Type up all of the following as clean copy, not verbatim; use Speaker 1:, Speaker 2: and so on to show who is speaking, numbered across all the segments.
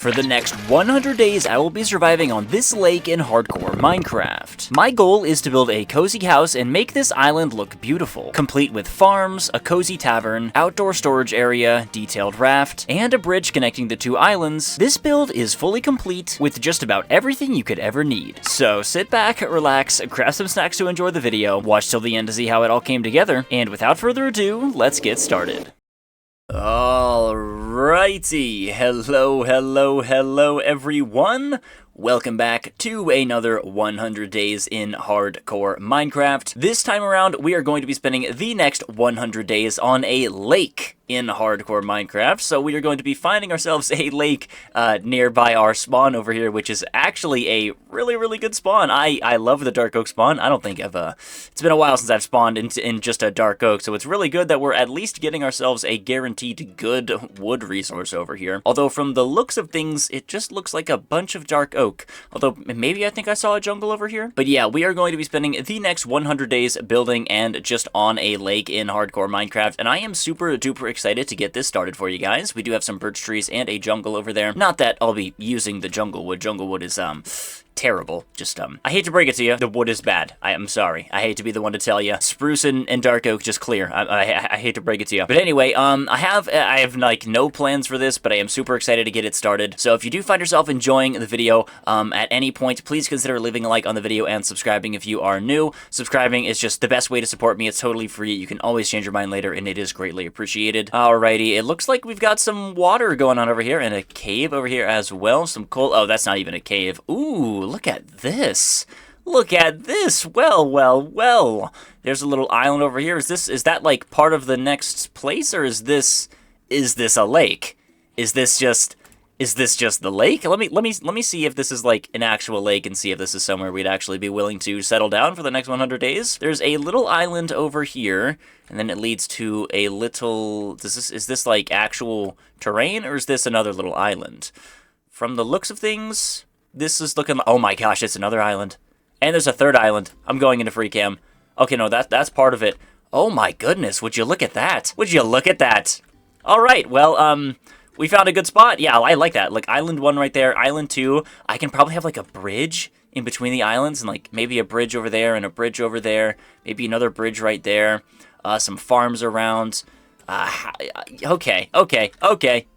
Speaker 1: For the next 100 days, I will be surviving on this lake in hardcore Minecraft. My goal is to build a cozy house and make this island look beautiful, complete with farms, a cozy tavern, outdoor storage area, detailed raft, and a bridge connecting the two islands. This build is fully complete with just about everything you could ever need. So sit back, relax, grab some snacks to enjoy the video, watch till the end to see how it all came together, and without further ado, let's get started. Alrighty, hello everyone. Welcome back to another 100 days in hardcore Minecraft. This time around, we are going to be spending the next 100 days on a lake in hardcore Minecraft. So we are going to be finding ourselves a lake nearby our spawn over here, which is actually a really good spawn. I love the dark oak spawn. I don't think it's been a while since I've spawned in just a dark oak, so it's really good that we're at least getting ourselves a guaranteed good wood resource over here. Although from the looks of things, it just looks like a bunch of dark oak. Although maybe I think I saw a jungle over here. But yeah, we are going to be spending the next 100 days building and just on a lake in hardcore Minecraft, and I am super duper excited to get this started for you guys. We do have some birch trees and a jungle over there. Not that I'll be using the jungle wood. Jungle wood is terrible. Just, I hate to break it to you, the wood is bad. I am sorry. I hate to be the one to tell you. Spruce and dark oak, just clear. I hate to break it to you. But anyway, I have like no plans for this, but I am super excited to get it started. So if you do find yourself enjoying the video, at any point, please consider leaving a like on the video and subscribing if you are new. Subscribing is just the best way to support me. It's totally free. You can always change your mind later, and it is greatly appreciated. Alrighty, it looks like we've got some water going on over here, and a cave over here as well. Some coal. Oh, that's not even a cave. Ooh, look at this. Look at this. Well. There's a little island over here. Is that like part of the next place, or is this a lake? Is this just the lake? Let me see if this is like an actual lake and see if this is somewhere we'd actually be willing to settle down for the next 100 days. There's a little island over here, and then it leads to a little. Is this like actual terrain, or is this another little island? From the looks of things, this is looking. Oh my gosh, it's another island, and there's a third island. I'm going into free cam. Okay, no, that's part of it. Oh my goodness, would you look at that? Would you look at that? All right, well, we found a good spot. Yeah, I like that. Like, island 1 right there, island 2. I can probably have, like, a bridge in between the islands, and, like, maybe a bridge over there and a bridge over there. Maybe another bridge right there. Some farms around. Okay.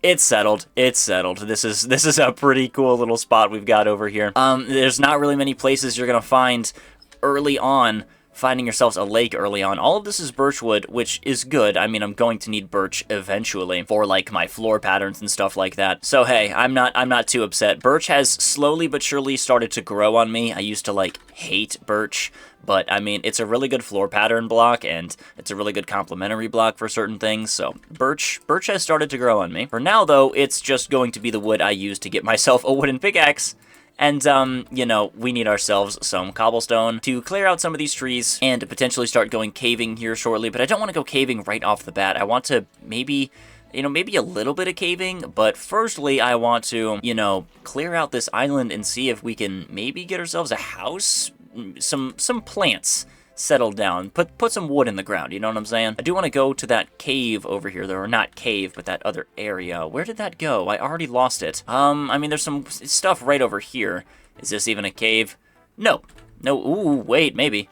Speaker 1: It's settled. This is a pretty cool little spot we've got over here. There's not really many places you're gonna find early on. Finding yourselves a lake early on. All of this is birchwood, which is good. I mean, I'm going to need birch eventually for like my floor patterns and stuff like that. So hey, I'm not too upset. Birch has slowly but surely started to grow on me. I used to like hate birch, but I mean, it's a really good floor pattern block, and it's a really good complementary block for certain things. So birch has started to grow on me. For now though, it's just going to be the wood I use to get myself a wooden pickaxe. And, you know, we need ourselves some cobblestone to clear out some of these trees and potentially start going caving here shortly. But I don't want to go caving right off the bat. I want to maybe a little bit of caving. But firstly, I want to, clear out this island and see if we can maybe get ourselves a house, some plants settled down, put some wood in the ground, you know what I'm saying? I do want to go to that cave over here, or not cave, but that other area. Where did that go? I already lost it. I mean, there's some stuff right over here. Is this even a cave? No. Ooh, wait, maybe.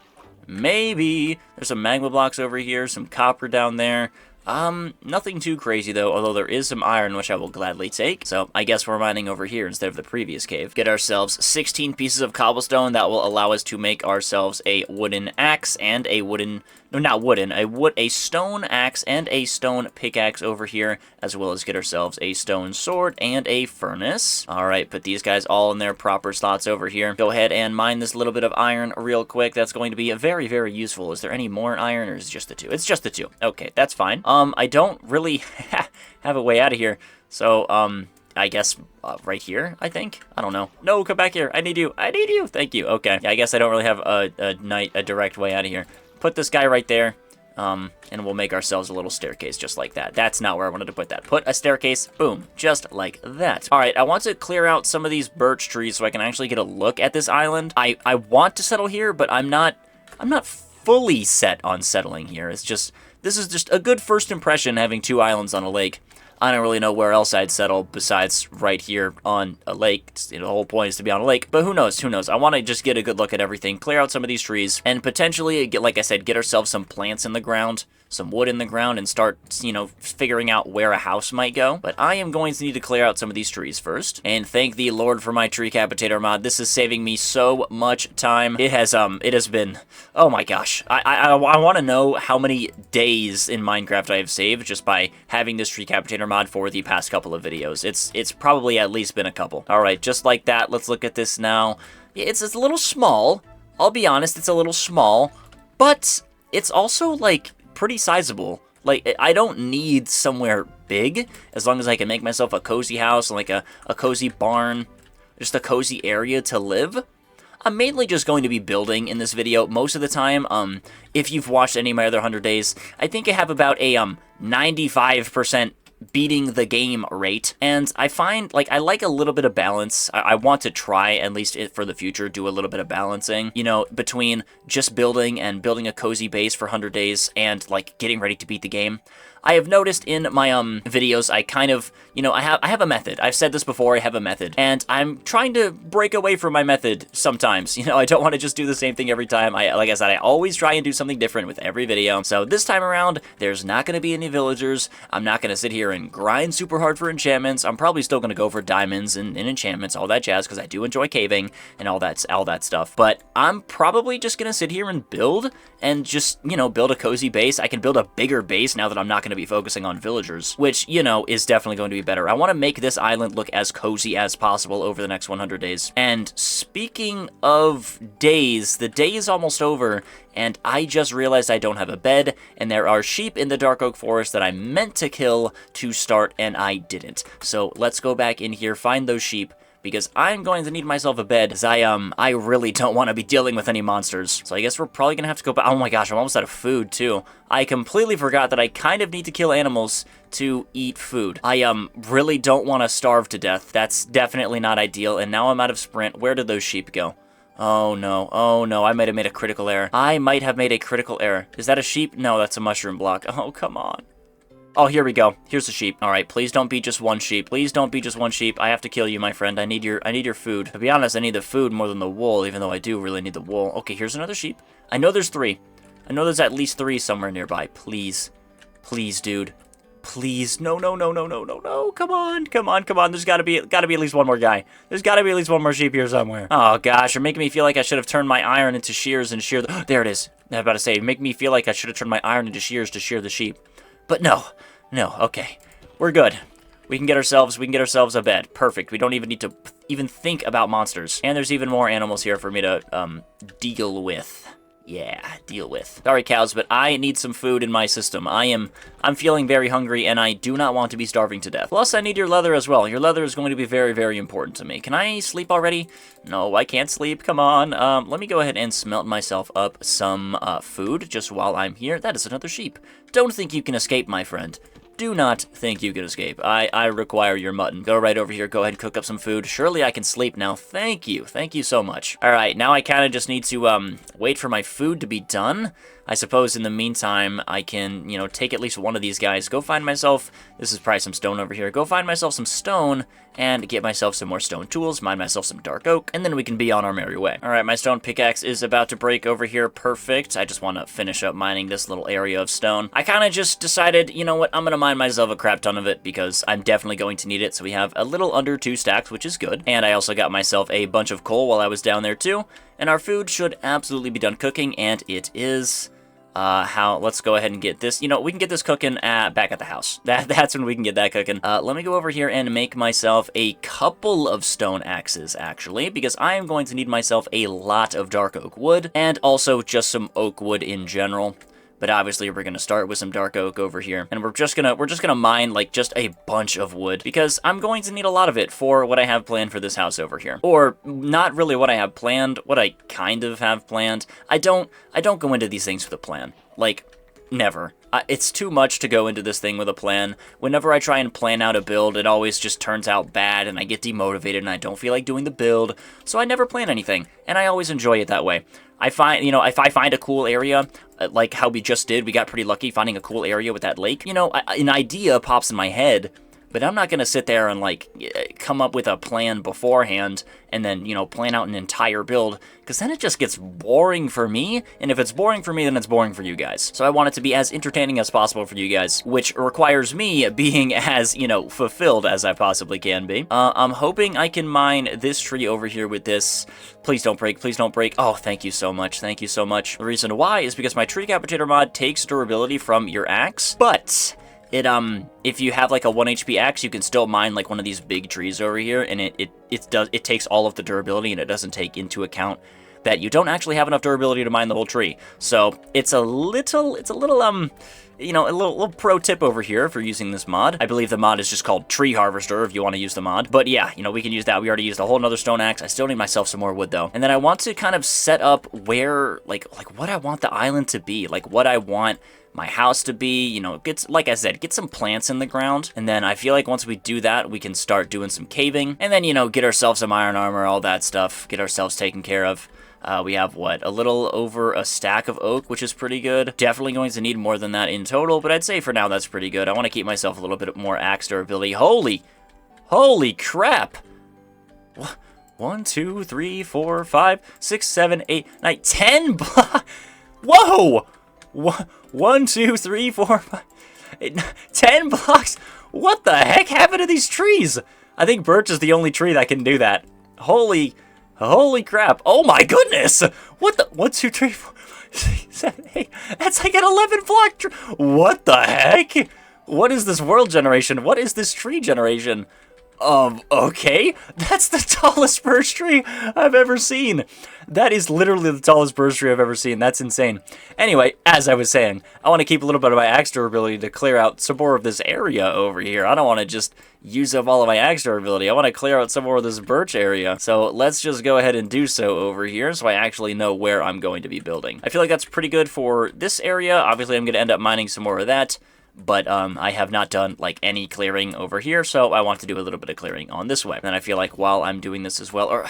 Speaker 1: There's some magma blocks over here, some copper down there. Nothing too crazy though, although there is some iron, which I will gladly take. So I guess we're mining over here instead of the previous cave. Get ourselves 16 pieces of cobblestone. That will allow us to make ourselves a wooden axe and a wooden, no, not wooden, a stone axe and a stone pickaxe over here, as well as get ourselves a stone sword and a furnace. All right, put these guys all in their proper slots over here. Go ahead and mine this little bit of iron real quick. That's going to be very useful. Is there any more iron, or is it just the 2? It's just the 2. Okay, that's fine. I don't really have a way out of here, so, I guess, right here, I think? I don't know. No, come back here. I need you. Thank you. Okay. Yeah, I guess I don't really have a direct way out of here. Put this guy right there, and we'll make ourselves a little staircase just like that. That's not where I wanted to put that. Put a staircase, boom, just like that. All right, I want to clear out some of these birch trees so I can actually get a look at this island. I want to settle here, but I'm not fully set on settling here. It's just, this is just a good first impression having 2 islands on a lake. I don't really know where else I'd settle besides right here on a lake. You know, the whole point is to be on a lake, but who knows? Who knows? I want to just get a good look at everything, clear out some of these trees, and potentially, like I said, get ourselves some plants in the ground, some wood in the ground, and start, you know, figuring out where a house might go. But I am going to need to clear out some of these trees first. And thank the Lord for my tree capitator mod. This is saving me so much time. It has been, oh my gosh. I want to know how many days in Minecraft I have saved just by having this tree capitator mod for the past couple of videos. It's probably at least been a couple. All right, just like that, let's look at this now. It's a little small. I'll be honest, it's a little small, but it's also, like, pretty sizable. Like, I don't need somewhere big, as long as I can make myself a cozy house, like a cozy barn, just a cozy area to live. I'm mainly just going to be building in this video most of the time. If you've watched any of my other 100 days, I think I have about a 95% beating the game rate, and I find, like, I like a little bit of balance. I want to try, at least for the future, do a little bit of balancing, you know, between just building and building a cozy base for 100 days and, like, getting ready to beat the game. I have noticed in my videos, I kind of, you know, I have a method. I've said this before, I have a method, and I'm trying to break away from my method sometimes. You know, I don't want to just do the same thing every time. Like I said, I always try and do something different with every video. So this time around, there's not going to be any villagers. I'm not going to sit here and grind super hard for enchantments. I'm probably still going to go for diamonds and enchantments, all that jazz, because I do enjoy caving and all that stuff. But I'm probably just going to sit here and build and just, you know, build a cozy base. I can build a bigger base now that I'm not going to be focusing on villagers, which, you know, is definitely going to be better. I want to make this island look as cozy as possible over the next 100 days. And speaking of days, the day is almost over, and I just realized I don't have a bed, and there are sheep in the Dark Oak Forest that I meant to kill to start, and I didn't. So let's go back in here, find those sheep, because I'm going to need myself a bed, as I really don't want to be dealing with any monsters. So I guess we're probably going to have to go back. Oh my gosh, I'm almost out of food, too. I completely forgot that I kind of need to kill animals to eat food. I really don't want to starve to death. That's definitely not ideal, and now I'm out of sprint. Where did those sheep go? Oh no, I might have made a critical error. I might have made a critical error. Is that a sheep? No, that's a mushroom block. Oh, come on. Oh, here we go. Here's the sheep. All right, please don't be just one sheep. Please don't be just one sheep. I have to kill you, my friend. I need your food. To be honest, I need the food more than the wool, even though I do really need the wool. Okay, here's another sheep. I know there's 3. I know there's at least 3 somewhere nearby. Please. Please, dude. Please. No. Come on. There's gotta be at least one more guy. There's gotta be at least one more sheep here somewhere. Oh gosh, you're making me feel like I should have turned my iron into shears and shear the... There it is. I was about to say, make me feel like I should have turned my iron into shears to shear the sheep. But no, okay. We're good. We can get ourselves a bed. Perfect. We don't even need to even think about monsters. And there's even more animals here for me to deal with. Yeah, deal with. Sorry, cows, but I need some food in my system. I'm feeling very hungry, and I do not want to be starving to death. Plus, I need your leather as well. Your leather is going to be very, very important to me. Can I sleep already? No, I can't sleep. Come on. Let me go ahead and smelt myself up some food just while I'm here. That is another sheep. Don't think you can escape, my friend. Do not think you can escape. I require your mutton. Go right over here. Go ahead and cook up some food. Surely I can sleep now. Thank you. Thank you so much. All right, now I kind of just need to wait for my food to be done. I suppose in the meantime, I can, you know, take at least one of these guys. Go find myself, this is probably some stone over here. Go find myself some stone and get myself some more stone tools, mine myself some dark oak, and then we can be on our merry way. All right, my stone pickaxe is about to break over here. Perfect. I just want to finish up mining this little area of stone. I kind of just decided, you know what, I'm going to mine myself a crap ton of it because I'm definitely going to need it. So we have a little under 2 stacks, which is good. And I also got myself a bunch of coal while I was down there too. And our food should absolutely be done cooking, and it is. Let's go ahead and get this, you know, we can get this cooking back at the house. That's when we can get that cooking. Let me go over here and make myself a couple of stone axes, actually, because I am going to need myself a lot of dark oak wood, and also just some oak wood in general. But obviously we're gonna start with some dark oak over here, and we're just gonna mine like just a bunch of wood because I'm going to need a lot of it for what I have planned for this house over here. Or not really what I have planned, what I kind of have planned. I don't go into these things with a plan. Like, never. It's too much to go into this thing with a plan. Whenever I try and plan out a build, it always just turns out bad, and I get demotivated, and I don't feel like doing the build, so I never plan anything, and I always enjoy it that way. I find, you know, if I find a cool area, like how we just did, we got pretty lucky finding a cool area with that lake, you know, an idea pops in my head, But I'm not going to sit there and, like, come up with a plan beforehand and then, you know, plan out an entire build, because then it just gets boring for me, and if it's boring for me, then it's boring for you guys. So I want it to be as entertaining as possible for you guys, which requires me being as, you know, fulfilled as I possibly can be. I'm hoping I can mine this tree over here with this. Please don't break, please don't break. Oh, thank you so much, thank you so much. The reason why is because my tree decapitator mod takes durability from your axe, but if you have like a 1 HP axe, you can still mine like one of these big trees over here, and it takes all of the durability, and it doesn't take into account that you don't actually have enough durability to mine the whole tree. So it's a little you know, a little pro tip over here for using this mod. I believe the mod is just called Tree Harvester if you want to use the mod. But yeah, you know, we can use that. We already used a whole nother stone axe. I still need myself some more wood though. And then I want to kind of set up where, like what I want the island to be, like what I want my house to be, you know, like I said, get some plants in the ground, and then I feel like once we do that, we can start doing some caving, and then, you know, get ourselves some iron armor, all that stuff, get ourselves taken care of. We have, what, a little over a stack of oak, which is pretty good. Definitely going to need more than that in total, but I'd say for now that's pretty good. I want to keep myself a little bit more axe durability. Holy crap! 1, 2, 3, 4, 5, 6, 7, 8, 9, 10 blocks! Whoa! 1, 2, 3, 4, 5, 8, 10 blocks. What the heck happened to these trees? I think birch is the only tree that can do that. Holy crap. Oh my goodness. What the? 1, 2, 3, 4, 5, 6, 7, 8. That's like an 11 block tree. What the heck? What is this world generation? What is this tree generation? Okay, that's the tallest birch tree I've ever seen. That is literally the tallest birch tree I've ever seen. That's insane. Anyway, as I was saying, I want to keep a little bit of my axe durability to clear out some more of this area over here. I don't want to just use up all of my axe durability. I want to clear out some more of this birch area. So let's just go ahead and do so over here so I actually know where I'm going to be building. I feel like that's pretty good for this area. Obviously, I'm going to end up mining some more of that. But I have not done like any clearing over here, so I want to do a little bit of clearing on this way. And I feel like while I'm doing this as well, or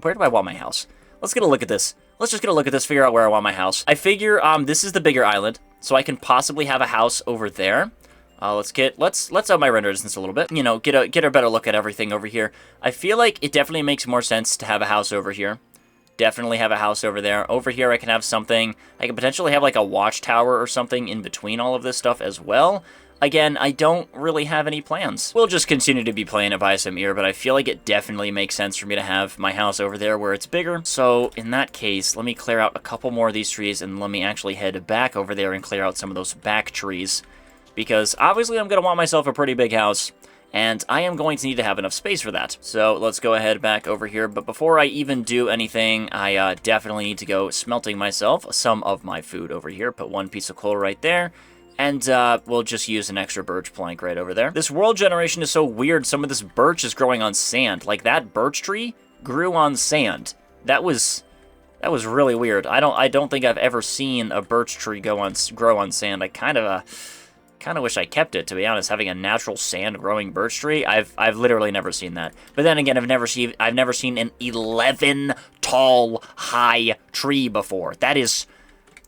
Speaker 1: where do I want my house? Let's get a look at this. Let's just get a look at this, figure out where I want my house. I figure this is the bigger island, so I can possibly have a house over there. Let's up my render distance a little bit. You know, get a better look at everything over here. I feel like it definitely makes more sense to have a house over here. Definitely have a house over there. Over here, I can have something. I can potentially have like a watchtower or something in between all of this stuff as well. Again, I don't really have any plans. We'll just continue to be playing it by some ear, but I feel like it definitely makes sense for me to have my house over there where it's bigger. So in that case, let me clear out a couple more of these trees, and let me actually head back over there and clear out some of those back trees. Because obviously I'm going to want myself a pretty big house, and I am going to need to have enough space for that. So let's go ahead back over here. But before I even do anything, I definitely need to go smelting myself some of my food over here. Put one piece of coal right there. And we'll just use an extra birch plank right over there. This world generation is so weird. Some of this birch is growing on sand. Like that birch tree grew on sand. That was really weird. I don't think I've ever seen a birch tree grow on sand. I kind of wish I kept it, to be honest. Having a natural sand growing birch tree, I've literally never seen that. But then again, I've never seen an 11 tall high tree before. That is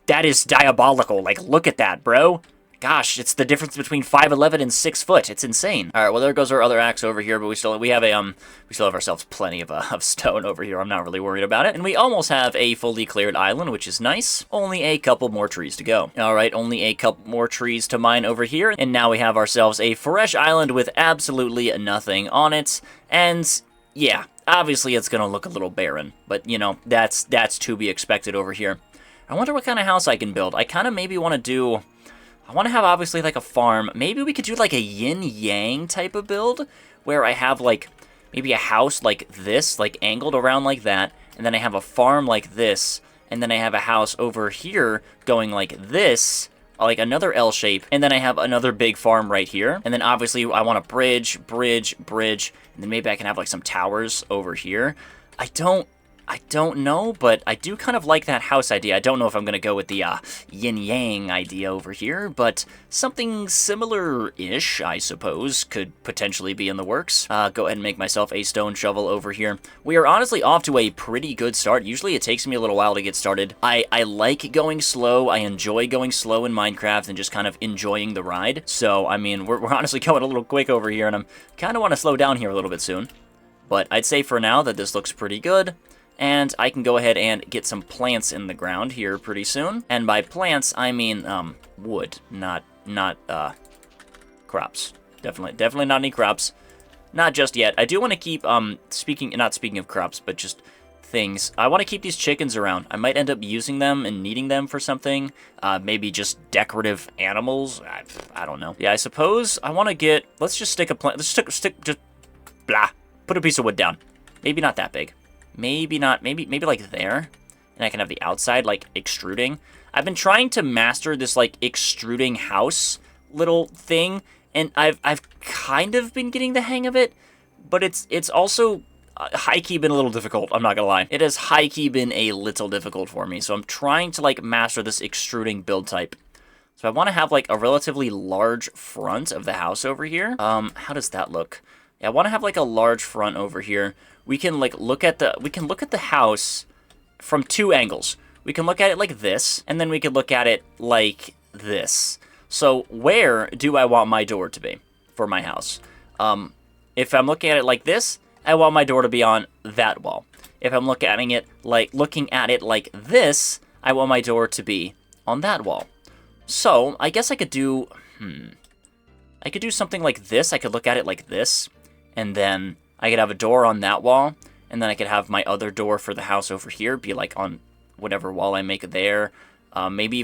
Speaker 1: diabolical. Like, look at that, bro. Gosh, it's the difference between 5'11 and 6 foot. It's insane. All right, well, there goes our other axe over here, but we still have ourselves plenty of stone over here. I'm not really worried about it. And we almost have a fully cleared island, which is nice. Only a couple more trees to go. All right, only a couple more trees to mine over here. And now we have ourselves a fresh island with absolutely nothing on it. And yeah, obviously it's going to look a little barren, but you know, that's to be expected over here. I wonder what kind of house I can build. I kind of maybe want to have obviously like a farm. Maybe we could do like a yin-yang type of build where I have like maybe a house like this, like angled around like that, and then I have a farm like this, and then I have a house over here going like this, like another L shape, and then I have another big farm right here. And then obviously I want a bridge, and then maybe I can have like some towers over here. I don't I don't know, but I do kind of like that house idea. I don't know if I'm going to go with the yin-yang idea over here, but something similar-ish, I suppose, could potentially be in the works. Go ahead and make myself a stone shovel over here. We are honestly off to a pretty good start. Usually it takes me a little while to get started. I like going slow. I enjoy going slow in Minecraft and just kind of enjoying the ride. So, I mean, we're honestly going a little quick over here, and I'm kind of want to slow down here a little bit soon. But I'd say for now that this looks pretty good. And I can go ahead and get some plants in the ground here pretty soon. And by plants, I mean, wood, not crops. Definitely not any crops. Not just yet. I do want to keep, not speaking of crops, but just things. I want to keep these chickens around. I might end up using them and needing them for something. Maybe just decorative animals. I don't know. Yeah, I suppose I want to get, let's just stick a plant, let's just, blah. Put a piece of wood down. Maybe not that big. Maybe not, maybe like there. And I can have the outside, like, extruding. I've been trying to master this, like, extruding house little thing. And I've kind of been getting the hang of it. But it's also high-key been a little difficult, I'm not gonna lie. It has high-key been a little difficult for me. So I'm trying to, like, master this extruding build type. So I want to have, like, a relatively large front of the house over here. How does that look? Yeah, I want to have, like, a large front over here. We can, like, look at the house from two angles. We can look at it like this, and then we can look at it like this. So where do I want my door to be for my house? If I'm looking at it like this, I want my door to be on that wall. If I'm looking at it like this, I want my door to be on that wall. So I guess I could do, I could do something like this. I could look at it like this, and then I could have a door on that wall, and then I could have my other door for the house over here be like on whatever wall I make there. Maybe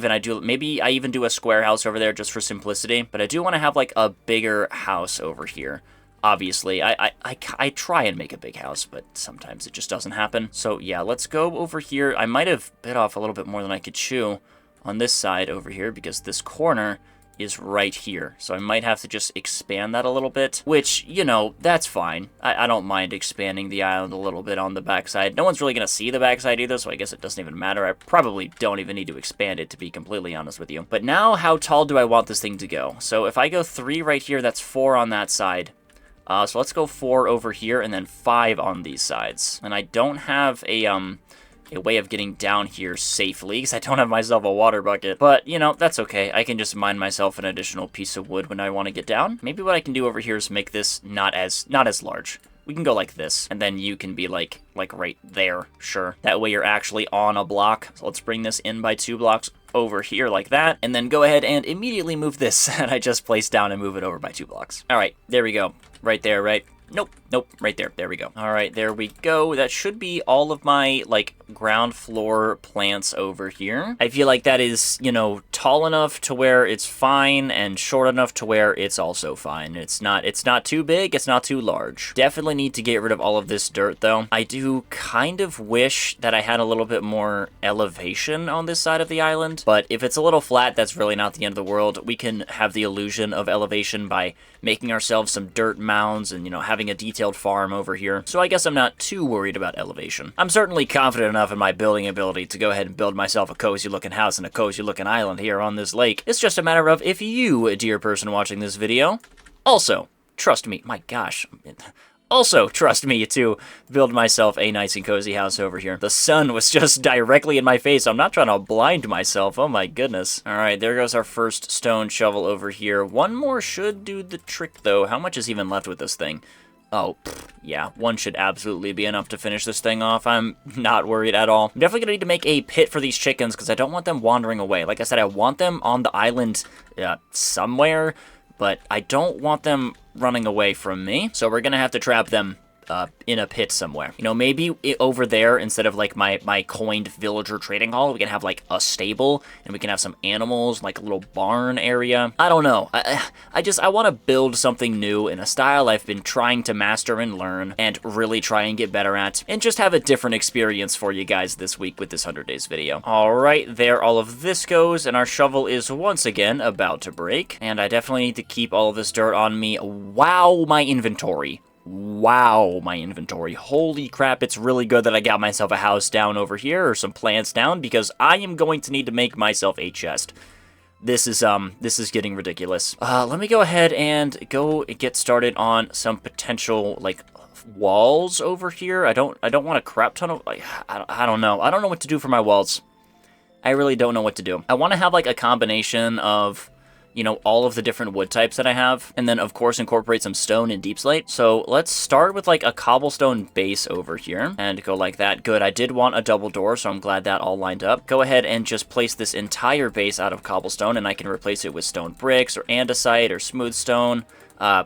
Speaker 1: I even do a square house over there just for simplicity. But I do want to have like a bigger house over here. Obviously, I try and make a big house, but sometimes it just doesn't happen. So yeah, let's go over here. I might have bit off a little bit more than I could chew on this side over here because this corner is right here. So I might have to just expand that a little bit, which, you know, that's fine. I don't mind expanding the island a little bit on the backside. No one's really going to see the backside either, so I guess it doesn't even matter. I probably don't even need to expand it, to be completely honest with you. But now, how tall do I want this thing to go? So if I go 3 right here, that's 4 on that side. So let's go 4 over here and then 5 on these sides. And I don't have a way of getting down here safely because I don't have myself a water bucket. But, you know, that's okay. I can just mine myself an additional piece of wood when I want to get down. Maybe what I can do over here is make this not as large. We can go like this, and then you can be like right there, sure. That way you're actually on a block. So let's bring this in by 2 blocks over here like that, and then go ahead and immediately move this that I just placed down and move it over by 2 blocks. All right, there we go. Right there, right? Nope, right there. There we go. All right, there we go. That should be all of my, like, ground floor plants over here. I feel like that is, you know, tall enough to where it's fine and short enough to where it's also fine. It's not too big, it's not too large. Definitely need to get rid of all of this dirt, though. I do kind of wish that I had a little bit more elevation on this side of the island, but if it's a little flat, that's really not the end of the world. We can have the illusion of elevation by making ourselves some dirt mounds and, you know, having a detailed farm over here. So I guess I'm not too worried about elevation. I'm certainly confident enough in my building ability to go ahead and build myself a cozy looking house and a cozy looking island here on this lake. It's just a matter of if you, dear person watching this video, also trust me, my gosh, also trust me to build myself a nice and cozy house over here. The sun was just directly in my face. I'm not trying to blind myself. Oh my goodness. All right, there goes our first stone shovel over here. One more should do the trick though. How much is even left with this thing? Oh, yeah, 1 should absolutely be enough to finish this thing off. I'm not worried at all. I'm definitely gonna need to make a pit for these chickens because I don't want them wandering away. Like I said, I want them on the island somewhere, but I don't want them running away from me. So we're gonna have to trap them in a pit somewhere. You know, maybe over there, instead of like my coined villager trading hall, we can have like a stable and we can have some animals, like a little barn area. I don't know. I want to build something new in a style I've been trying to master and learn and really try and get better at, and just have a different experience for you guys this week with this 100 days video. All right, there all of this goes, and our shovel is once again about to break, and I definitely need to keep all of this dirt on me. Wow, my inventory. Wow, my inventory. Holy crap, it's really good that I got myself a house down over here, or some plants down, because I am going to need to make myself a chest. This is getting ridiculous. Let me go ahead and go get started on some potential, like, walls over here. I don't want a crap ton of, like, I don't know. I don't know what to do for my walls. I really don't know what to do. I want to have, like, a combination of, you know, all of the different wood types that I have, and then, of course, incorporate some stone and deep slate. So let's start with, like, a cobblestone base over here, and go like that. Good, I did want a double door, so I'm glad that all lined up. Go ahead and just place this entire base out of cobblestone, and I can replace it with stone bricks, or andesite, or smooth stone,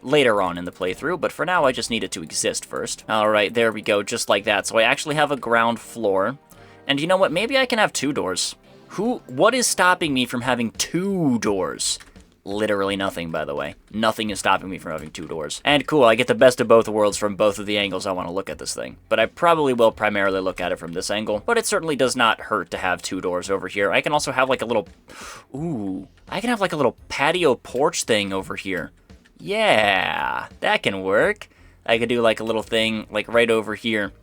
Speaker 1: later on in the playthrough, but for now, I just need it to exist first. Alright, there we go, just like that. So I actually have a ground floor, and you know what, maybe I can have 2 doors. What is stopping me from having 2 doors? Literally nothing, by the way. Nothing is stopping me from having 2 doors. And cool, I get the best of both worlds from both of the angles I want to look at this thing. But I probably will primarily look at it from this angle. But it certainly does not hurt to have 2 doors over here. I can also have like a little... Ooh. I can have like a little patio porch thing over here. Yeah, that can work. I could do like a little thing like right over here.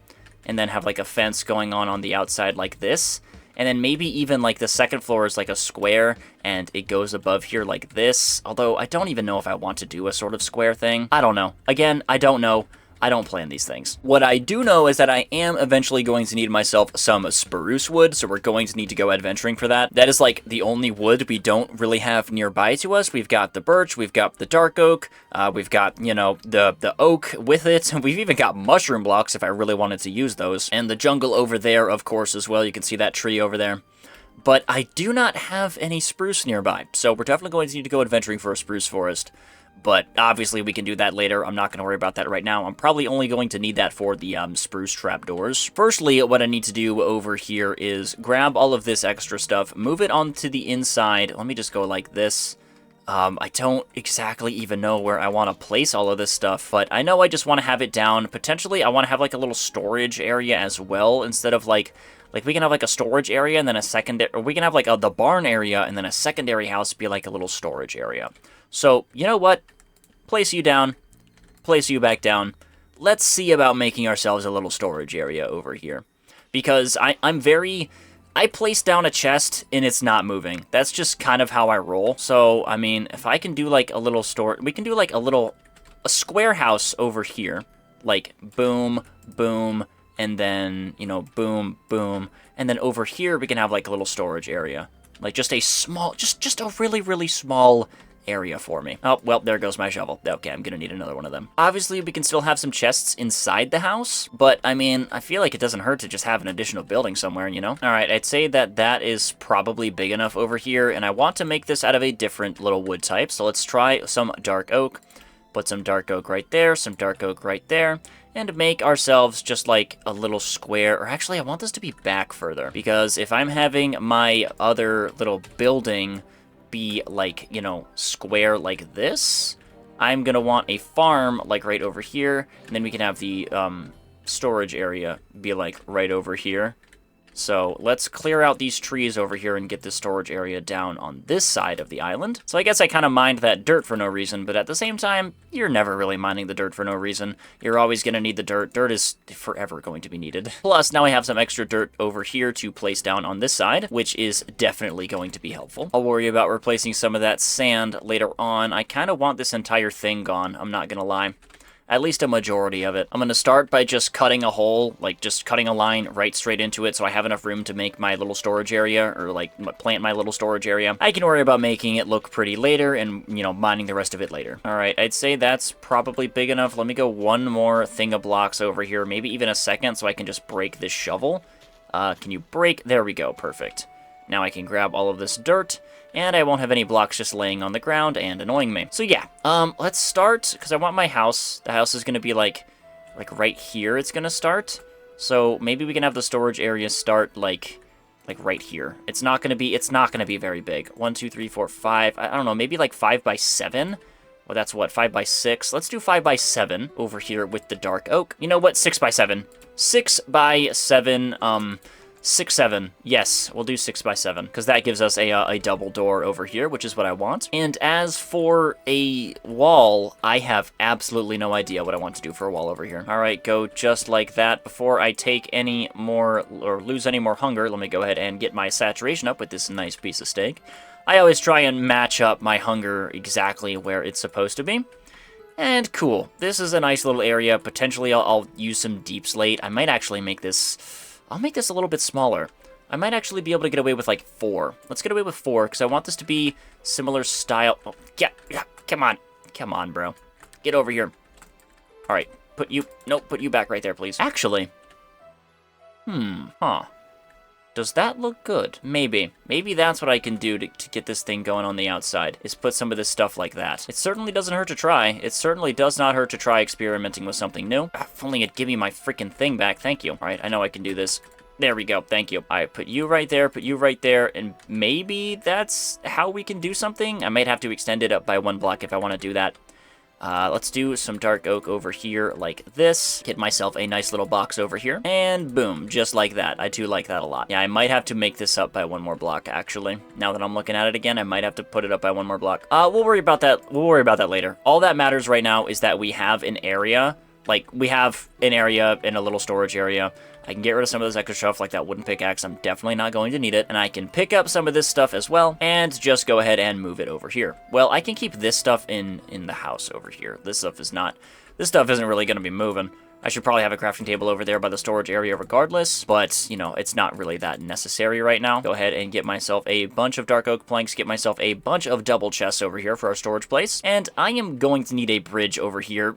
Speaker 1: And then have like a fence going on the outside like this. And then maybe even, like, the second floor is, like, a square, and it goes above here like this. Although, I don't even know if I want to do a sort of square thing. I don't know. Again, I don't know. I don't plan these things. What I do know is that I am eventually going to need myself some spruce wood, so we're going to need to go adventuring for that. That is, like, the only wood we don't really have nearby to us. We've got the birch, we've got the dark oak, we've got, you know, the oak with it. We've even got mushroom blocks if I really wanted to use those. And the jungle over there, of course, as well. You can see that tree over there. But I do not have any spruce nearby, so we're definitely going to need to go adventuring for a spruce forest. But obviously we can do that later. I'm not going to worry about that right now. I'm probably only going to need that for the spruce trapdoors. Firstly, what I need to do over here is grab all of this extra stuff, move it onto the inside. Let me just go like this. I don't exactly even know where I want to place all of this stuff, but I know I just want to have it down. Potentially, I want to have like a little storage area as well, instead of like we can have like a storage area and then a secondary, or we can have like the barn area and then a secondary house be like a little storage area. So, you know what? Place you down, place you back down. Let's see about making ourselves a little storage area over here. Because I placed down a chest and it's not moving. That's just kind of how I roll. So, I mean, if I can do like a little we can do like a square house over here. Like, boom, boom, and then, you know, boom, boom. And then over here we can have like a little storage area. Like just a small, just a really, really small area for me. Oh, well, there goes my shovel. Okay, I'm gonna need another one of them. Obviously, we can still have some chests inside the house, but, I mean, I feel like it doesn't hurt to just have an additional building somewhere, you know? Alright, I'd say that that is probably big enough over here, and I want to make this out of a different little wood type, so let's try some dark oak. Put some dark oak right there, some dark oak right there, and make ourselves just like a little square, or actually, I want this to be back further, because if I'm having my other little building be like, you know, square like this, I'm gonna want a farm like right over here, and then we can have the storage area be like right over here. So let's clear out these trees over here and get this storage area down on this side of the island. So I guess I kind of mined that dirt for no reason, but at the same time, you're never really mining the dirt for no reason. You're always going to need the dirt. Dirt is forever going to be needed. Plus, now I have some extra dirt over here to place down on this side, which is definitely going to be helpful. I'll worry about replacing some of that sand later on. I kind of want this entire thing gone, I'm not going to lie. At least a majority of it. I'm going to start by just cutting a hole, like just cutting a line right straight into it so I have enough room to make my little storage area, or like plant my little storage area. I can worry about making it look pretty later and, you know, mining the rest of it later. Alright, I'd say that's probably big enough. Let me go one more thing of blocks over here, maybe even a second, so I can just break this shovel. Can you break? There we go, perfect. Now I can grab all of this dirt, and I won't have any blocks just laying on the ground and annoying me. So yeah, let's start, because I want my house. The house is going to be like right here it's going to start. So maybe we can have the storage area start like right here. It's not going to be very big. 1, 2, 3, 4, 5. I don't know, maybe like 5 by 7. Well, that's what, 5 by 6. Let's do 5 by 7 over here with the dark oak. You know what? 6 by 7. 6 by 7, 6, 7. Yes, we'll do 6 by 7, because that gives us a double door over here, which is what I want. And as for a wall, I have absolutely no idea what I want to do for a wall over here. All right, go just like that. Before I take any more, or lose any more hunger, let me go ahead and get my saturation up with this nice piece of steak. I always try and match up my hunger exactly where it's supposed to be. And cool. This is a nice little area. Potentially, I'll use some deep slate. I might actually make this... I'll make this a little bit smaller. I might actually be able to get away with, like, 4. Let's get away with 4, because I want this to be similar style. Oh, yeah, come on. Come on, bro. Get over here. All right, put you back right there, please. Actually, does that look good? Maybe. Maybe that's what I can do to get this thing going on the outside, is put some of this stuff like that. It certainly doesn't hurt to try. It certainly does not hurt to try experimenting with something new. If only it'd give me my freaking thing back. Thank you. All right, I know I can do this. There we go. Thank you. All right, put you right there, and maybe that's how we can do something. I might have to extend it up by 1 block if I want to do that. Let's do some dark oak over here like this. Get myself a nice little box over here. And boom, just like that. I do like that a lot. Yeah, I might have to make this up by 1 more block, actually. Now that I'm looking at it again, I might have to put it up by 1 more block. We'll worry about that. We'll worry about that later. All that matters right now is that we have an area. Like, we have an area in a little storage area. I can get rid of some of this extra stuff, like that wooden pickaxe. I'm definitely not going to need it. And I can pick up some of this stuff as well, and just go ahead and move it over here. Well, I can keep this stuff in the house over here. This stuff isn't really going to be moving. I should probably have a crafting table over there by the storage area regardless, but, you know, it's not really that necessary right now. Go ahead and get myself a bunch of dark oak planks, get myself a bunch of double chests over here for our storage place, and I am going to need a bridge over here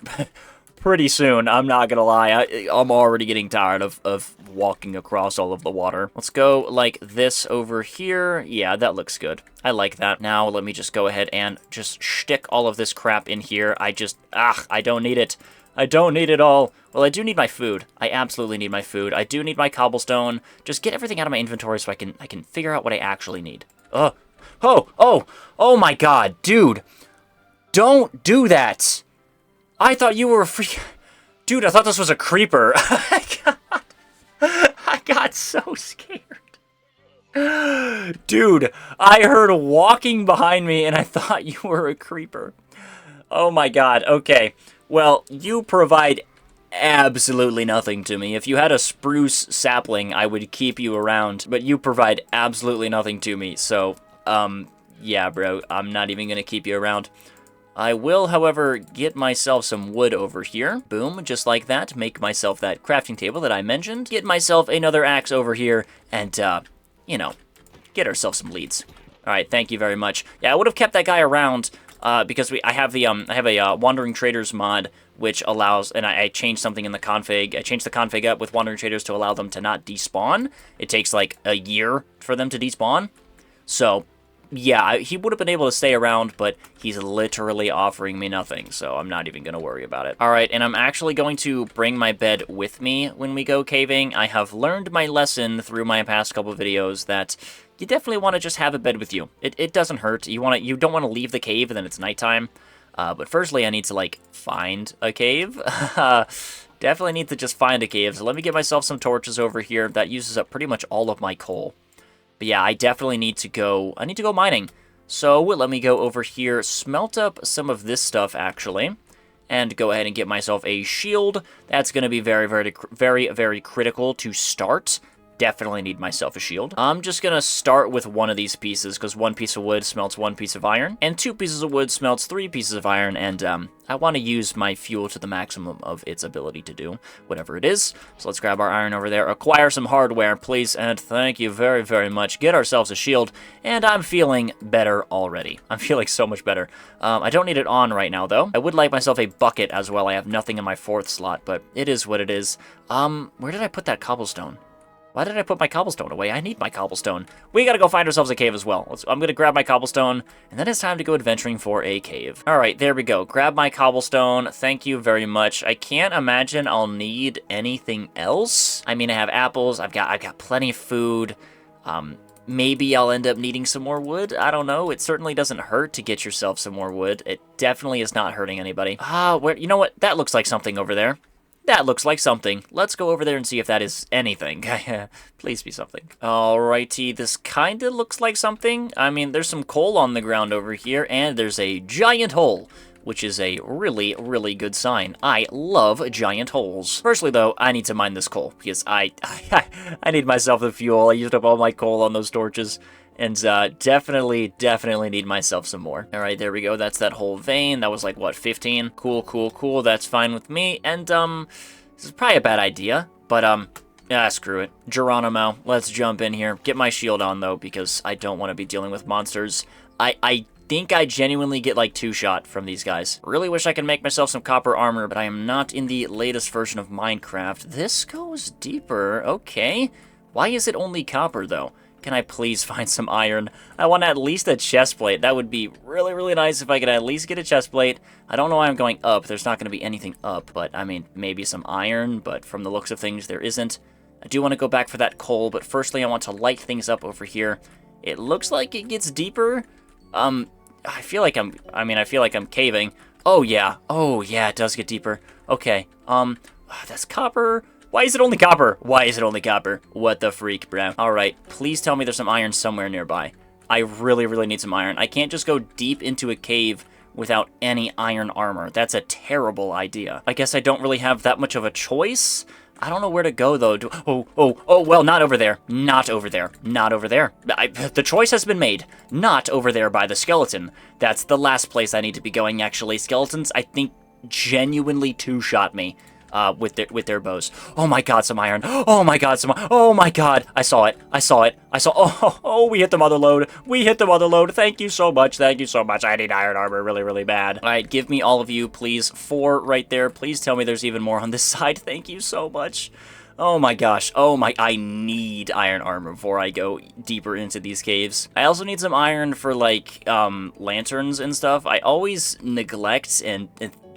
Speaker 1: pretty soon. I'm not gonna lie, I'm already getting tired of walking across all of the water. Let's go like this over here. Yeah, that looks good. I like that. Now, let me just go ahead and just stick all of this crap in here. I don't need it. I don't need it all. Well, I do need my food. I absolutely need my food. I do need my cobblestone. Just get everything out of my inventory so I can figure out what I actually need. Oh my god, dude. Don't do that. I thought you were a freak. Dude, I thought this was a creeper. I got so scared. Dude, I heard walking behind me and I thought you were a creeper. Oh my god, okay. Well, you provide absolutely nothing to me. If you had a spruce sapling, I would keep you around, but you provide absolutely nothing to me. So, yeah, bro, I'm not even gonna keep you around. I will, however, get myself some wood over here. Boom, just like that. Make myself that crafting table that I mentioned. Get myself another axe over here, and, you know, get ourselves some leads. All right, thank you very much. Yeah, I would have kept that guy around, because I have a Wandering Traders mod, which allows, and I changed something in the config. I changed the config up with Wandering Traders to allow them to not despawn. It takes, like, a year for them to despawn. So, yeah, he would have been able to stay around, but he's literally offering me nothing, so I'm not even going to worry about it. All right, and I'm actually going to bring my bed with me when we go caving. I have learned my lesson through my past couple videos that you definitely want to just have a bed with you. It doesn't hurt. You don't want to leave the cave and then it's nighttime. But firstly, I need to, like, find a cave. Definitely need to just find a cave. So let me get myself some torches over here. That uses up pretty much all of my coal. But yeah, I definitely need to go, mining. So let me go over here, smelt up some of this stuff, actually, and go ahead and get myself a shield. That's going to be very, very critical to start. Definitely need myself a shield. I'm just going to start with one of these pieces, because 1 piece of wood smelts 1 piece of iron, and 2 pieces of wood smelts 3 pieces of iron, and I want to use my fuel to the maximum of its ability to do whatever it is. So let's grab our iron over there, acquire some hardware, please, and thank you very, very much. Get ourselves a shield, and I'm feeling better already. I'm feeling so much better. I don't need it on right now, though. I would like myself a bucket as well. I have nothing in my 4th slot, but it is what it is. Where did I put that cobblestone? Why did I put my cobblestone away? I need my cobblestone. We gotta go find ourselves a cave as well. I'm gonna grab my cobblestone, and then it's time to go adventuring for a cave. Alright, there we go. Grab my cobblestone. Thank you very much. I can't imagine I'll need anything else. I mean, I have apples. I've got plenty of food. Maybe I'll end up needing some more wood. I don't know. It certainly doesn't hurt to get yourself some more wood. It definitely is not hurting anybody. You know what? That looks like something over there. That looks like something. Let's go over there and see if that is anything. Please be something. Alrighty, this kinda looks like something. I mean, there's some coal on the ground over here, and there's a giant hole, which is a really, really good sign. I love giant holes. Firstly, though, I need to mine this coal, because I need myself the fuel. I used up all my coal on those torches. And definitely need myself some more. All right, there we go. That's that whole vein. That was like, what, 15? Cool. That's fine with me. And, this is probably a bad idea. But, screw it. Geronimo, let's jump in here. Get my shield on, though, because I don't want to be dealing with monsters. I think I genuinely get, like, 2-shot from these guys. Really wish I could make myself some copper armor, but I am not in the latest version of Minecraft. This goes deeper. Okay. Why is it only copper, though? Can I please find some iron? I want at least a chest plate. That would be really, really nice if I could at least get a chest plate. I don't know why I'm going up. There's not going to be anything up, but I mean, maybe some iron, but from the looks of things, there isn't. I do want to go back for that coal, but firstly, I want to light things up over here. It looks like it gets deeper. I feel like I'm caving. Oh yeah, it does get deeper. Okay, that's copper. Why is it only copper? Why is it only copper? What the freak, bro? Alright, please tell me there's some iron somewhere nearby. I really, really need some iron. I can't just go deep into a cave without any iron armor. That's a terrible idea. I guess I don't really have that much of a choice. I don't know where to go, though. Well, not over there. Not over there. Not over there. The choice has been made. Not over there by the skeleton. That's the last place I need to be going, actually. Skeletons, I think, genuinely two-shot me. With their bows. Oh my god, some iron. Oh my god, oh my god. I saw it. Oh, we hit the mother lode. Thank you so much. I need iron armor really, really bad. All right, give me all of you, please. 4 right there. Please tell me there's even more on this side. Thank you so much. Oh my gosh. I need iron armor before I go deeper into these caves. I also need some iron for, like, lanterns and stuff. I always neglect and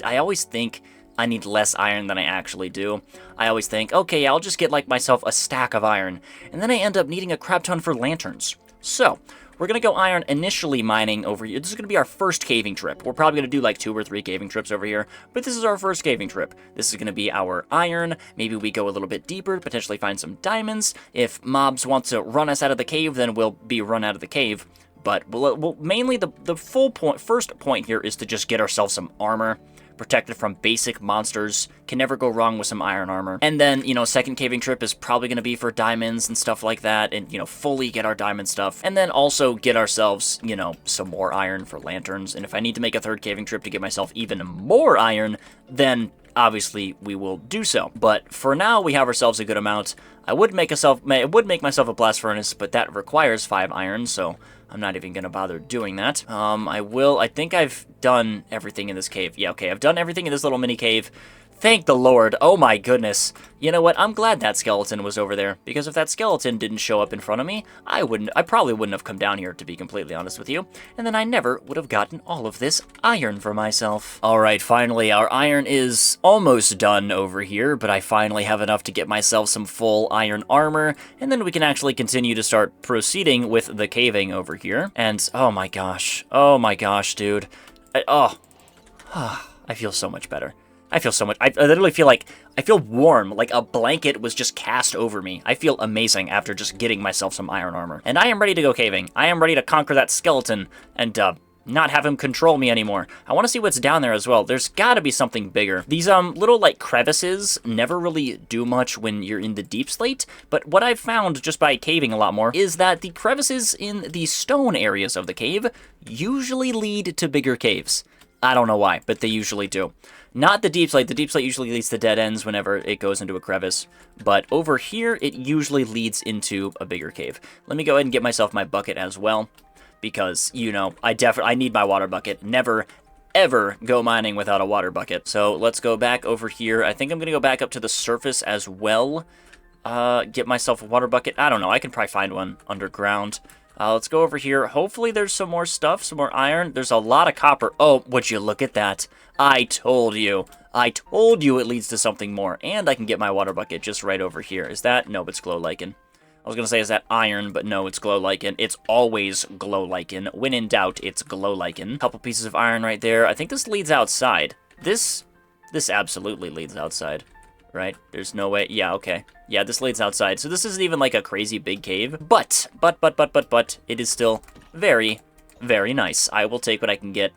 Speaker 1: I always think I need less iron than I actually do. I always think, okay, I'll just get, like, myself a stack of iron, and then I end up needing a crap ton for lanterns. So, we're gonna go iron initially mining over here. This is gonna be our first caving trip. We're probably gonna do, like, 2 or 3 caving trips over here, but this is our first caving trip. This is gonna be our iron. Maybe we go a little bit deeper, potentially find some diamonds. If mobs want to run us out of the cave, then we'll be run out of the cave. But we'll mainly, the first point here is to just get ourselves some armor. Protected from basic monsters. Can never go wrong with some iron armor. And then, you know, second caving trip is probably going to be for diamonds and stuff like that. And, you know, fully get our diamond stuff. And then also get ourselves, you know, some more iron for lanterns. And if I need to make a third caving trip to get myself even more iron, then obviously we will do so. But for now, we have ourselves a good amount. I would make myself a blast furnace, but that requires 5 iron, so I'm not even gonna bother doing that. I think I've done everything in this cave. Yeah, okay, I've done everything in this little mini cave. Thank the Lord. Oh my goodness. You know what? I'm glad that skeleton was over there, because if that skeleton didn't show up in front of me, I probably wouldn't have come down here, to be completely honest with you, and then I never would have gotten all of this iron for myself. Alright, finally, our iron is almost done over here, but I finally have enough to get myself some full iron armor, and then we can actually continue to start proceeding with the caving over here. And, oh my gosh, dude. I feel so much better. I literally feel like, I feel warm, like a blanket was just cast over me. I feel amazing after just getting myself some iron armor. And I am ready to go caving. I am ready to conquer that skeleton and, not have him control me anymore. I want to see what's down there as well. There's gotta be something bigger. These, little, like, crevices never really do much when you're in the deep slate, but what I've found just by caving a lot more is that the crevices in the stone areas of the cave usually lead to bigger caves. I don't know why, but they usually do. Not the deep slate. The deep slate usually leads to dead ends whenever it goes into a crevice. But over here, it usually leads into a bigger cave. Let me go ahead and get myself my bucket as well. Because, you know, I need my water bucket. Never, ever go mining without a water bucket. So let's go back over here. I think I'm going to go back up to the surface as well. Get myself a water bucket. I don't know. I can probably find one underground. Let's go over here. Hopefully there's some more stuff, some more iron. There's a lot of copper. Oh, would you look at that? I told you. I told you it leads to something more. And I can get my water bucket just right over here. Is that? Nope, it's glow lichen. I was going to say, is that iron? But no, it's glow lichen. It's always glow lichen. When in doubt, it's glow lichen. Couple pieces of iron right there. I think this leads outside. This absolutely leads outside. right? There's no way. Yeah, okay. Yeah, this leads outside. So this isn't even like a crazy big cave. But, it is still very, very nice. I will take what I can get.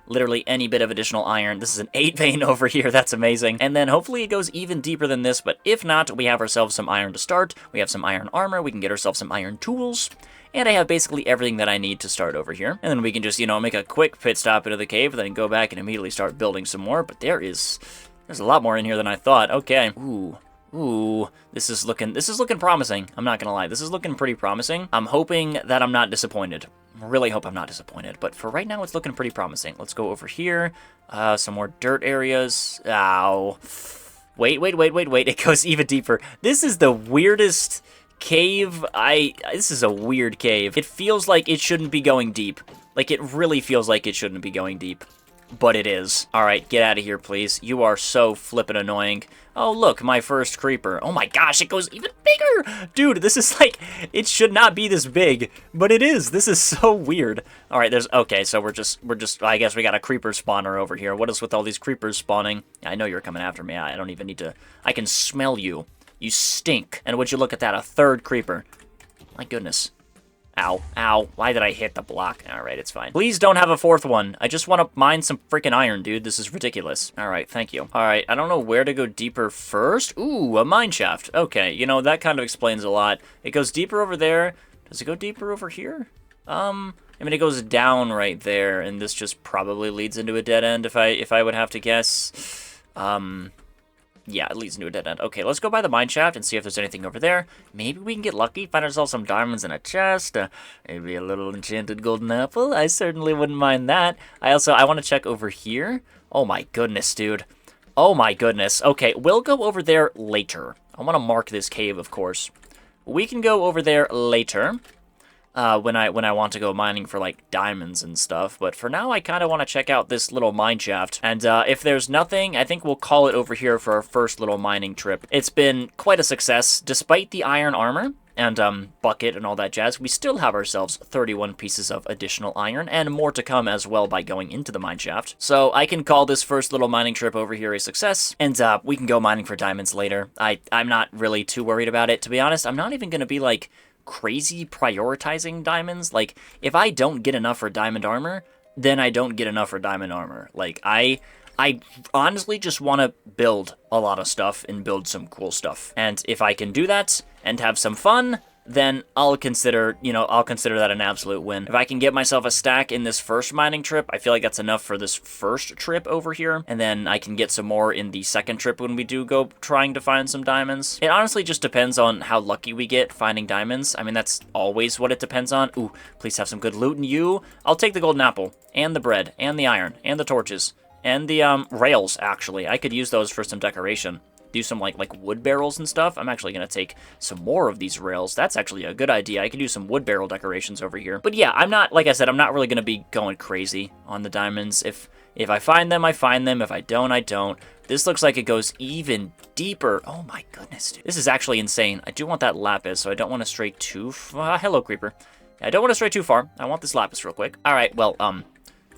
Speaker 1: Literally any bit of additional iron. This is an 8 vein over here. That's amazing. And then hopefully it goes even deeper than this. But if not, we have ourselves some iron to start. We have some iron armor. We can get ourselves some iron tools. And I have basically everything that I need to start over here. And then we can just, you know, make a quick pit stop into the cave, then go back and immediately start building some more. But there's a lot more in here than I thought. Okay. Ooh, this is looking promising. I'm not gonna lie, this is looking pretty promising. I'm hoping that I'm not disappointed. I really hope I'm not disappointed, but for right now, it's looking pretty promising. Let's go over here. Some more dirt areas. Ow. Wait. It goes even deeper. This is the weirdest cave. This is a weird cave. It feels like it shouldn't be going deep. Like, it really feels like it shouldn't be going deep. But it is. Alright, get out of here, please. You are so flippin' annoying. Oh, look, my first creeper. Oh my gosh, it goes even bigger! Dude, this is like, it should not be this big, but it is. This is so weird. Alright, okay, so we're just, I guess we got a creeper spawner over here. What is with all these creepers spawning? I know you're coming after me. I don't even need to, I can smell you. You stink. And would you look at that, a third creeper. My goodness. Ow. Why did I hit the block? Alright, it's fine. Please don't have a fourth one. I just want to mine some freaking iron, dude. This is ridiculous. Alright, thank you. Alright, I don't know where to go deeper first. Ooh, a mine shaft. Okay, you know, that kind of explains a lot. It goes deeper over there. Does it go deeper over here? I mean, it goes down right there, and this just probably leads into a dead end if I would have to guess. Yeah, it leads into a dead end. Okay, let's go by the mine shaft and see if there's anything over there. Maybe we can get lucky, find ourselves some diamonds in a chest. Maybe a little enchanted golden apple. I certainly wouldn't mind that. I want to check over here. Oh my goodness, dude. Oh my goodness. Okay, we'll go over there later. I want to mark this cave, of course. We can go over there later. When I want to go mining for, like, diamonds and stuff. But for now, I kind of want to check out this little mine shaft. And if there's nothing, I think we'll call it over here for our first little mining trip. It's been quite a success. Despite the iron armor and bucket and all that jazz, we still have ourselves 31 pieces of additional iron and more to come as well by going into the mine shaft. So I can call this first little mining trip over here a success. And we can go mining for diamonds later. I'm not really too worried about it. To be honest, I'm not even going to be, like, crazy prioritizing diamonds. Like, if I don't get enough for diamond armor, then I don't get enough for diamond armor. Like, I honestly just want to build a lot of stuff and build some cool stuff. And if I can do that and have some fun, then I'll consider that an absolute win. If I can get myself a stack in this first mining trip, I feel like that's enough for this first trip over here. And then I can get some more in the second trip when we do go trying to find some diamonds. It honestly just depends on how lucky we get finding diamonds. I mean, that's always what it depends on. Ooh, please have some good loot in you. I'll take the golden apple, and the bread, and the iron, and the torches, and the rails, actually. I could use those for some decoration. Do some like wood barrels and stuff. I'm actually going to take some more of these rails. That's actually a good idea. I could do some wood barrel decorations over here. But yeah, I'm not, like I said, I'm not really going to be going crazy on the diamonds. If I find them, I find them. If I don't, I don't. This looks like it goes even deeper. Oh my goodness, dude. This is actually insane. I do want that lapis, so I don't want to stray too far. Hello, creeper. I don't want to stray too far. I want this lapis real quick. All right, well,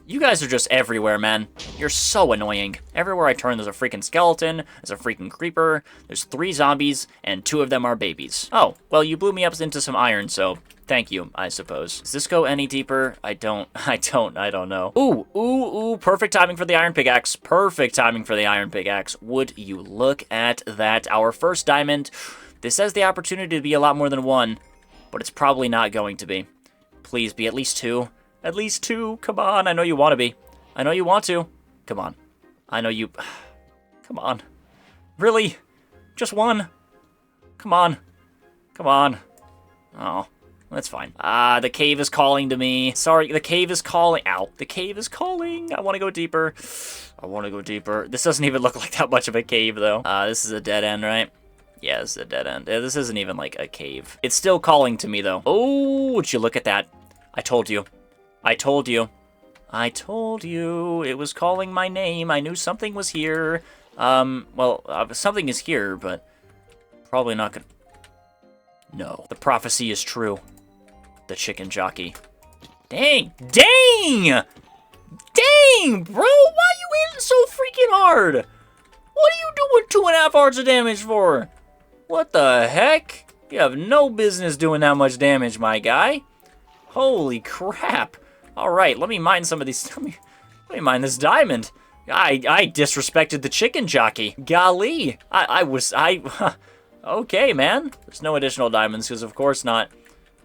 Speaker 1: you guys are just everywhere, man. You're so annoying. Everywhere I turn, there's a freaking skeleton, there's a freaking creeper, there's 3 zombies, and 2 of them are babies. Oh, well, you blew me up into some iron, so thank you, I suppose. Does this go any deeper? I don't know. Ooh, perfect timing for the iron pickaxe. Perfect timing for the iron pickaxe. Would you look at that? Our first diamond. This has the opportunity to be a lot more than 1, but it's probably not going to be. Please be at least 2. At least 2. Come on. I know you want to be. I know you want to. Come on. I know you... Come on. Really? Just 1? Come on. Come on. Oh, that's fine. The cave is calling to me. Sorry, the cave is calling. Ow. The cave is calling. I want to go deeper. I want to go deeper. This doesn't even look like that much of a cave, though. This is a dead end, right? Yeah, this is a dead end. This isn't even like a cave. It's still calling to me, though. Oh, would you look at that? I told you. I told you. I told you. It was calling my name. I knew something was here. Something is here, but probably not gonna... No. The prophecy is true. The chicken jockey. Dang! Dang! Dang, bro! Why you in so freaking hard? What are you doing 2.5 hearts of damage for? What the heck? You have no business doing that much damage, my guy. Holy crap. Alright, let me mine some of these. Let me mine this diamond. I disrespected the chicken jockey. Golly. Okay, man. There's no additional diamonds, because of course not.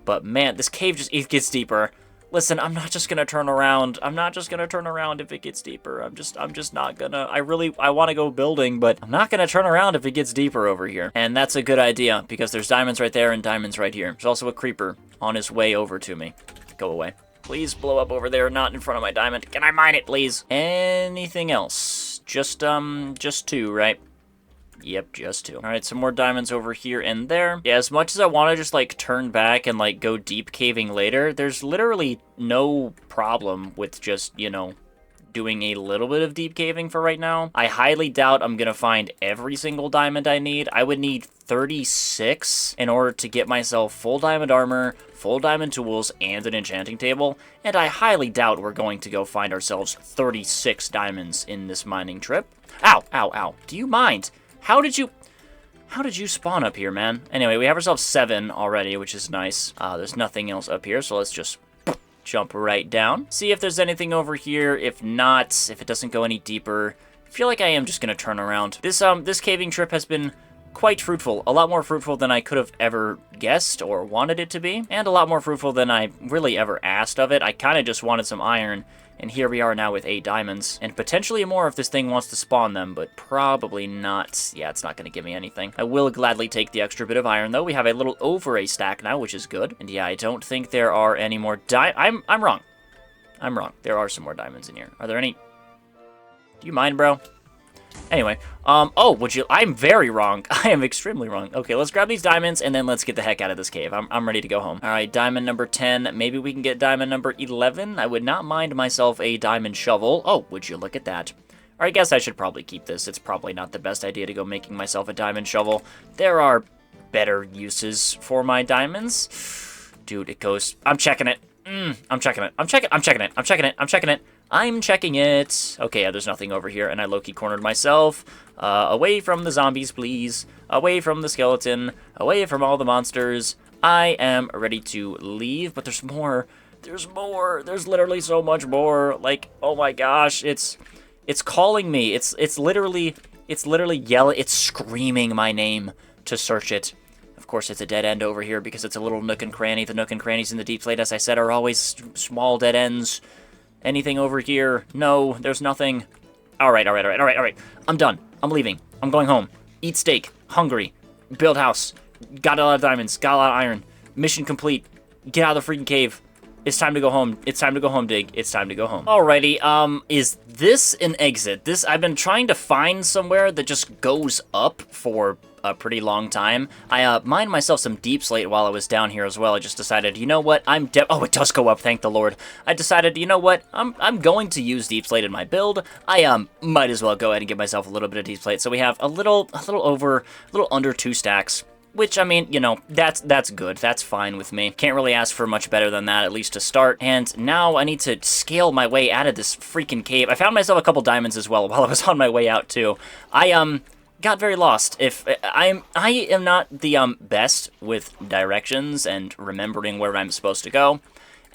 Speaker 1: But man, this cave it gets deeper. Listen, I'm not just gonna turn around. I'm not just gonna turn around if it gets deeper. I'm just not gonna. I want to go building, but I'm not gonna turn around if it gets deeper over here. And that's a good idea, because there's diamonds right there and diamonds right here. There's also a creeper on his way over to me. Go away. Please blow up over there, not in front of my diamond. Can I mine it, please? Anything else? Just 2, right? Yep, just 2. All right, some more diamonds over here and there. Yeah, as much as I want to just, like, turn back and, like, go deep caving later, there's literally no problem with just, you know, doing a little bit of deep caving for right now. I highly doubt I'm gonna find every single diamond I need. I would need 36 in order to get myself full diamond armor, full diamond tools, and an enchanting table, and I highly doubt we're going to go find ourselves 36 diamonds in this mining trip. Ow, ow, ow. Do you mind? How did you spawn up here, man? Anyway, we have ourselves 7 already, which is nice. There's nothing else up here, so let's just jump right down. See if there's anything over here. If not, if it doesn't go any deeper, I feel like I am just gonna turn around. This caving trip has been quite fruitful. A lot more fruitful than I could have ever guessed or wanted it to be, and a lot more fruitful than I really ever asked of it. I kind of just wanted some iron, and here we are now with 8 diamonds, and potentially more if this thing wants to spawn them, but probably not. Yeah, it's not going to give me anything. I will gladly take the extra bit of iron, though. We have a little over a stack now, which is good. And yeah, I don't think there are any more I'm wrong. I'm wrong. There are some more diamonds in here. Are there any? Do you mind, bro? Anyway, oh, I'm very wrong. I am extremely wrong. Okay, let's grab these diamonds, and then let's get the heck out of this cave. I'm ready to go home. All right, diamond number 10. Maybe we can get diamond number 11. I would not mind myself a diamond shovel. Oh, would you look at that? Or I guess I should probably keep this. It's probably not the best idea to go making myself a diamond shovel. There are better uses for my diamonds. Dude, it goes... I'm checking it. I'm checking it. I'm checking it. I'm checking it. Okay, yeah, there's nothing over here, and I low-key cornered myself. Away from the zombies, please. Away from the skeleton. Away from all the monsters. I am ready to leave, but there's more. There's more. There's literally so much more. Like, oh my gosh, it's calling me. It's literally yelling. It's screaming my name to search it. Of course, it's a dead end over here because it's a little nook and cranny. The nook and crannies in the deep slate, as I said, are always small dead ends. Anything over here? No, there's nothing. All right. I'm done. I'm leaving. I'm going home. Eat steak. Hungry. Build house. Got a lot of diamonds. Got a lot of iron. Mission complete. Get out of the freaking cave. It's time to go home. It's time to go home, Dig. It's time to go home. Alrighty, is this an exit? I've been trying to find somewhere that just goes up for a pretty long time. I mined myself some deep slate while I was down here as well. I just decided, you know what? Oh, it does go up, thank the Lord. I decided, you know what? I'm going to use deep slate in my build. I might as well go ahead and give myself a little bit of deep slate. So we have a little under 2 stacks. Which, I mean, you know, that's good. That's fine with me. Can't really ask for much better than that, at least to start. And now I need to scale my way out of this freaking cave. I found myself a couple diamonds as well while I was on my way out, too. I got very lost. I am not the best with directions and remembering where I'm supposed to go.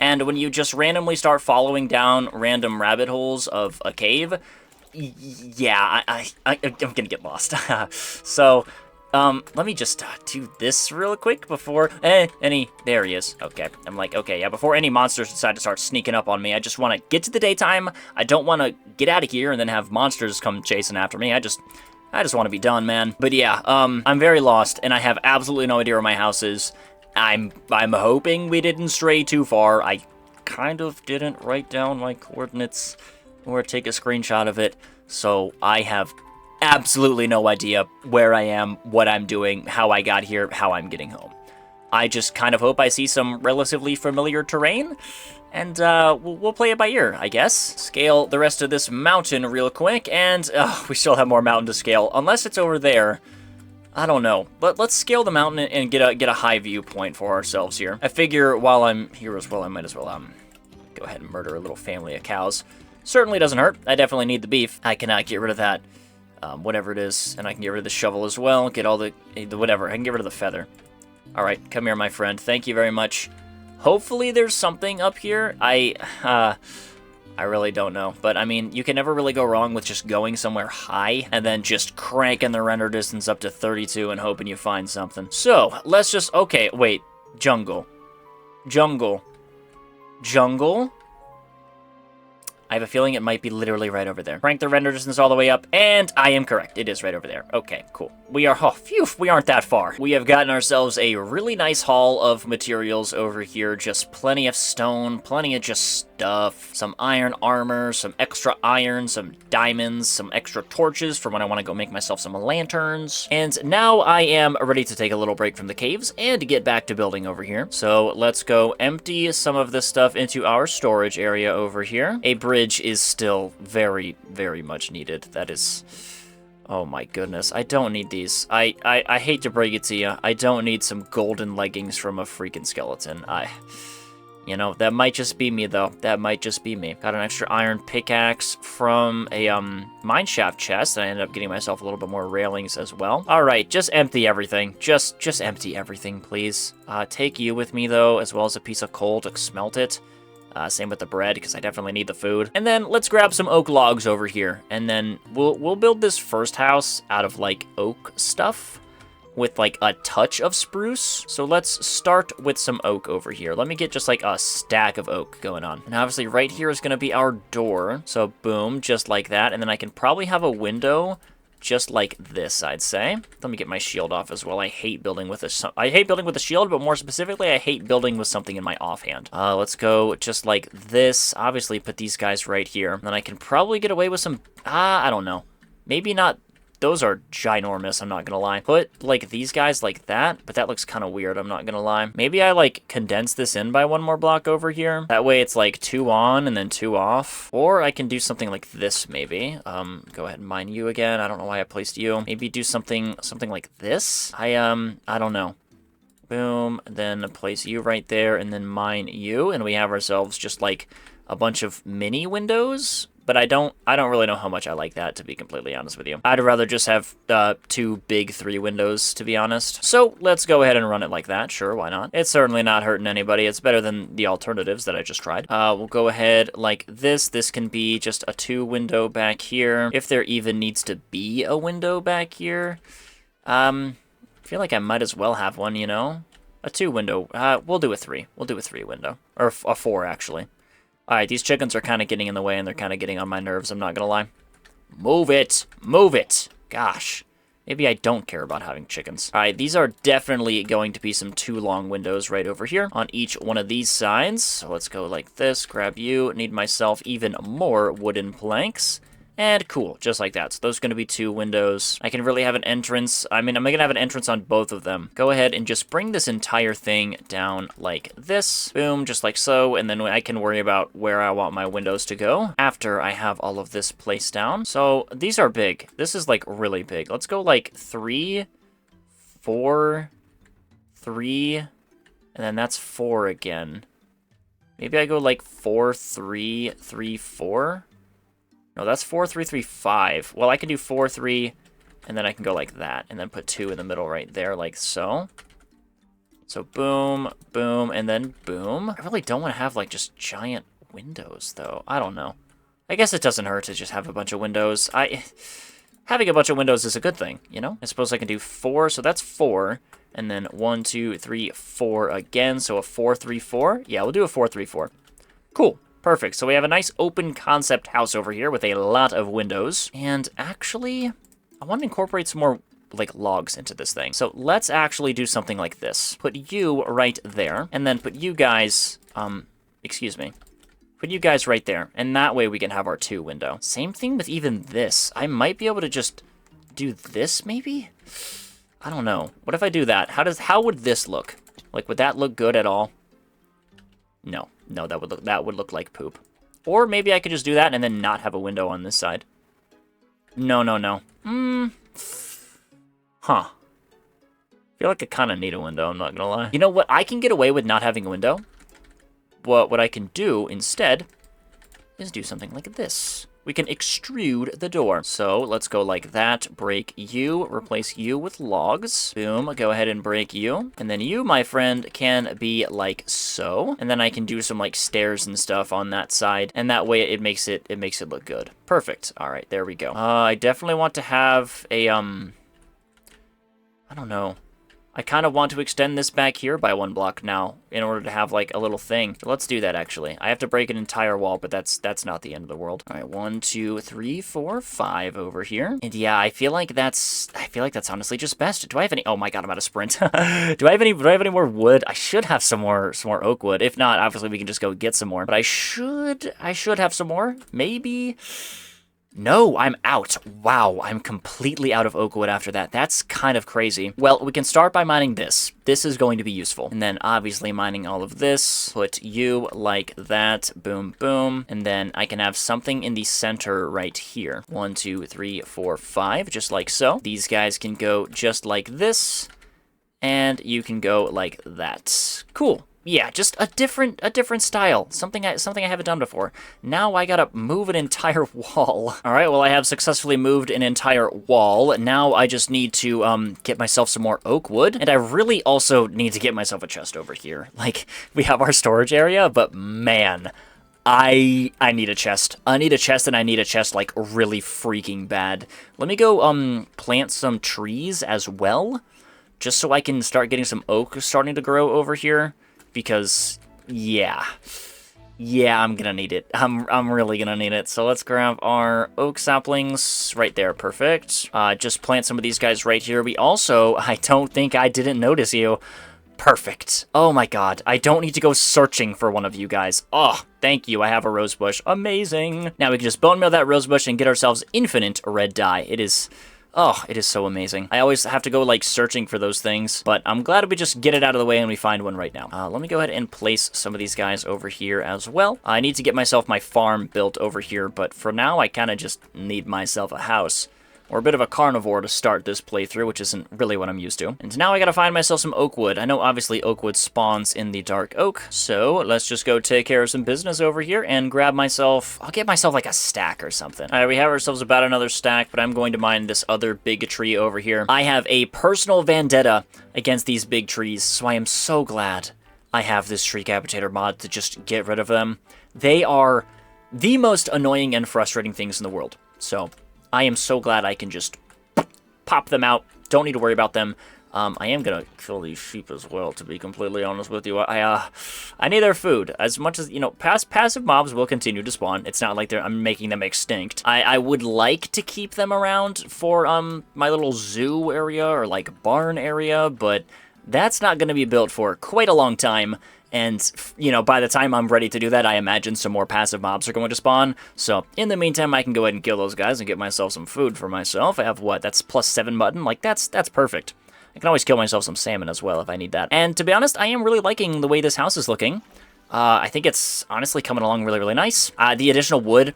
Speaker 1: And when you just randomly start following down random rabbit holes of a cave, yeah, I'm gonna get lost. So... let me just do this real quick before there he is. Okay, I'm like, okay, yeah, before any monsters decide to start sneaking up on me, I just want to get to the daytime. I don't want to get out of here and then have monsters come chasing after me. I just want to be done, man. But yeah, I'm very lost, and I have absolutely no idea where my house is. I'm hoping we didn't stray too far. I kind of didn't write down my coordinates or take a screenshot of it, so I have absolutely no idea where I am, what I'm doing, how I got here, how I'm getting home. I just kind of hope I see some relatively familiar terrain, and we'll play it by ear, I guess. Scale the rest of this mountain real quick, and we still have more mountain to scale, unless it's over there. I don't know, but let's scale the mountain and get a high viewpoint for ourselves here. I figure while I'm here as well, I might as well go ahead and murder a little family of cows. Certainly doesn't hurt. I definitely need the beef. I cannot get rid of that whatever it is, and I can get rid of the shovel as well, get all the whatever, I can get rid of the feather. Alright, come here, my friend. Thank you very much. Hopefully there's something up here. I really don't know. But, I mean, you can never really go wrong with just going somewhere high and then just cranking the render distance up to 32 and hoping you find something. So, let's just... Okay, wait. Jungle. Jungle. Jungle? I have a feeling it might be literally right over there. Crank the render distance all the way up, and I am correct. It is right over there. Okay, cool. We are, oh, phew, we aren't that far. We have gotten ourselves a really nice haul of materials over here. Just plenty of stone, plenty of just stuff. Some iron armor, some extra iron, some diamonds, some extra torches for when I want to go make myself some lanterns. And now I am ready to take a little break from the caves and get back to building over here. So let's go empty some of this stuff into our storage area over here. A bridge is still very, very much needed. That is... Oh my goodness, I don't need these. I hate to break it to you, I don't need some golden leggings from a freaking skeleton. You know, that might just be me, though. That might just be me. Got an extra iron pickaxe from a, mineshaft chest, and I ended up getting myself a little bit more railings as well. Alright, just empty everything. Just empty everything, please. Take you with me, though, as well as a piece of coal to smelt it. Same with the bread, because I definitely need the food. And then let's grab some oak logs over here, and then we'll build this first house out of, like, oak stuff with, like, a touch of spruce. So let's start with some oak over here. Let me get just, like, a stack of oak going on. And obviously right here is going to be our door. So boom, just like that. And then I can probably have a window just like this, I'd say. Let me get my shield off as well. I hate building with a shield, but more specifically, I hate building with something in my offhand. Let's go just like this. Obviously, put these guys right here. Then I can probably get away with some... I don't know. Maybe not... Those are ginormous, I'm not gonna lie. Put, like, these guys like that, but that looks kind of weird, I'm not gonna lie. Maybe I, like, condense this in by one more block over here. That way it's, like, 2 on and then 2 off. Or I can do something like this, maybe. Go ahead and mine you again. I don't know why I placed you. Maybe do something like this. I don't know. Boom, and then place you right there, and then mine you, and we have ourselves just, like, a bunch of mini windows. But I don't really know how much I like that, to be completely honest with you. I'd rather just have 2 big 3 windows, to be honest. So let's go ahead and run it like that. Sure, why not? It's certainly not hurting anybody. It's better than the alternatives that I just tried. We'll go ahead like this. This can be just a 2 window back here. If there even needs to be a window back here. I feel like I might as well have one, you know? A 2 window. We'll do a 3. We'll do a 3 window. Or a 4, actually. Alright, these chickens are kind of getting in the way, and they're kind of getting on my nerves, I'm not gonna lie. Move it! Move it! Gosh. Maybe I don't care about having chickens. Alright, these are definitely going to be some 2 long windows right over here on each one of these sides. So let's go like this, grab you, need myself even more wooden planks. And cool, just like that. So those are going to be 2 windows. I can really have an entrance. I mean, I'm going to have an entrance on both of them. Go ahead and just bring this entire thing down like this. Boom, just like so. And then I can worry about where I want my windows to go after I have all of this placed down. So these are big. This is like really big. Let's go like 3, 4, 3, and then that's 4 again. Maybe I go like 4, 3, 3, 4. No, that's 4, 3, 3, 5. Well, I can do 4, 3, and then I can go like that, and then put 2 in the middle right there, like so. So boom, boom, and then boom. I really don't want to have, like, just giant windows, though. I don't know. I guess it doesn't hurt to just have a bunch of windows. Having a bunch of windows is a good thing, you know? I suppose I can do 4, so that's 4. And then 1, 2, 3, 4 again, so a 4, 3, 4. Yeah, we'll do a 4, 3, 4. Cool. Perfect. So we have a nice open concept house over here with a lot of windows. And actually, I want to incorporate some more, like, logs into this thing. So let's actually do something like this. Put you right there, and then put you guys, excuse me. Put you guys right there, and that way we can have our 2 window. Same thing with even this. I might be able to just do this, maybe? I don't know. What if I do that? How would this look? Like, would that look good at all? No. No, that would look like poop. Or maybe I could just do that and then not have a window on this side. No, no, no. Huh. I feel like I kind of need a window, I'm not gonna lie. You know what? I can get away with not having a window. What I can do instead is do something like this. we can extrude the door. So let's go like that, break you, replace you with logs. Boom, go ahead and break you. And then you, my friend, can be like so. And then I can do some like stairs and stuff on that side. And that way it makes it look good. Perfect. All right, there we go. I definitely want to have a, I don't know. I kind of want to extend this back here by 1 block now in order to have like a little thing. So let's do that actually. I have to break an entire wall, but that's not the end of the world. All right, 1, 2, 3, 4, 5 over here. And yeah, I feel like that's honestly just best. Do I have any? Oh my god, I'm out of sprint. Do I have any more wood? I should have some more oak wood. If not, obviously we can just go get some more. But I should have some more. Maybe. No, I'm out. Wow, I'm completely out of oak wood after that. That's kind of crazy. Well, we can start by mining this. This is going to be useful. And then obviously mining all of this. Put you like that. Boom, boom. And then I can have something in the center right here. 1, 2, 3, 4, 5, just like so. These guys can go just like this. And you can go like that. Cool. Yeah, just a different style. Something I haven't done before. Now I gotta move an entire wall. All right, well, I have successfully moved an entire wall. Now I just need to get myself some more oak wood. And I really also need to get myself a chest over here. Like, we have our storage area, but man, I need a chest. I need a chest, and I need a chest, like, really freaking bad. Let me go plant some trees as well, just so I can start getting some oak starting to grow over here. Because, yeah, I'm gonna need it. I'm really gonna need it. So let's grab our oak saplings right there. Perfect. Just plant some of these guys right here. We also, I don't think I didn't notice you. Perfect. Oh my god. I don't need to go searching for one of you guys. Oh, thank you. I have a rose bush. Amazing. Now we can just bone meal that rose bush and get ourselves infinite red dye. It is so amazing. I always have to go, like, searching for those things, but I'm glad we just get it out of the way and we find one right now. Let me go ahead and place some of these guys over here as well. I need to get myself my farm built over here, but for now, I kind of just need myself a house. Or a bit of a carnivore to start this playthrough, which isn't really what I'm used to. And now I gotta find myself some oak wood. I know obviously oak wood spawns in the dark oak, so let's just go take care of some business over here and grab myself, I'll get myself like a stack or something. All right, we have ourselves about another stack, but I'm going to mine this other big tree over here. I have a personal vendetta against these big trees, so I am so glad I have this tree capitator mod to just get rid of them. They are the most annoying and frustrating things in the world, so I am so glad I can just pop them out. Don't need to worry about them. I am gonna kill these sheep as well, to be completely honest with you. I need their food. As much as, you know, passive mobs will continue to spawn. It's not like I'm making them extinct. I would like to keep them around for my little zoo area or like barn area, but that's not gonna be built for quite a long time. And, you know, by the time I'm ready to do that, I imagine some more passive mobs are going to spawn. So, in the meantime, I can go ahead and kill those guys and get myself some food for myself. I have, what, that's +7 button? Like, that's perfect. I can always kill myself some salmon as well if I need that. And to be honest, I am really liking the way this house is looking. I think it's honestly coming along really, really nice. The additional wood,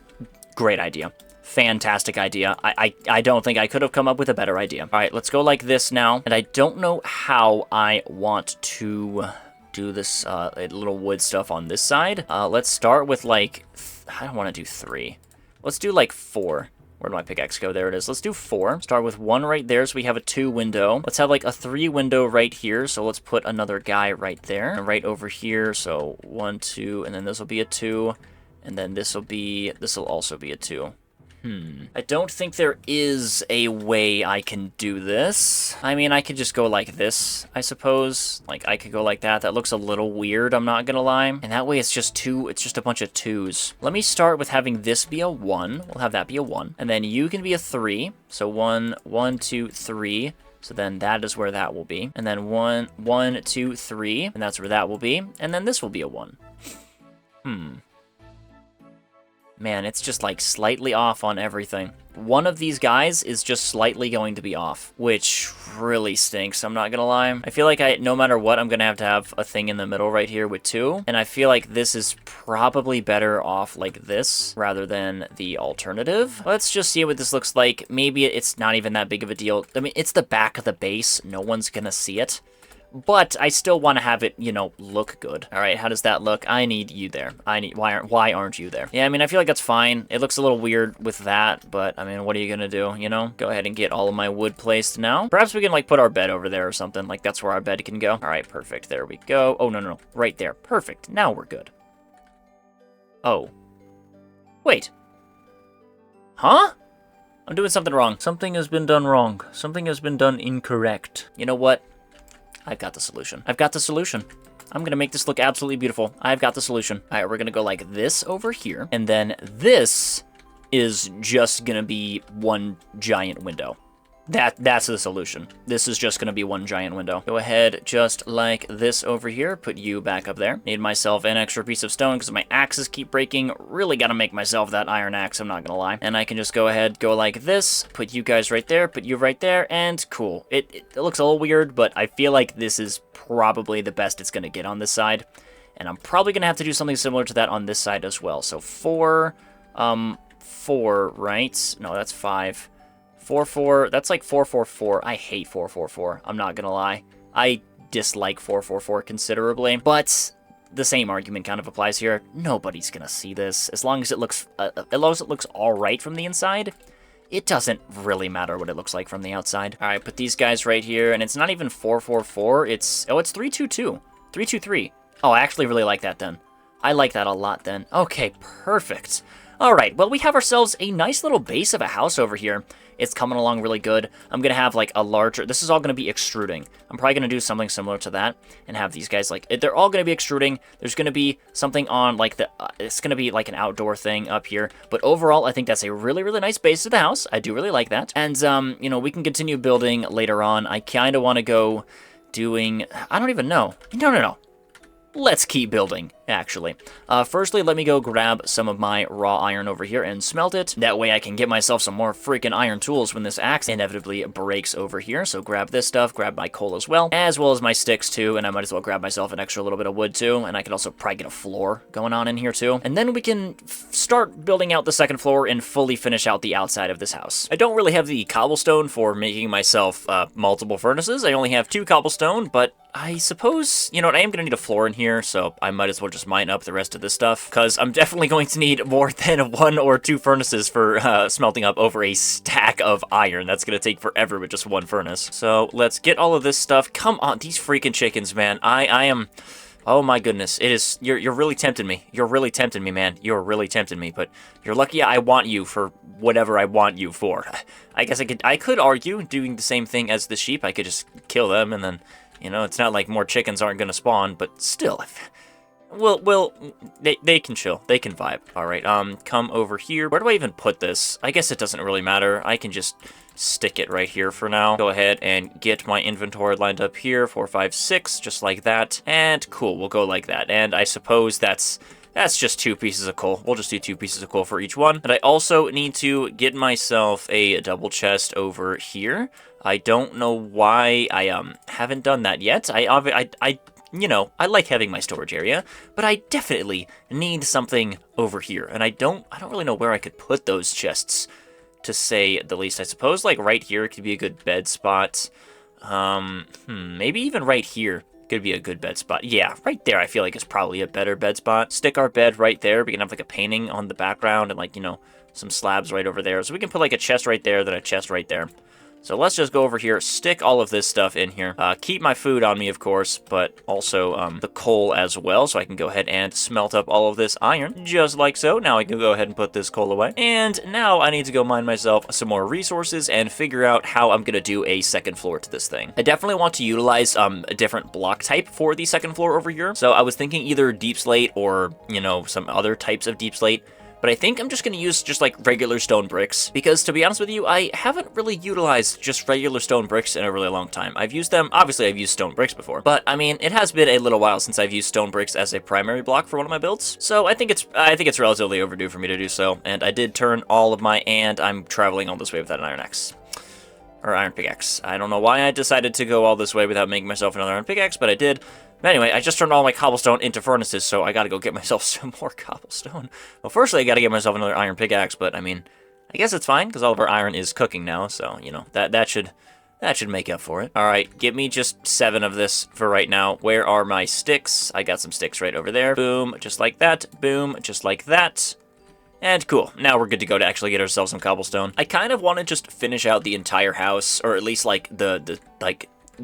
Speaker 1: great idea. Fantastic idea. I don't think I could have come up with a better idea. All right, let's go like this now. And I don't know how I want to do this little wood stuff on this side. Let's start with like, I don't want to do 3. Let's do like 4. Where did my pickaxe go? There it is. Let's do 4. Start with 1 right there, so we have a 2 window. Let's have like a 3 window right here, so let's put another guy right there. And right over here, so 1, 2, and then this will be a 2. And then this will also be a 2. I don't think there is a way I can do this. I mean, I could just go like this, I suppose. Like, I could go like that. That looks a little weird, I'm not gonna lie. And that way it's just a bunch of 2s. Let me start with having this be a 1. We'll have that be a 1. And then you can be a 3. So 1, 1, 2, 3. So then that is where that will be. And then 1, 1, 2, 3. And that's where that will be. And then this will be a 1. Man, it's just like slightly off on everything. One of these guys is just slightly going to be off, which really stinks, I'm not gonna lie. I feel like no matter what, I'm gonna have a thing in the middle right here with 2, and I feel like this is probably better off like this rather than the alternative. Let's just see what this looks like. Maybe it's not even that big of a deal. I mean, it's the back of the base. No one's gonna see it. but I still want to have it, you know, look good. All right, how does that look? I need you there. Why aren't you there? Yeah, I mean, I feel like that's fine. It looks a little weird with that, but I mean, what are you gonna do, you know? Go ahead and get all of my wood placed now. Perhaps we can, like, put our bed over there or something. Like, that's where our bed can go. All right, perfect. There we go. Oh, no. Right there. Perfect. Now we're good. Oh. Wait. Huh? I'm doing something wrong. Something has been done wrong. Something has been done incorrect. You know what? I've got the solution. I've got the solution. I'm gonna make this look absolutely beautiful. I've got the solution. All right, we're gonna go like this over here, and then this is just gonna be one giant window. That's the solution. This is just gonna be one giant window. Go ahead, just like this over here. Put you back up there. Need myself an extra piece of stone because my axes keep breaking. Really gotta make myself that iron axe, I'm not gonna lie. And I can just go ahead, go like this. Put you guys right there, put you right there, and cool. It looks a little weird, but I feel like this is probably the best it's gonna get on this side. And I'm probably gonna have to do something similar to that on this side as well. So 4, right? No, that's 5. 4, 4, that's like 4, 4, 4. I hate 4, 4, 4. I'm not gonna lie. I dislike 4, 4, 4 considerably, but the same argument kind of applies here. Nobody's gonna see this. As long as it looks, all right from the inside, it doesn't really matter what it looks like from the outside. All right, put these guys right here, and it's not even 4, 4, 4. It's 3, 2, 2. 3, 2, 3. Oh, I actually really like that then. I like that a lot then. Okay, perfect. All right, well, we have ourselves a nice little base of a house over here. It's coming along really good. I'm going to have, like, a larger... This is all going to be extruding. I'm probably going to do something similar to that and have these guys, like... They're all going to be extruding. There's going to be something on, like, the... it's going to be, like, an outdoor thing up here. But overall, I think that's a really, really nice base to the house. I do really like that. And, you know, we can continue building later on. I kind of want to go doing... I don't even know. No. Let's keep building, actually. Firstly, let me go grab some of my raw iron over here and smelt it. That way I can get myself some more freaking iron tools when this axe inevitably breaks over here. So grab this stuff, grab my coal as well as my sticks too, and I might as well grab myself an extra little bit of wood too, and I can also probably get a floor going on in here too. And then we can start building out the second floor and fully finish out the outside of this house. I don't really have the cobblestone for making myself multiple furnaces. I only have 2 cobblestone, but I suppose, you know what, I am going to need a floor in here, so I might as well just mine up the rest of this stuff, because I'm definitely going to need more than 1 or 2 furnaces for smelting up over a stack of iron. That's going to take forever with just 1 furnace. So let's get all of this stuff. Come on, these freaking chickens, man. I am... Oh my goodness, it is, you're really tempting me. You're really tempting me, man. You're really tempting me, but you're lucky I want you for whatever I want you for. I guess I could argue doing the same thing as the sheep. I could just kill them and then... You know, it's not like more chickens aren't going to spawn, but still, well, they can chill. They can vibe. All right, come over here. Where do I even put this? I guess it doesn't really matter. I can just stick it right here for now. Go ahead and get my inventory lined up here. 4, 5, 6, just like that. And cool, we'll go like that. And I suppose that's just 2 pieces of coal. We'll just do 2 pieces of coal for each one. And I also need to get myself a double chest over here. I don't know why I haven't done that yet. You know, I like having my storage area, but I definitely need something over here. And I don't really know where I could put those chests, to say the least. I suppose like right here could be a good bed spot. Maybe even right here could be a good bed spot. Yeah, right there I feel like is probably a better bed spot. Stick our bed right there. We can have like a painting on the background and like, you know, some slabs right over there. So we can put like a chest right there, then a chest right there. So let's just go over here, stick all of this stuff in here. Keep my food on me, of course, but also the coal as well, so I can go ahead and smelt up all of this iron, just like so. Now I can go ahead and put this coal away. And now I need to go mine myself some more resources and figure out how I'm going to do a second floor to this thing. I definitely want to utilize a different block type for the second floor over here. So I was thinking either deep slate or, you know, some other types of deep slate. But I think I'm just going to use just like regular stone bricks, because to be honest with you, I haven't really utilized just regular stone bricks in a really long time. I've used them, obviously I've used stone bricks before, but I mean, it has been a little while since I've used stone bricks as a primary block for one of my builds. So I think it's relatively overdue for me to do so, and I did turn all of my, and I'm traveling all this way without an iron axe. Or iron pickaxe. I don't know why I decided to go all this way without making myself another iron pickaxe, but I did. But anyway, I just turned all my cobblestone into furnaces, so I gotta go get myself some more cobblestone. Well, firstly, I gotta get myself another iron pickaxe, but I mean, I guess it's fine, because all of our iron is cooking now, so, you know, that should That should make up for it. All right, give me just 7 of this for right now. Where are my sticks? I got some sticks right over there. Boom, just like that. Boom, just like that. And cool, now we're good to go to actually get ourselves some cobblestone. I kind of want to just finish out the entire house, or at least like the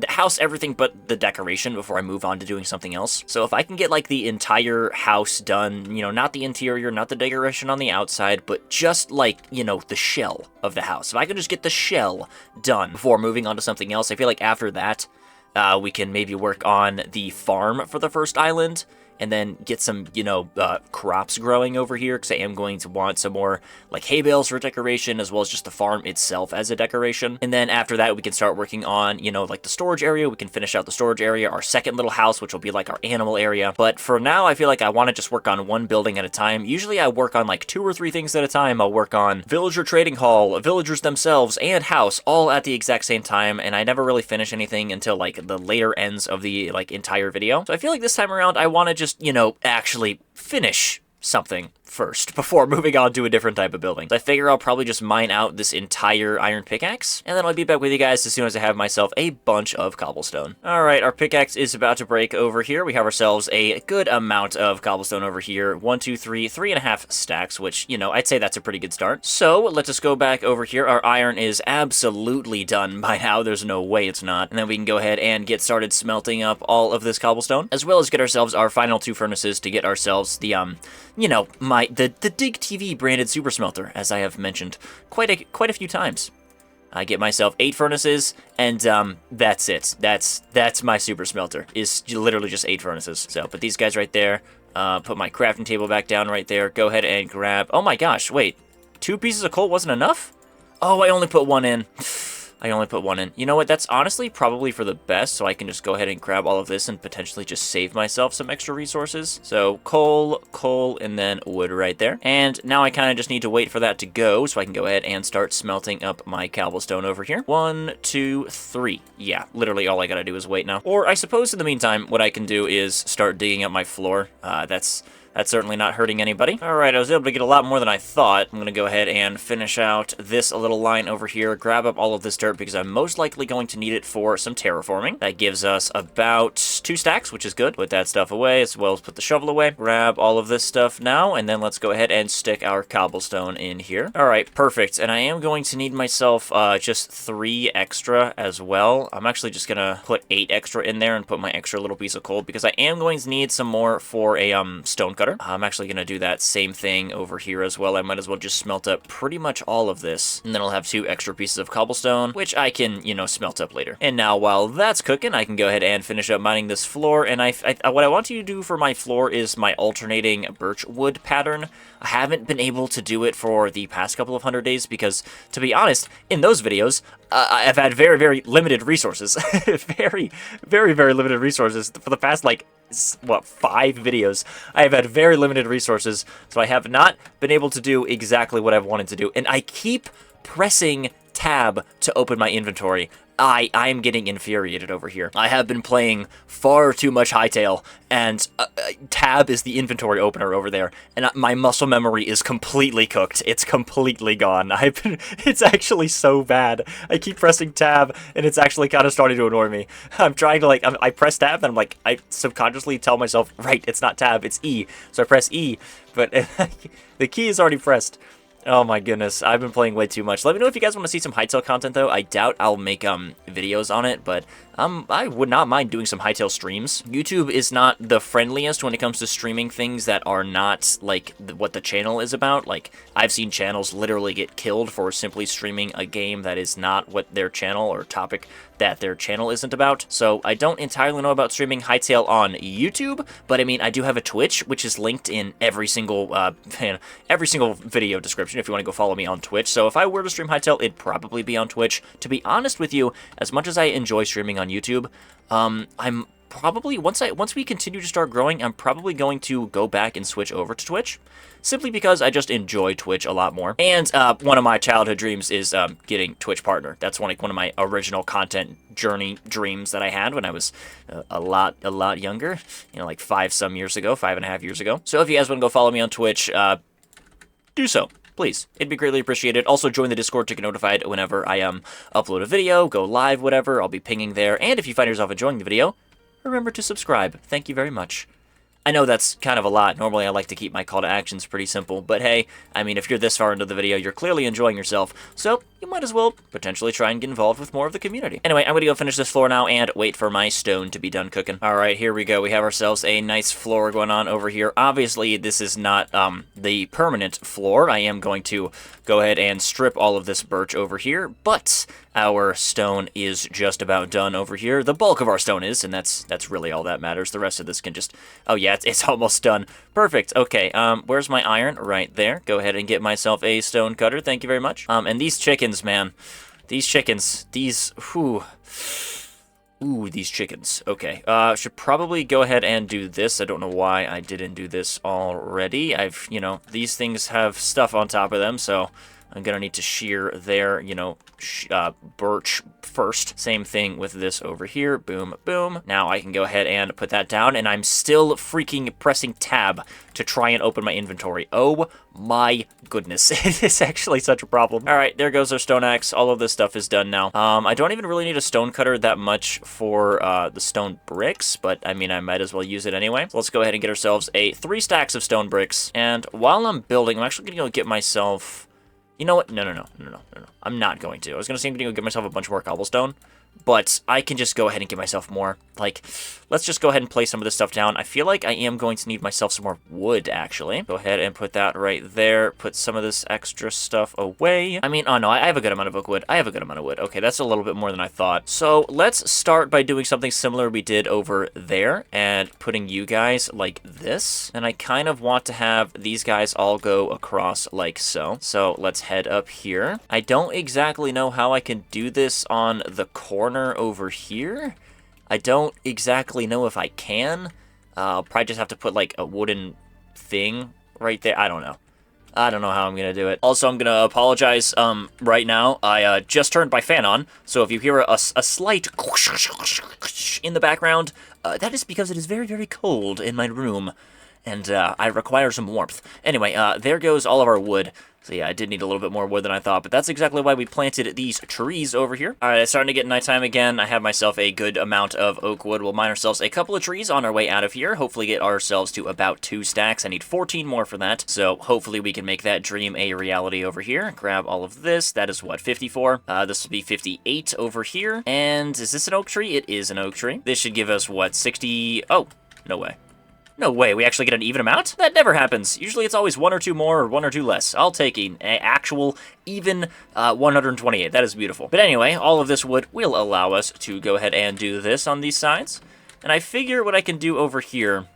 Speaker 1: house, everything but the decoration before I move on to doing something else. So if I can get like the entire house done, you know, not the interior, not the decoration on the outside, but just like, you know, the shell of the house. If I can just get the shell done before moving on to something else, I feel like after that, we can maybe work on the farm for the first island, and then get some, you know, crops growing over here, because I am going to want some more, like, hay bales for decoration, as well as just the farm itself as a decoration. And then after that, we can start working on, you know, like, the storage area. We can finish out the storage area, our second little house, which will be, like, our animal area. But for now, I feel like I want to just work on one building at a time. Usually, I work on, like, 2 or 3 things at a time. I'll work on villager trading hall, villagers themselves, and house, all at the exact same time, and I never really finish anything until, like, the later ends of the, like, entire video. So I feel like this time around, I want to just, you know, actually finish something first before moving on to a different type of building. So I figure I'll probably just mine out this entire iron pickaxe, and then I'll be back with you guys as soon as I have myself a bunch of cobblestone. Alright, our pickaxe is about to break over here. We have ourselves a good amount of cobblestone over here. 1, 2, 3, 3.5 stacks, which, you know, I'd say that's a pretty good start. So let's just go back over here. Our iron is absolutely done by now. There's no way it's not. And then we can go ahead and get started smelting up all of this cobblestone, as well as get ourselves our final 2 furnaces to get ourselves the, you know, the Dig TV branded super smelter, as I have mentioned quite a few times. I get myself 8 furnaces, and that's it. That's my super smelter, is literally just 8 furnaces. So put these guys right there, put my crafting table back down right there, go ahead and grab, oh my gosh, wait, 2 pieces of coal wasn't enough? Oh, I only put 1 in. I only put 1 in. You know what? That's honestly probably for the best, so I can just go ahead and grab all of this and potentially just save myself some extra resources. So coal, and then wood right there. And now I kind of just need to wait for that to go, so I can go ahead and start smelting up my cobblestone over here. 1, 2, 3. Yeah, literally all I gotta do is wait now. Or I suppose in the meantime, what I can do is start digging up my floor. That's certainly not hurting anybody. Alright, I was able to get a lot more than I thought. I'm going to go ahead and finish out this little line over here, grab up all of this dirt because I'm most likely going to need it for some terraforming. That gives us about 2 stacks, which is good. Put that stuff away, as well as put the shovel away. Grab all of this stuff now, and then let's go ahead and stick our cobblestone in here. Alright, perfect. And I am going to need myself just 3 extra as well. I'm actually just going to put 8 extra in there and put my extra little piece of coal because I am going to need some more for a stone cutter. I'm actually going to do that same thing over here as well. I might as well just smelt up pretty much all of this, and then I'll have 2 extra pieces of cobblestone, which I can, you know, smelt up later. And now while that's cooking, I can go ahead and finish up mining this floor, and what I want you to do for my floor is my alternating birch wood pattern. I haven't been able to do it for the past couple of 100 days because, to be honest, in those videos, I've had very, very limited resources. very, very, very limited resources for the past, like, what, 5 videos. I have had very limited resources, so I have not been able to do exactly what I've wanted to do. And I keep pressing tab to open my inventory. I am getting infuriated over here. I have been playing far too much Hytale, and tab is the inventory opener over there, and my muscle memory is completely cooked. It's completely gone. It's actually so bad. I keep pressing tab, and it's actually kind of starting to annoy me. I'm trying to, like, I press tab, and I'm like, I subconsciously tell myself, right, it's not tab, it's E. So I press E, but the key is already pressed. Oh my goodness, I've been playing way too much. Let me know if you guys want to see some Hytale content, though. I doubt I'll make videos on it, but I would not mind doing some Hytale streams. YouTube is not the friendliest when it comes to streaming things that are not, like, what the channel is about. Like, I've seen channels literally get killed for simply streaming a game that is not what their channel or topic that their channel isn't about. So I don't entirely know about streaming Hytale on YouTube, but I mean, I do have a Twitch, which is linked in every single video description if you want to go follow me on Twitch. So if I were to stream Hytale, it'd probably be on Twitch. To be honest with you, as much as I enjoy streaming on YouTube, I'm probably, once we continue to start growing, I'm probably going to go back and switch over to Twitch, simply because I just enjoy Twitch a lot more. And one of my childhood dreams is getting Twitch partner. That's one of my original content journey dreams that I had when I was a lot younger, you know, like 5.5 years ago. So if you guys want to go follow me on Twitch, do so. please, it'd be greatly appreciated. Also, join the Discord to get notified whenever I upload a video, go live, whatever. I'll be pinging there. And if you find yourself enjoying the video, remember to subscribe. Thank you very much. I know that's kind of a lot. Normally, I like to keep my call to actions pretty simple, but hey, I mean, if you're this far into the video, you're clearly enjoying yourself, so you might as well potentially try and get involved with more of the community. Anyway, I'm gonna go finish this floor now and wait for my stone to be done cooking. All right, here we go. We have ourselves a nice floor going on over here. Obviously, this is not the permanent floor. I am going to go ahead and strip all of this birch over here, but our stone is just about done over here. The bulk of our stone is, and that's really all that matters. The rest of this can just... Oh yeah, it's almost done. Perfect. Okay, where's my iron? Right there. Go ahead and get myself a stone cutter. Thank you very much. And these chickens, man. These chickens. These... Whew. Ooh, these chickens. Okay, should probably go ahead and do this. I don't know why I didn't do this already. You know, these things have stuff on top of them, so I'm gonna need to shear their, you know, birch first. Same thing with this over here. Boom, boom. Now I can go ahead and put that down, and I'm still freaking pressing tab to try and open my inventory. Oh my goodness. It is actually such a problem. All right, there goes our stone axe. All of this stuff is done now. I don't even really need a stone cutter that much for the stone bricks, but I mean, I might as well use it anyway. So let's go ahead and get ourselves 3 stacks of stone bricks. And while I'm building, I'm actually gonna go get myself... You know what? No. I'm not going to. I was going to say I'm going to go get myself a bunch more cobblestone, but I can just go ahead and get myself more. Like, let's just go ahead and place some of this stuff down. I feel like I am going to need myself some more wood, actually. Go ahead and put that right there. Put some of this extra stuff away. I mean, oh no, I have a good amount of oak wood. I have a good amount of wood. Okay, that's a little bit more than I thought. So let's start by doing something similar we did over there and putting you guys like this. And I kind of want to have these guys all go across like so. So let's head up here. I don't exactly know how I can do this on the corner over here. I don't exactly know if I can. I'll probably just have to put like a wooden thing right there. I don't know. I don't know how I'm going to do it. Also, I'm going to apologize right now. I just turned my fan on, so if you hear a slight in the background, that is because it is very, very cold in my room, and I require some warmth. Anyway, there goes all of our wood. So yeah, I did need a little bit more wood than I thought, but that's exactly why we planted these trees over here. All right, it's starting to get nighttime again. I have myself a good amount of oak wood. We'll mine ourselves a couple of trees on our way out of here. Hopefully get ourselves to about 2 stacks. I need 14 more for that. So hopefully we can make that dream a reality over here. Grab all of this. That is what, 54? This will be 58 over here. And is this an oak tree? It is an oak tree. This should give us what, 60? Oh, no way. No way, we actually get an even amount? That never happens. Usually it's always 1 or 2 more or 1 or 2 less. I'll take an actual even 128. That is beautiful. But anyway, all of this wood will allow us to go ahead and do this on these sides. And I figure what I can do over here,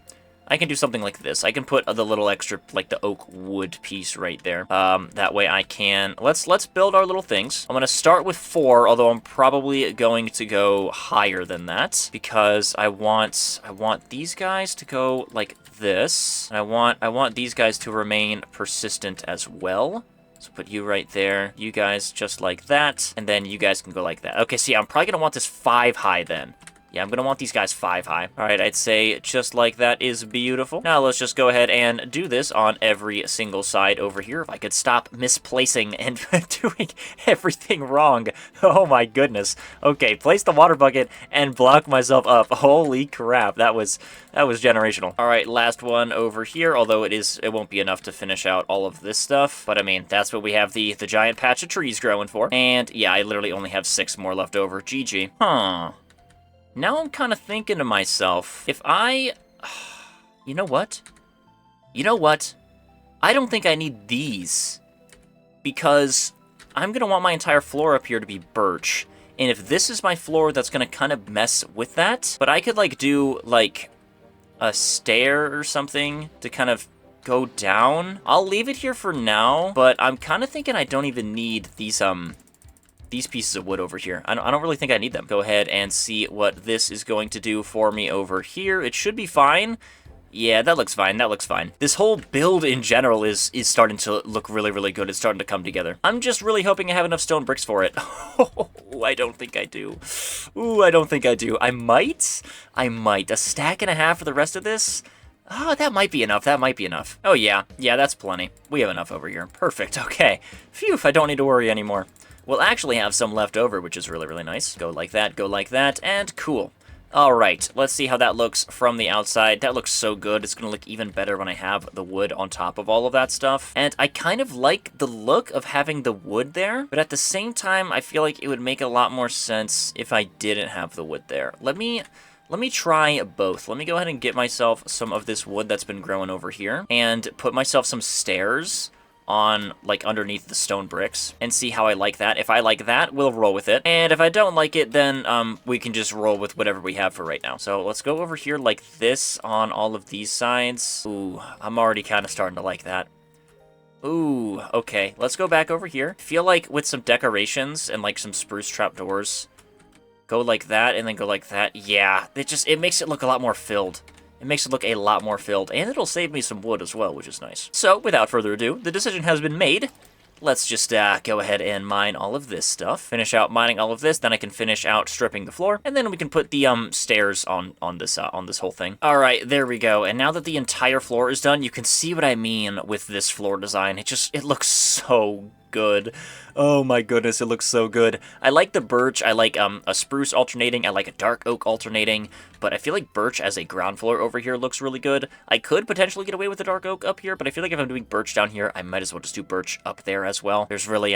Speaker 1: I can do something like this. I can put the little extra, like the oak wood piece right there. That way I can... Let's build our little things. I'm going to start with 4, although I'm probably going to go higher than that because I want these guys to go like this. And I want these guys to remain persistent as well. So put you right there, you guys just like that, and then you guys can go like that. Okay, see, I'm probably going to want this 5 high then. Yeah, I'm going to want these guys 5 high. All right, I'd say just like that is beautiful. Now let's just go ahead and do this on every single side over here. If I could stop misplacing and doing everything wrong. Oh my goodness. Okay, place the water bucket and block myself up. Holy crap, that was generational. All right, last one over here, although it won't be enough to finish out all of this stuff. But I mean, that's what we have the giant patch of trees growing for. And yeah, I literally only have 6 more left over. GG. Huh. Now I'm kind of thinking to myself, if I... You know what? You know what? I don't think I need these. Because I'm going to want my entire floor up here to be birch. And if this is my floor, that's going to kind of mess with that. But I could, like, do, like, a stair or something to kind of go down. I'll leave it here for now, but I'm kind of thinking I don't even need these pieces of wood over here. I don't really think I need them. Go ahead and see what this is going to do for me over here. It should be fine. Yeah, that looks fine. That looks fine. This whole build in general is starting to look really, really good. It's starting to come together. I'm just really hoping I have enough stone bricks for it. Oh, I don't think I do. Ooh, I don't think I do. I might. A stack and a half for the rest of this? Oh, that might be enough. That might be enough. Oh, yeah. Yeah, that's plenty. We have enough over here. Perfect. Okay. Phew, I don't need to worry anymore. We'll actually have some left over, which is really, really nice. Go like that, and cool. All right, let's see how that looks from the outside. That looks so good. It's going to look even better when I have the wood on top of all of that stuff. And I kind of like the look of having the wood there, but at the same time, I feel like it would make a lot more sense if I didn't have the wood there. Let me try both. Let me go ahead and get myself some of this wood that's been growing over here and put myself some stairs on, like, underneath the stone bricks and see how I like that. If I like that, we'll roll with it. And if I don't like it, then we can just roll with whatever we have for right now. So let's go over here like this on all of these sides. Ooh, I'm already kind of starting to like that. Ooh, okay. Let's go back over here. I feel like with some decorations and, like, some spruce trapdoors, go like that and then go like that. Yeah, it makes it look a lot more filled. It makes it look a lot more filled, and it'll save me some wood as well, which is nice. So, without further ado, the decision has been made. Let's just go ahead and mine all of this stuff. Finish out mining all of this, then I can finish out stripping the floor, and then we can put the stairs on this whole thing. All right, there we go. And now that the entire floor is done, you can see what I mean with this floor design. It looks so good. Oh my goodness, it looks so good. I like the birch. I like a spruce alternating. I like a dark oak alternating, but I feel like birch as a ground floor over here looks really good. I could potentially get away with the dark oak up here, but I feel like if I'm doing birch down here, I might as well just do birch up there as well. There's really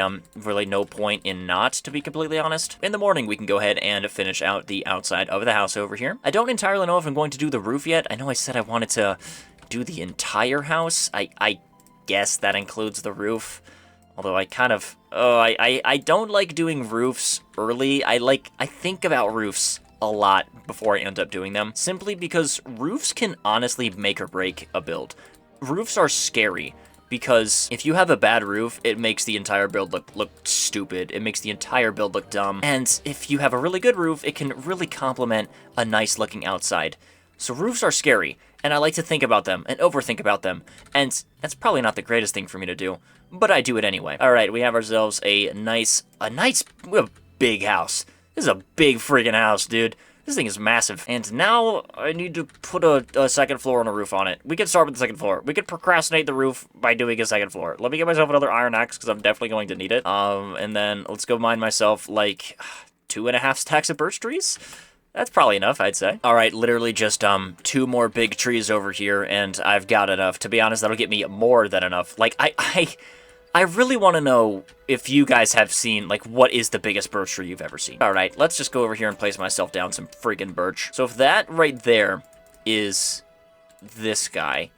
Speaker 1: no point in not, to be completely honest. In the morning, we can go ahead and finish out the outside of the house over here. I don't entirely know if I'm going to do the roof yet. I know I said I wanted to do the entire house. I guess that includes the roof. Although I kind of, I don't like doing roofs early. I think about roofs a lot before I end up doing them, simply because roofs can honestly make or break a build. Roofs are scary, because if you have a bad roof, it makes the entire build look stupid. It makes the entire build look dumb. And if you have a really good roof, it can really complement a nice looking outside. So roofs are scary, and I like to think about them and overthink about them, and that's probably not the greatest thing for me to do, but I do it anyway. All right, we have ourselves we have a big house. This is a big freaking house, dude. This thing is massive. And now I need to put a second floor and a roof on it. We can start with the second floor. We could procrastinate the roof by doing a second floor. Let me get myself another iron axe, because I'm definitely going to need it. And then let's go mine myself, like, 2.5 stacks of birch trees. That's probably enough, I'd say. All right, literally just 2 more big trees over here, and I've got enough. To be honest, that'll get me more than enough. Like, I really want to know if you guys have seen, like, what is the biggest birch tree you've ever seen. All right, let's just go over here and place myself down some freaking birch. So if that right there is this guy,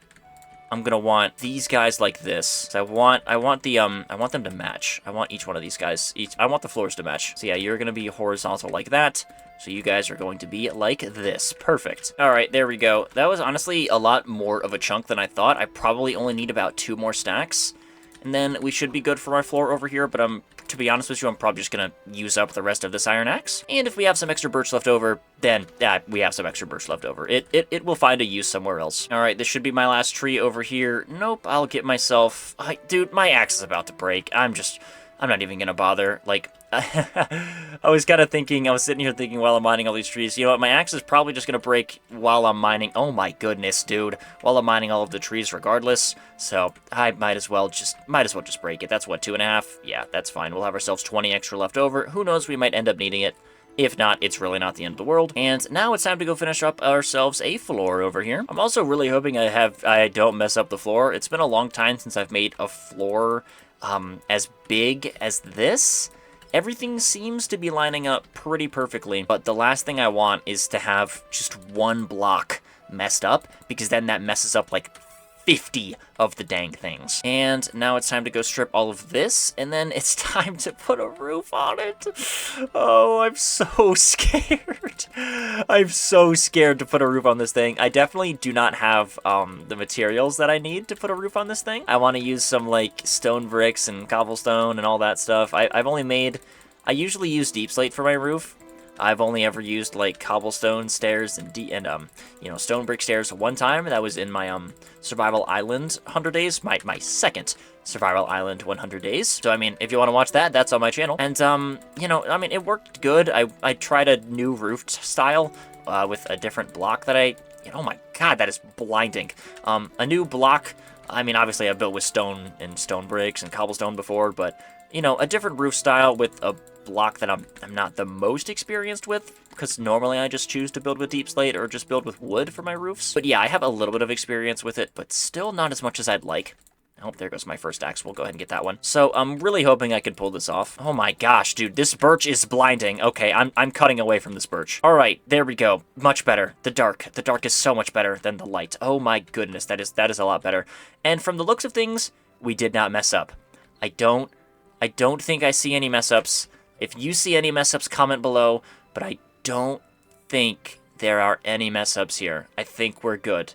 Speaker 1: I'm gonna want these guys like this. So I want them to match. I want each one of these guys. I want the floors to match. So yeah, you're gonna be horizontal like that. So you guys are going to be like this. Perfect. All right, there we go. That was honestly a lot more of a chunk than I thought. I probably only need about 2 more stacks, and then we should be good for my floor over here, but to be honest with you, I'm probably just gonna use up the rest of this iron axe. And if we have some extra birch left over, then we have some extra birch left over. It will find a use somewhere else. All right, this should be my last tree over here. Nope, I'll get myself... dude, my axe is about to break. I'm not even gonna bother. Like, I was sitting here thinking while I'm mining all these trees, you know what, my axe is probably just gonna break while I'm mining. Oh my goodness, dude. While I'm mining all of the trees regardless. So I might as well just break it. That's what, 2.5? Yeah, that's fine. We'll have ourselves 20 extra left over. Who knows, we might end up needing it. If not, it's really not the end of the world. And now it's time to go finish up ourselves a floor over here. I'm also really hoping I don't mess up the floor. It's been a long time since I've made a floor as big as this. Everything seems to be lining up pretty perfectly, but the last thing I want is to have just one block messed up, because then that messes up like 50 of the dang things. And now it's time to go strip all of this, and then it's time to put a roof on it. Oh, I'm so scared. I'm so scared to put a roof on this thing. I definitely do not have the materials that I need to put a roof on this thing. I want to use some like stone bricks and cobblestone and all that stuff. I usually use deep slate for my roof. I've only ever used like cobblestone stairs and stone brick stairs one time. That was in my survival island 100 days, my second survival island 100 days. So I mean, if you want to watch that, that's on my channel. And I mean, it worked good. I tried a new roof style with a different block that I Oh my god, that is blinding. A new block. I mean, obviously I've built with stone and stone bricks and cobblestone before, but, you know, a different roof style with a block that I'm not the most experienced with, because normally I just choose to build with deep slate or just build with wood for my roofs. But yeah, I have a little bit of experience with it, but still not as much as I'd like. Oh, there goes my first axe. We'll go ahead and get that one. So I'm really hoping I can pull this off. Oh my gosh, dude, this birch is blinding. Okay, I'm cutting away from this birch. All right, there we go. Much better. The dark is so much better than the light. Oh my goodness, that is a lot better. And from the looks of things, we did not mess up. I don't think I see any mess ups. If you see any mess ups, comment below. But I don't think there are any mess ups here. I think we're good.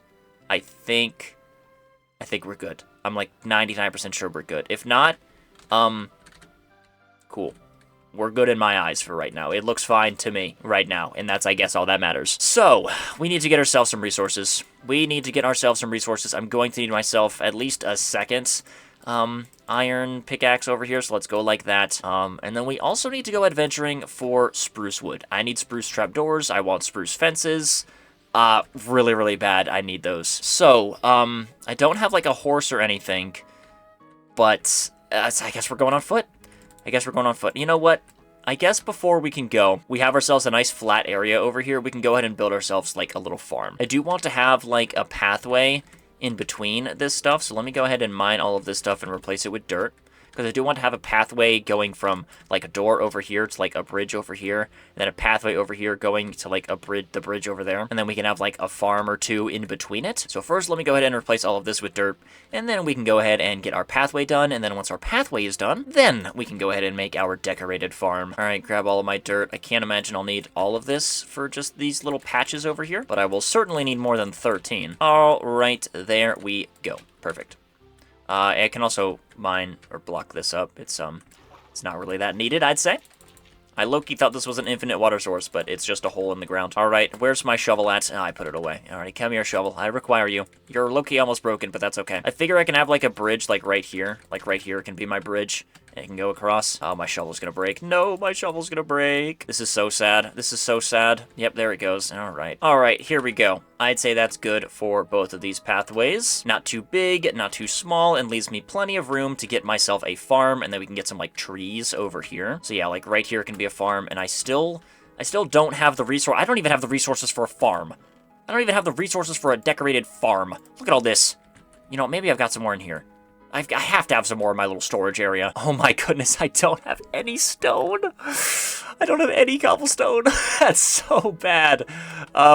Speaker 1: I think we're good. I'm like 99% sure we're good. If not, cool. We're good in my eyes for right now. It looks fine to me right now, and that's, I guess, all that matters. So, we need to get ourselves some resources. I'm going to need myself at least a second iron pickaxe over here, so let's go like that. And then we also need to go adventuring for spruce wood. I need spruce trapdoors. I want spruce fences. Really, really bad. I need those. So, I don't have, like, a horse or anything, but I guess we're going on foot. You know what? I guess before we can go, we have ourselves a nice flat area over here. We can go ahead and build ourselves, like, a little farm. I do want to have, like, a pathway in between this stuff, so let me go ahead and mine all of this stuff and replace it with dirt. Because I do want to have a pathway going from, like, a door over here to, like, a bridge over here, and then a pathway over here going to, like, the bridge over there, and then we can have, like, a farm or two in between it. So first, let me go ahead and replace all of this with dirt, and then we can go ahead and get our pathway done, and then once our pathway is done, then we can go ahead and make our decorated farm. All right, grab all of my dirt. I can't imagine I'll need all of this for just these little patches over here, but I will certainly need more than 13. All right, there we go. Perfect. I can also mine or block this up. It's not really that needed, I'd say. I low-key thought this was an infinite water source, but it's just a hole in the ground. All right, where's my shovel at? Oh, I put it away. All right, come here, shovel. I require you. You're low-key almost broken, but that's okay. I figure I can have, like, a bridge, like, right here. Like, right here can be my bridge. And it can go across. Oh, my shovel's gonna break. No, my shovel's gonna break. This is so sad. Yep, there it goes. All right, here we go. I'd say that's good for both of these pathways. Not too big, not too small, and leaves me plenty of room to get myself a farm, and then we can get some, like, trees over here. So yeah, like, right here can be a farm, and I still don't have the resource. I don't even have the resources for a farm. I don't even have the resources for a decorated farm. Look at all this. You know, maybe I've got some more in here. I have to have some more in my little storage area. Oh my goodness, I don't have any stone. I don't have any cobblestone. That's so bad.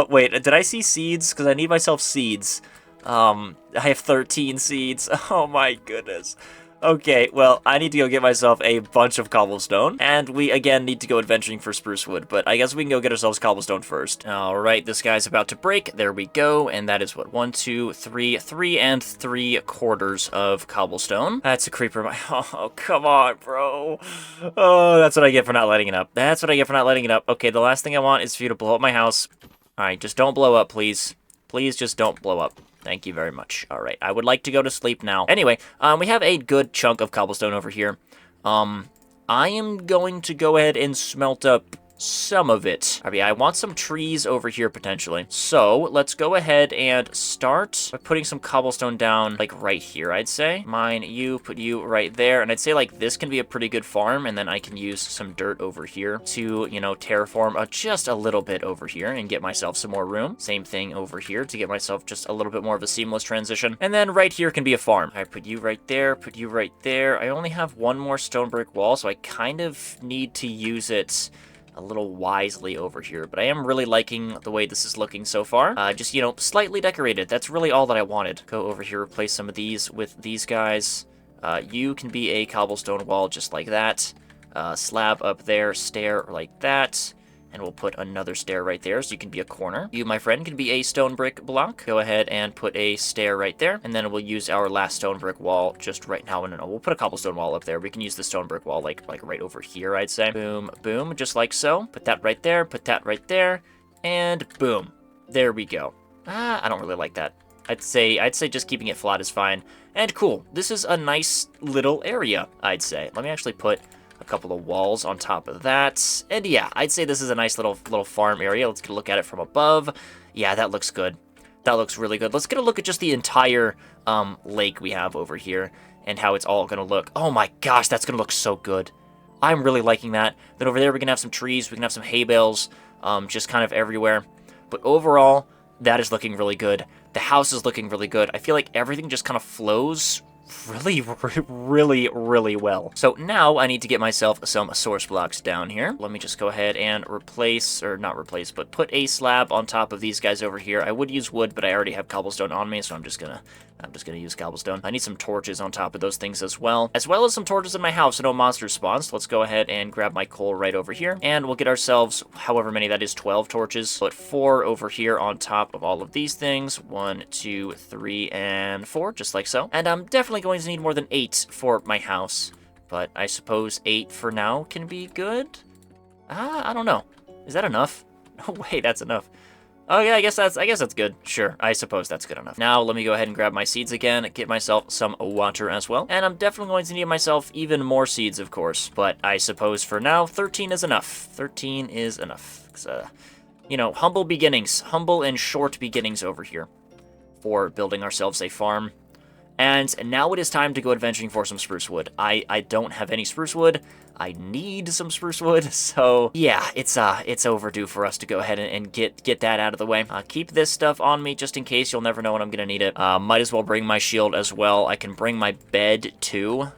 Speaker 1: Wait, did I see seeds? Because I need myself seeds. I have 13 seeds. Oh my goodness. Okay, well, I need to go get myself a bunch of cobblestone, and we, again, need to go adventuring for spruce wood, but I guess we can go get ourselves cobblestone first. All right, this guy's about to break. There we go, and that is what, 1, 2, 3 3¾ of cobblestone. That's a creeper. Oh, come on, bro. Oh, that's what I get for not lighting it up. Okay, the last thing I want is for you to blow up my house. All right, just don't blow up, please. Please just don't blow up. Thank you very much. All right, I would like to go to sleep now. Anyway, we have a good chunk of cobblestone over here. I am going to go ahead and smelt up some of it. I mean, I want some trees over here potentially. So let's go ahead and start by putting some cobblestone down, like right here, I'd say. Mine, you, put you right there. And I'd say like this can be a pretty good farm. And then I can use some dirt over here to, you know, terraform just a little bit over here and get myself some more room. Same thing over here to get myself just a little bit more of a seamless transition. And then right here can be a farm. I put you right there, put you right there. I only have one more stone brick wall, so I kind of need to use it a little wisely over here, but I am really liking the way this is looking so far. Just, you know, slightly decorated. That's really all that I wanted. Go over here, replace some of these with these guys. You can be a cobblestone wall just like that. Slab up there, stair like that. And we'll put another stair right there, so you can be a corner. You, my friend, can be a stone brick block. Go ahead and put a stair right there. And then we'll use our last stone brick wall just right now. No, we'll put a cobblestone wall up there. We can use the stone brick wall like right over here, I'd say. Boom, boom, just like so. Put that right there, put that right there, and boom. There we go. I don't really like that. I'd say just keeping it flat is fine. And cool, this is a nice little area, I'd say. Let me actually put a couple of walls on top of that. And yeah, I'd say this is a nice little farm area. Let's get a look at it from above. Yeah, that looks good. That looks really good. Let's get a look at just the entire lake we have over here and how it's all going to look. Oh my gosh, that's going to look so good. I'm really liking that. Then over there we can have some trees, we can have some hay bales, just kind of everywhere. But overall, that is looking really good. The house is looking really good. I feel like everything just kind of flows really, really well. So now I need to get myself some source blocks down here. Let me just go ahead and replace, or not replace, but put a slab on top of these guys over here. I would use wood, but I already have cobblestone on me, so I'm just gonna use cobblestone. I need some torches on top of those things as well as some torches in my house so no monsters spawn. So let's go ahead and grab my coal right over here, and we'll get ourselves however many that is, 12 torches. Put 4 over here on top of all of these things. 1, 2, 3, and 4, just like so. And I'm definitely going to need more than 8 for my house, but I suppose 8 for now can be good. I don't know. Is that enough? No way, that's enough. Oh yeah, I guess that's good. Sure, I suppose that's good enough. Now let me go ahead and grab my seeds again, get myself some water as well. And I'm definitely going to need myself even more seeds, of course. But I suppose for now, 13 is enough. 13 is enough. You know, humble beginnings. Humble and short beginnings over here for building ourselves a farm. And now it is time to go adventuring for some spruce wood. I don't have any spruce wood. I need some spruce wood, so yeah, it's overdue for us to go ahead and get that out of the way. Keep this stuff on me just in case. You'll never know when I'm gonna need it. Might as well bring my shield as well. I can bring my bed too.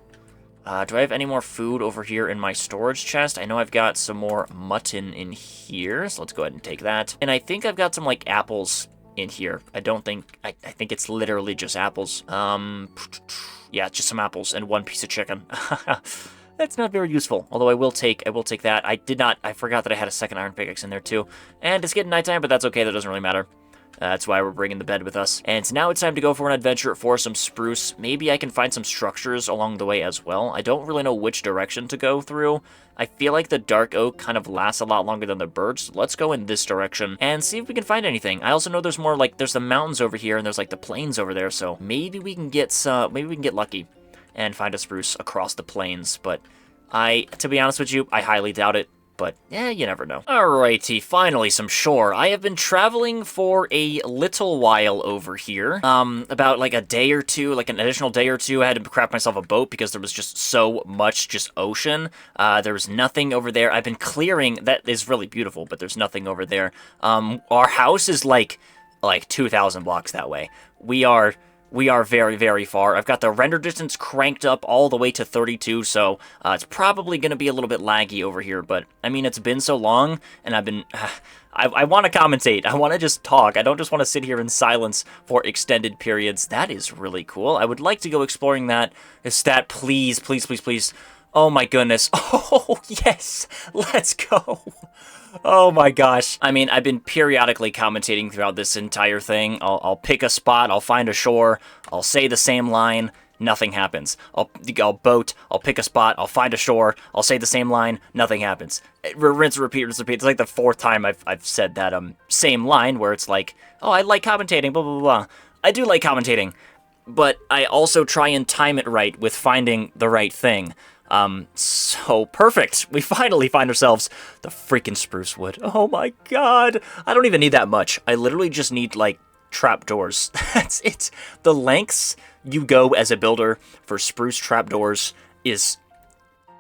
Speaker 1: Do I have any more food over here in my storage chest? I know I've got some more mutton in here, so let's go ahead and take that. And I think I've got some like apples in here. I think it's literally just apples. Yeah, just some apples and 1 piece of chicken. That's not very useful, although I will take that. I forgot that I had a second iron pickaxe in there too. And it's getting nighttime, but that's okay, that doesn't really matter. That's why we're bringing the bed with us. And now it's time to go for an adventure for some spruce. Maybe I can find some structures along the way as well. I don't really know which direction to go through. I feel like the dark oak kind of lasts a lot longer than the birch. So let's go in this direction and see if we can find anything. I also know there's more, like, there's the mountains over here and there's like the plains over there. So maybe we can get lucky and find a spruce across the plains. But to be honest with you, I highly doubt it. But, you never know. Alrighty, finally some shore. I have been traveling for a little while over here. About like a day or two, like an additional day or two. I had to craft myself a boat because there was just so much just ocean. There was nothing over there. I've been clearing. That is really beautiful, but there's nothing over there. Our house is like 2,000 blocks that way. We are very, very far. I've got the render distance cranked up all the way to 32, so it's probably going to be a little bit laggy over here, but, I mean, it's been so long, and I've been... I want to commentate. I want to just talk. I don't just want to sit here in silence for extended periods. That is really cool. I would like to go exploring that. Please, please, please, please. Oh, my goodness. Oh, yes. Let's go. Oh my gosh. I mean, I've been periodically commentating throughout this entire thing. I'll pick a spot, I'll find a shore, I'll say the same line, nothing happens. I'll boat, I'll pick a spot, I'll find a shore, I'll say the same line, nothing happens. Rinse, repeat, rinse, repeat. It's like the 4th time I've said that same line where it's like, oh, I like commentating, blah, blah, blah. I do like commentating, but I also try and time it right with finding the right thing. So perfect. We finally find ourselves the freaking spruce wood. Oh my god. I don't even need that much. I literally just need, like, trapdoors. That's it. The lengths you go as a builder for spruce trapdoors is...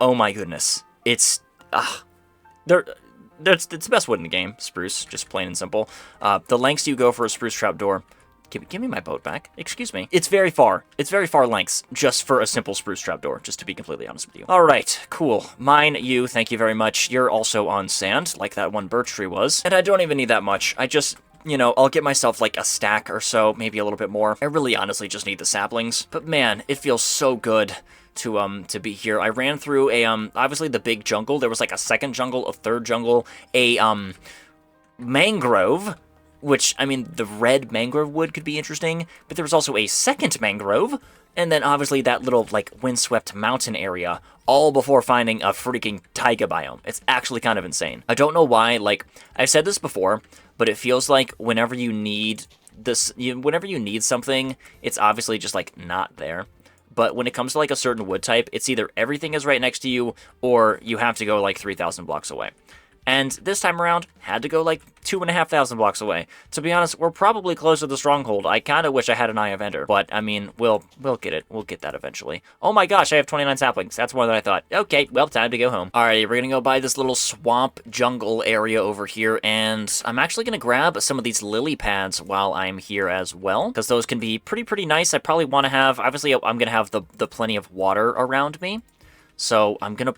Speaker 1: Oh my goodness. It's... it's the best wood in the game, spruce. Just plain and simple. The lengths you go for a spruce trapdoor... Give me my boat back. Excuse me. It's very far. It's very far lengths just for a simple spruce trapdoor, just to be completely honest with you. All right, cool. Mine, you, thank you very much. You're also on sand, like that one birch tree was. And I don't even need that much. I just, you know, I'll get myself like a stack or so, maybe a little bit more. I really honestly just need the saplings. But man, it feels so good to be here. I ran through a, obviously the big jungle. There was like a second jungle, a third jungle, a, mangrove, which, I mean, the red mangrove wood could be interesting, but there was also a second mangrove, and then obviously that little, like, windswept mountain area, all before finding a freaking taiga biome. It's actually kind of insane. I don't know why, like, I've said this before, but it feels like whenever you need something, it's obviously just, like, not there. But when it comes to, like, a certain wood type, it's either everything is right next to you, or you have to go, like, 3,000 blocks away. And this time around, had to go like 2,500 blocks away. To be honest, we're probably close to the stronghold. I kind of wish I had an Eye of Ender, but I mean, we'll get it. We'll get that eventually. Oh my gosh, I have 29 saplings. That's more than I thought. Okay, well, time to go home. Alrighty, we're gonna go by this little swamp jungle area over here, and I'm actually gonna grab some of these lily pads while I'm here as well, because those can be pretty nice. I probably want to have, obviously, I'm gonna have the plenty of water around me. So I'm gonna,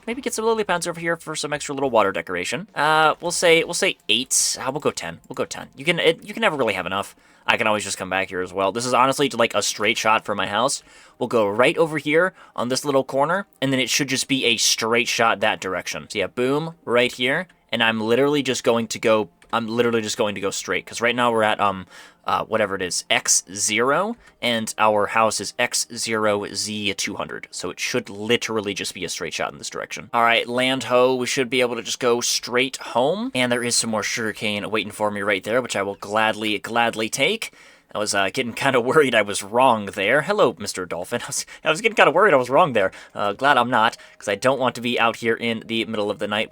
Speaker 1: maybe get some lily pads over here for some extra little water decoration. We'll say 8. We'll go 10. We'll go 10. You can never really have enough. I can always just come back here as well. This is honestly like a straight shot for my house. We'll go right over here on this little corner, and then it should just be a straight shot that direction. So yeah, boom, right here, and I'm literally just going to go straight, because right now we're at, whatever it is, X0, and our house is X0Z200, so it should literally just be a straight shot in this direction. Alright, land ho, we should be able to just go straight home, and there is some more sugarcane waiting for me right there, which I will gladly take. I was getting kind of worried I was wrong there. Hello, Mr. Dolphin. I was getting kind of worried I was wrong there. Glad I'm not, because I don't want to be out here in the middle of the night.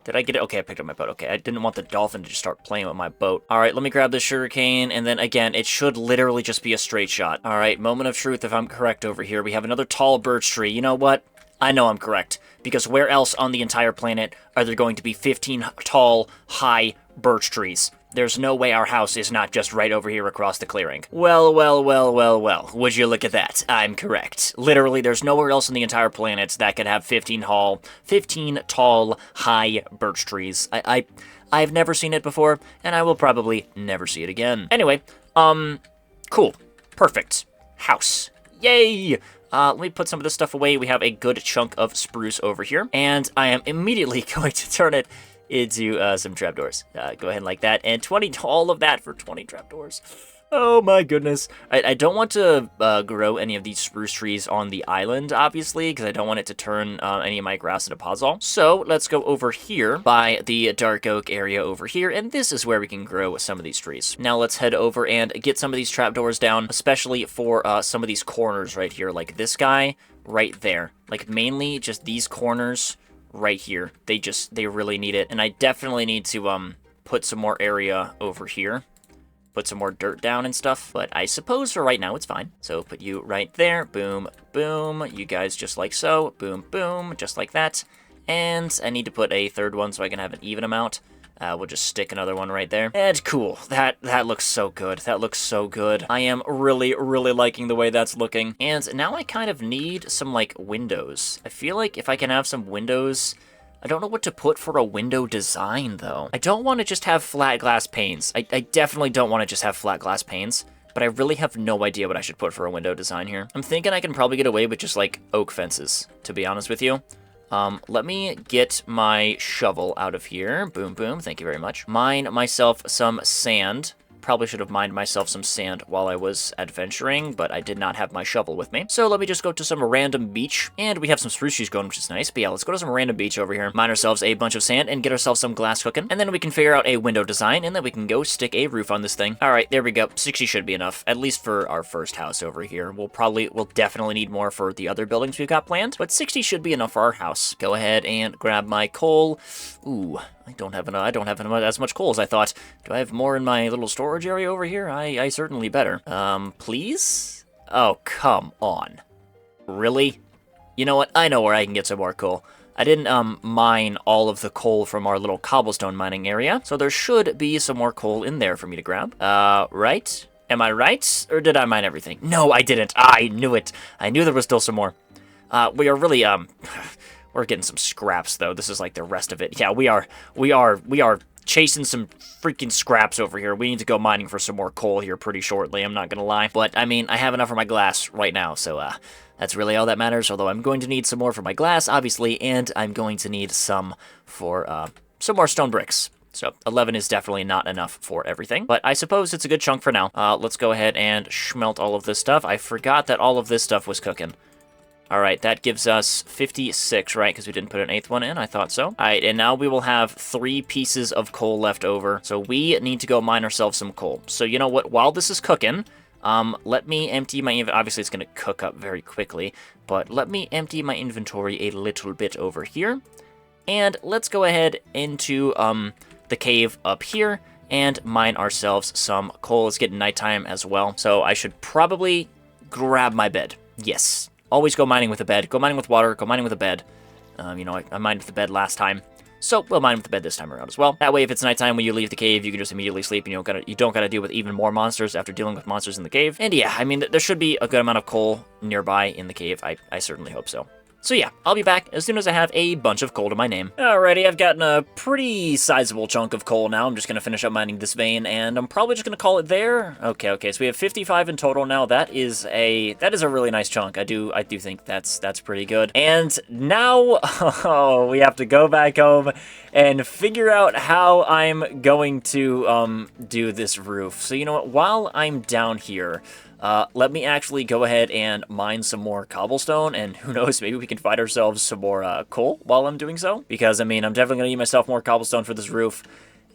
Speaker 1: Did I get it? Okay, I picked up my boat. Okay, I didn't want the dolphin to just start playing with my boat. All right, let me grab this sugarcane, and then again, it should literally just be a straight shot. All right, moment of truth if I'm correct over here. We have another tall birch tree. You know what? I know I'm correct, because where else on the entire planet are there going to be 15 tall, high birch trees? There's no way our house is not just right over here across the clearing. Well. Would you look at that? I'm correct. Literally, there's nowhere else on the entire planet that could have 15 tall, high birch trees. I've never seen it before, and I will probably never see it again. Anyway, cool. Perfect. House. Yay! Let me put some of this stuff away. We have a good chunk of spruce over here, and I am immediately going to turn it into some trapdoors. Go ahead like that, and all of that for 20 trapdoors. Oh my goodness. I don't want to grow any of these spruce trees on the island, obviously, because I don't want it to turn any of my grass into podzol. So let's go over here by the dark oak area over here, and this is where we can grow some of these trees. Now let's head over and get some of these trapdoors down, especially for some of these corners right here, like this guy right there. Like mainly just these corners right here. They really need it. And I definitely need to put some more area over here. Put some more dirt down and stuff. But I suppose for right now it's fine. So put you right there. Boom, boom. You guys just like so. Boom, boom. Just like that. And I need to put a third one so I can have an even amount. We'll just stick another one right there. And cool. That looks so good. That looks so good. I am really liking the way that's looking. And now I kind of need some, like, windows. I feel like if I can have some windows... I don't know what to put for a window design, though. I don't want to just have flat glass panes. I definitely don't want to just have flat glass panes. But I really have no idea what I should put for a window design here. I'm thinking I can probably get away with just, like, oak fences, to be honest with you. Let me get my shovel out of here. Boom, boom. Thank you very much. Mine myself some sand. Probably should have mined myself some sand while I was adventuring, but I did not have my shovel with me. So let me just go to some random beach, and we have some spruce trees going, which is nice. But yeah, let's go to some random beach over here, mine ourselves a bunch of sand, and get ourselves some glass cooking, and then we can figure out a window design, and then we can go stick a roof on this thing. All right, there we go. 60 should be enough, at least for our first house over here. We'll definitely need more for the other buildings we've got planned, but 60 should be enough for our house. Go ahead and grab my coal. Ooh, I don't have as much coal as I thought. Do I have more in my little storage area over here? I certainly better. Please? Oh, come on. Really? You know what? I know where I can get some more coal. I didn't mine all of the coal from our little cobblestone mining area, so there should be some more coal in there for me to grab. Right? Am I right? Or did I mine everything? No, I didn't. I knew it. I knew there was still some more. We are really, we're getting some scraps, though. This is like the rest of it. Yeah, we are chasing some freaking scraps over here. We need to go mining for some more coal here pretty shortly, I'm not gonna lie. But, I mean, I have enough for my glass right now, so, that's really all that matters, although I'm going to need some more for my glass, obviously, and I'm going to need some for, some more stone bricks. So 11 is definitely not enough for everything, but I suppose it's a good chunk for now. Let's go ahead and smelt all of this stuff. I forgot that all of this stuff was cooking. All right, that gives us 56, right? Because we didn't put an 8th one in. I thought so. All right, and now we will have 3 pieces of coal left over. So we need to go mine ourselves some coal. So you know what? While this is cooking, let me empty my inventory. Obviously, it's going to cook up very quickly, but let me empty my inventory a little bit over here. And let's go ahead into the cave up here and mine ourselves some coal. It's getting nighttime as well, so I should probably grab my bed. Yes, always go mining with a bed. Go mining with water, go mining with a bed. You know, I mined with the bed last time, so we'll mine with the bed this time around as well. That way, if it's nighttime when you leave the cave, you can just immediately sleep, and you don't gotta deal with even more monsters after dealing with monsters in the cave. And yeah, I mean, there should be a good amount of coal nearby in the cave. I certainly hope so. So yeah, I'll be back as soon as I have a bunch of coal to my name. Alrighty, I've gotten a pretty sizable chunk of coal now. I'm just going to finish up mining this vein, and I'm probably just going to call it there. Okay, so we have 55 in total now. That is a really nice chunk. I do think that's pretty good. And now, we have to go back home and figure out how I'm going to do this roof. So you know what, while I'm down here, let me actually go ahead and mine some more cobblestone, and who knows, maybe we can find ourselves some more coal while I'm doing so. Because, I mean, I'm definitely going to need myself more cobblestone for this roof.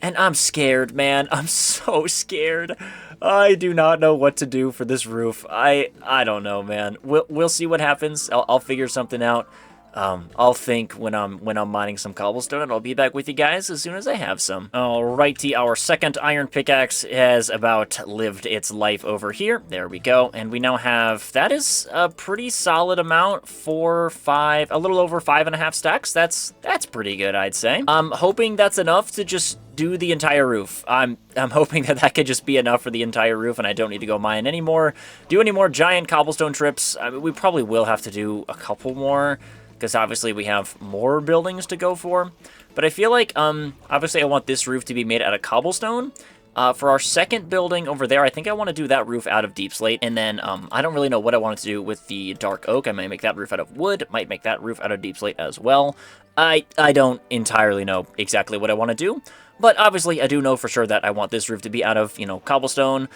Speaker 1: And I'm scared, man. I'm so scared. I do not know what to do for this roof. I don't know, man. We'll see what happens. I'll figure something out. I'll think when I'm mining some cobblestone, and I'll be back with you guys as soon as I have some. Alrighty, our second iron pickaxe has about lived its life over here. There we go, and we now have, that is a pretty solid amount, a little over 5.5 stacks. That's pretty good, I'd say. I'm hoping that's enough to just do the entire roof. I'm hoping that could just be enough for the entire roof, and I don't need to go mine anymore, do any more giant cobblestone trips. I mean, we probably will have to do a couple more, because obviously we have more buildings to go for. But I feel like, obviously I want this roof to be made out of cobblestone. For our second building over there, I think I want to do that roof out of deep slate. And then, I don't really know what I want to do with the dark oak. I might make that roof out of wood, might make that roof out of deep slate as well. I don't entirely know exactly what I want to do. But obviously, I do know for sure that I want this roof to be out of, you know, cobblestone,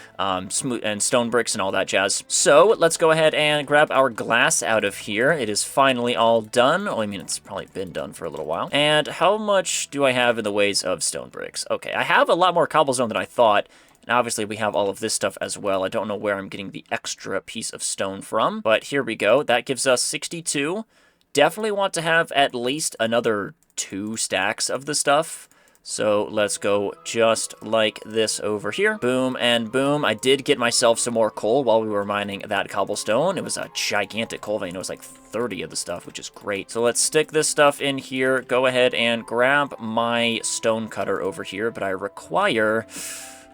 Speaker 1: smooth and stone bricks and all that jazz. So let's go ahead and grab our glass out of here. It is finally all done. Oh, I mean, it's probably been done for a little while. And how much do I have in the ways of stone bricks? Okay, I have a lot more cobblestone than I thought. And obviously, we have all of this stuff as well. I don't know where I'm getting the extra piece of stone from. But here we go. That gives us 62. Definitely want to have at least another 2 stacks of the stuff. So let's go just like this over here. Boom and boom. I did get myself some more coal while we were mining that cobblestone. It was a gigantic coal vein. It was like 30 of the stuff, which is great. So let's stick this stuff in here. Go ahead and grab my stone cutter over here. But I require,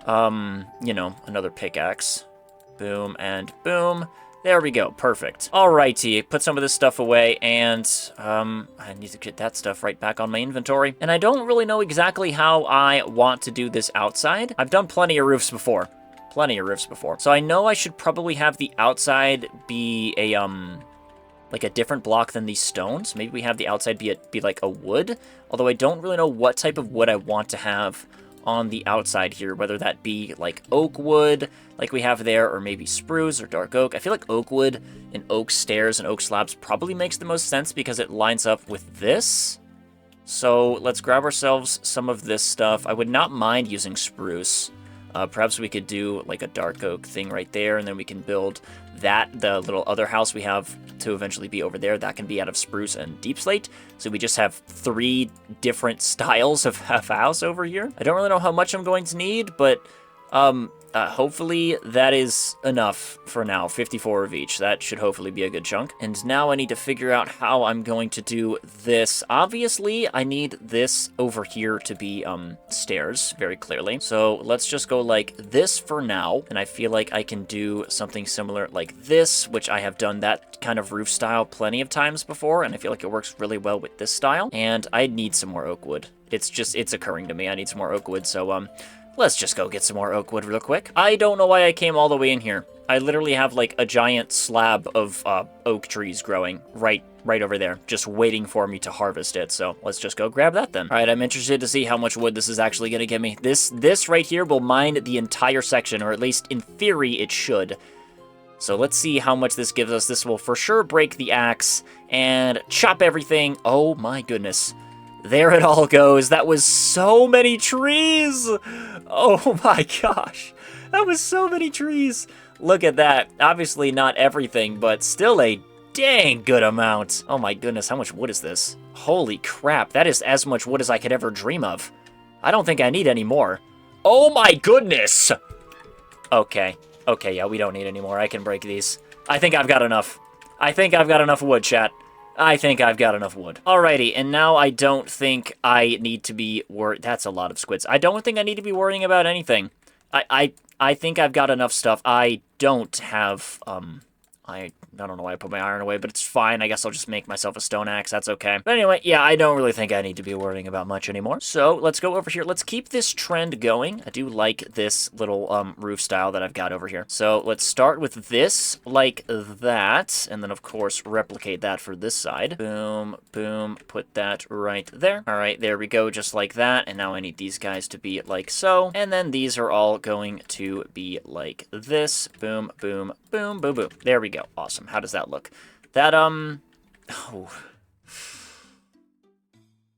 Speaker 1: you know, another pickaxe. Boom and boom. There we go. Perfect. Alrighty, put some of this stuff away, and I need to get that stuff right back on my inventory. And I don't really know exactly how I want to do this outside. I've done plenty of roofs before. So I know I should probably have the outside be a, like a different block than these stones. Maybe we have the outside be like a wood. Although I don't really know what type of wood I want to have on the outside here, whether that be like oak wood like we have there, or maybe spruce or dark oak. I feel like oak wood and oak stairs and oak slabs probably makes the most sense because it lines up with this. So let's grab ourselves some of this stuff. I would not mind using spruce. Perhaps we could do like a dark oak thing right there, and then we can build that, the little other house we have to eventually be over there, that can be out of spruce and deep slate. So we just have 3 different styles of house over here. I don't really know how much I'm going to need, but hopefully that is enough for now. 54 of each. That should hopefully be a good chunk. And now I need to figure out how I'm going to do this. Obviously, I need this over here to be stairs, very clearly. So let's just go like this for now. And I feel like I can do something similar like this, which I have done that kind of roof style plenty of times before. And I feel like it works really well with this style. And I need some more oak wood. It's occurring to me. I need some more oak wood. So, let's just go get some more oak wood real quick. I don't know why I came all the way in here. I literally have like a giant slab of oak trees growing right over there, just waiting for me to harvest it. So let's just go grab that then. All right, I'm interested to see how much wood this is actually going to give me. This right here will mine the entire section, or at least in theory it should. So let's see how much this gives us. This will for sure break the axe and chop everything. Oh my goodness. There it all goes. That was so many trees. Oh my gosh. That was so many trees. Look at that. Obviously not everything, but still a dang good amount. Oh my goodness, how much wood is this? Holy crap, that is as much wood as I could ever dream of. I don't think I need any more. Oh my goodness! Okay, yeah, we don't need any more. I can break these. I think I've got enough. I think I've got enough wood, chat. I think I've got enough wood. Alrighty, and now I don't think I need to be worried. That's a lot of squids. I don't think I need to be worrying about anything. I think I've got enough stuff. I don't have, I don't know why I put my iron away, but it's fine. I guess I'll just make myself a stone axe. That's okay. But anyway, yeah, I don't really think I need to be worrying about much anymore. So let's go over here. Let's keep this trend going. I do like this little roof style that I've got over here. So let's start with this like that. And then, of course, replicate that for this side. Boom, boom. Put that right there. All right, there we go. Just like that. And now I need these guys to be like so. And then these are all going to be like this. Boom, boom, boom, boom, boom. There we go. Awesome. How does that look? That, oh.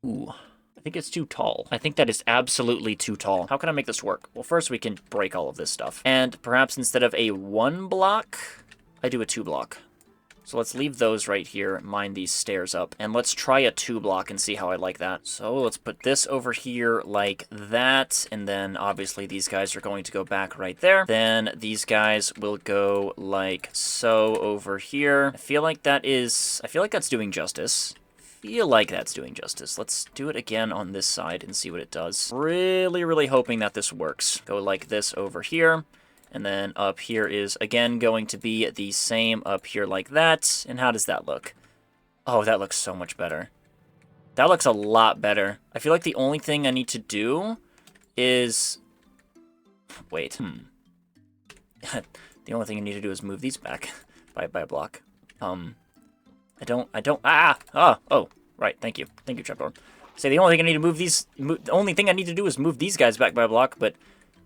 Speaker 1: Ooh. I think it's too tall. I think that is absolutely too tall. How can I make this work? Well, first we can break all of this stuff. And perhaps instead of a 1 block, I do a 2 block. So let's leave those right here, mine these stairs up, and let's try a 2 block and see how I like that. So let's put this over here like that, and then obviously these guys are going to go back right there. Then these guys will go like so over here. I feel like that's doing justice. Let's do it again on this side and see what it does. Really, really hoping that this works. Go like this over here. And then up here is, again, going to be the same up here like that. And how does that look? Oh, that looks so much better. That looks a lot better. I feel like the only thing I need to do is... Wait, The only thing I need to do is move these back by a block. Oh, right, thank you. Thank you, Trapdoor. Say the only thing I need to move these... The only thing I need to do is move these guys back by a block, but...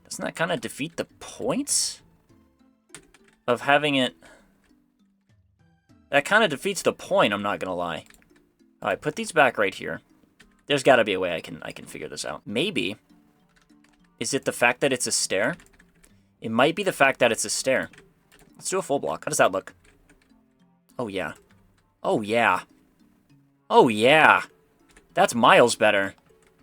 Speaker 1: Doesn't that kind of defeat the point of having it? That kind of defeats the point, I'm not going to lie. All right, put these back right here. There's got to be a way I can figure this out. Maybe. Is it the fact that it's a stair? It might be the fact that it's a stair. Let's do a full block. How does that look? Oh, yeah. Oh, yeah. Oh, yeah. That's miles better.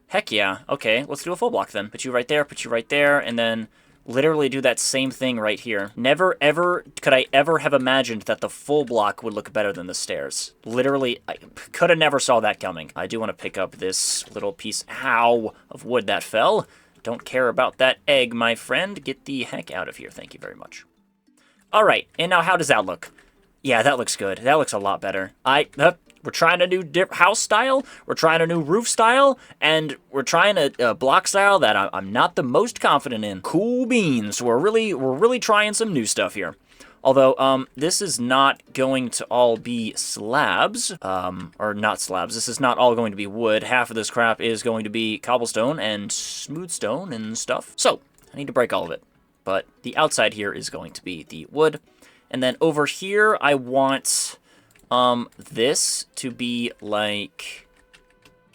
Speaker 1: Heck yeah. Okay, let's do a full block then. Put you right there, and then literally do that same thing right here. Never, ever could I ever have imagined that the full block would look better than the stairs. Literally, I could have never saw that coming. I do want to pick up this little piece, ow, of wood that fell. Don't care about that egg, my friend. Get the heck out of here. Thank you very much. All right, and now how does that look? Yeah, that looks good. That looks a lot better. We're trying a new house style, we're trying a new roof style, and we're trying a block style that I'm not the most confident in. Cool beans. We're really trying some new stuff here. Although, this is not going to all be slabs, or not slabs. This is not all going to be wood. Half of this crap is going to be cobblestone and smooth stone and stuff. So, I need to break all of it. But the outside here is going to be the wood. And then over here, I want... this to be like,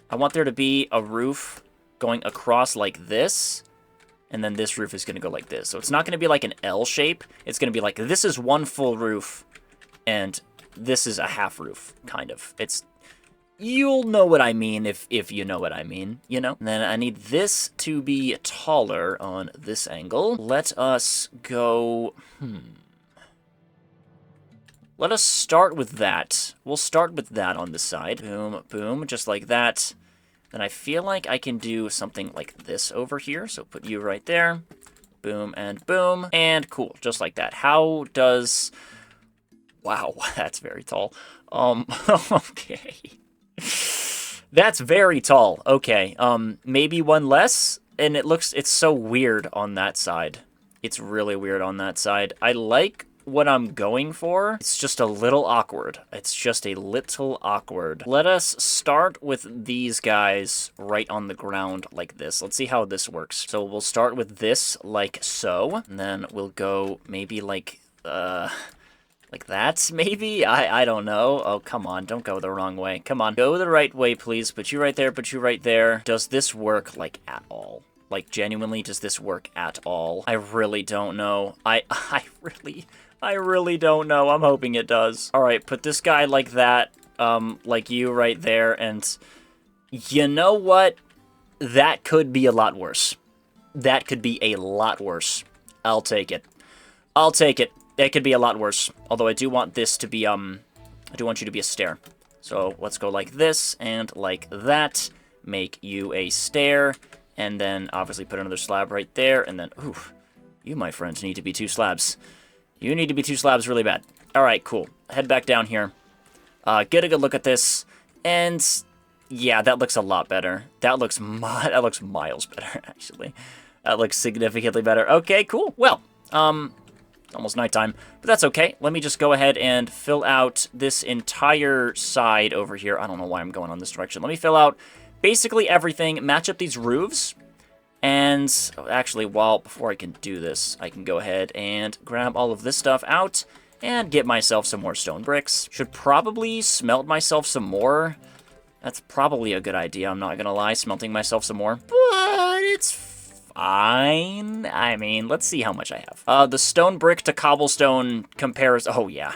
Speaker 1: I want there to be a roof going across like this, and then this roof is going to go like this. So it's not going to be like an L shape. It's going to be like, this is one full roof, and this is a half roof, kind of. You'll know what I mean if you know what I mean, you know? And then I need this to be taller on this angle. Let us go, Let us start with that. We'll start with that on this side. Boom, boom, just like that. Then I feel like I can do something like this over here. So put you right there. Boom and boom. And cool, just like that. How does... Wow, that's very tall. Okay. That's very tall. Okay, maybe one less. And it's so weird on that side. It's really weird on that side. I like... what I'm going for, it's just a little awkward. It's just a little awkward. Let us start with these guys right on the ground like this. Let's see how this works. So we'll start with this like so, and then we'll go maybe like that, maybe? I don't know. Oh, come on, don't go the wrong way. Come on, go the right way, please. Put you right there, put you right there. Does this work, like, at all? Like, genuinely, does this work at all? I really don't know. I really don't know. I'm hoping it does. All right, put this guy like that, like you right there, and you know what? That could be a lot worse. That could be a lot worse. I'll take it. I'll take it. It could be a lot worse. Although I do want this to be, I do want you to be a stair. So let's go like this and like that. Make you a stair. And then obviously put another slab right there. And then, ooh, you, my friends, need to be 2 slabs. You need to be 2 slabs really bad. All right, cool. Head back down here. Get a good look at this. And yeah, that looks a lot better. That looks miles better, actually. That looks significantly better. Okay, cool. Well, almost nighttime, but that's okay. Let me just go ahead and fill out this entire side over here. I don't know why I'm going on this direction. Let me fill out basically everything, match up these roofs, and actually, before I can do this, I can go ahead and grab all of this stuff out and get myself some more stone bricks. Should probably smelt myself some more. That's probably a good idea, I'm not gonna lie, smelting myself some more. But it's fine. I mean, let's see how much I have. The stone brick to cobblestone compares. Oh, yeah.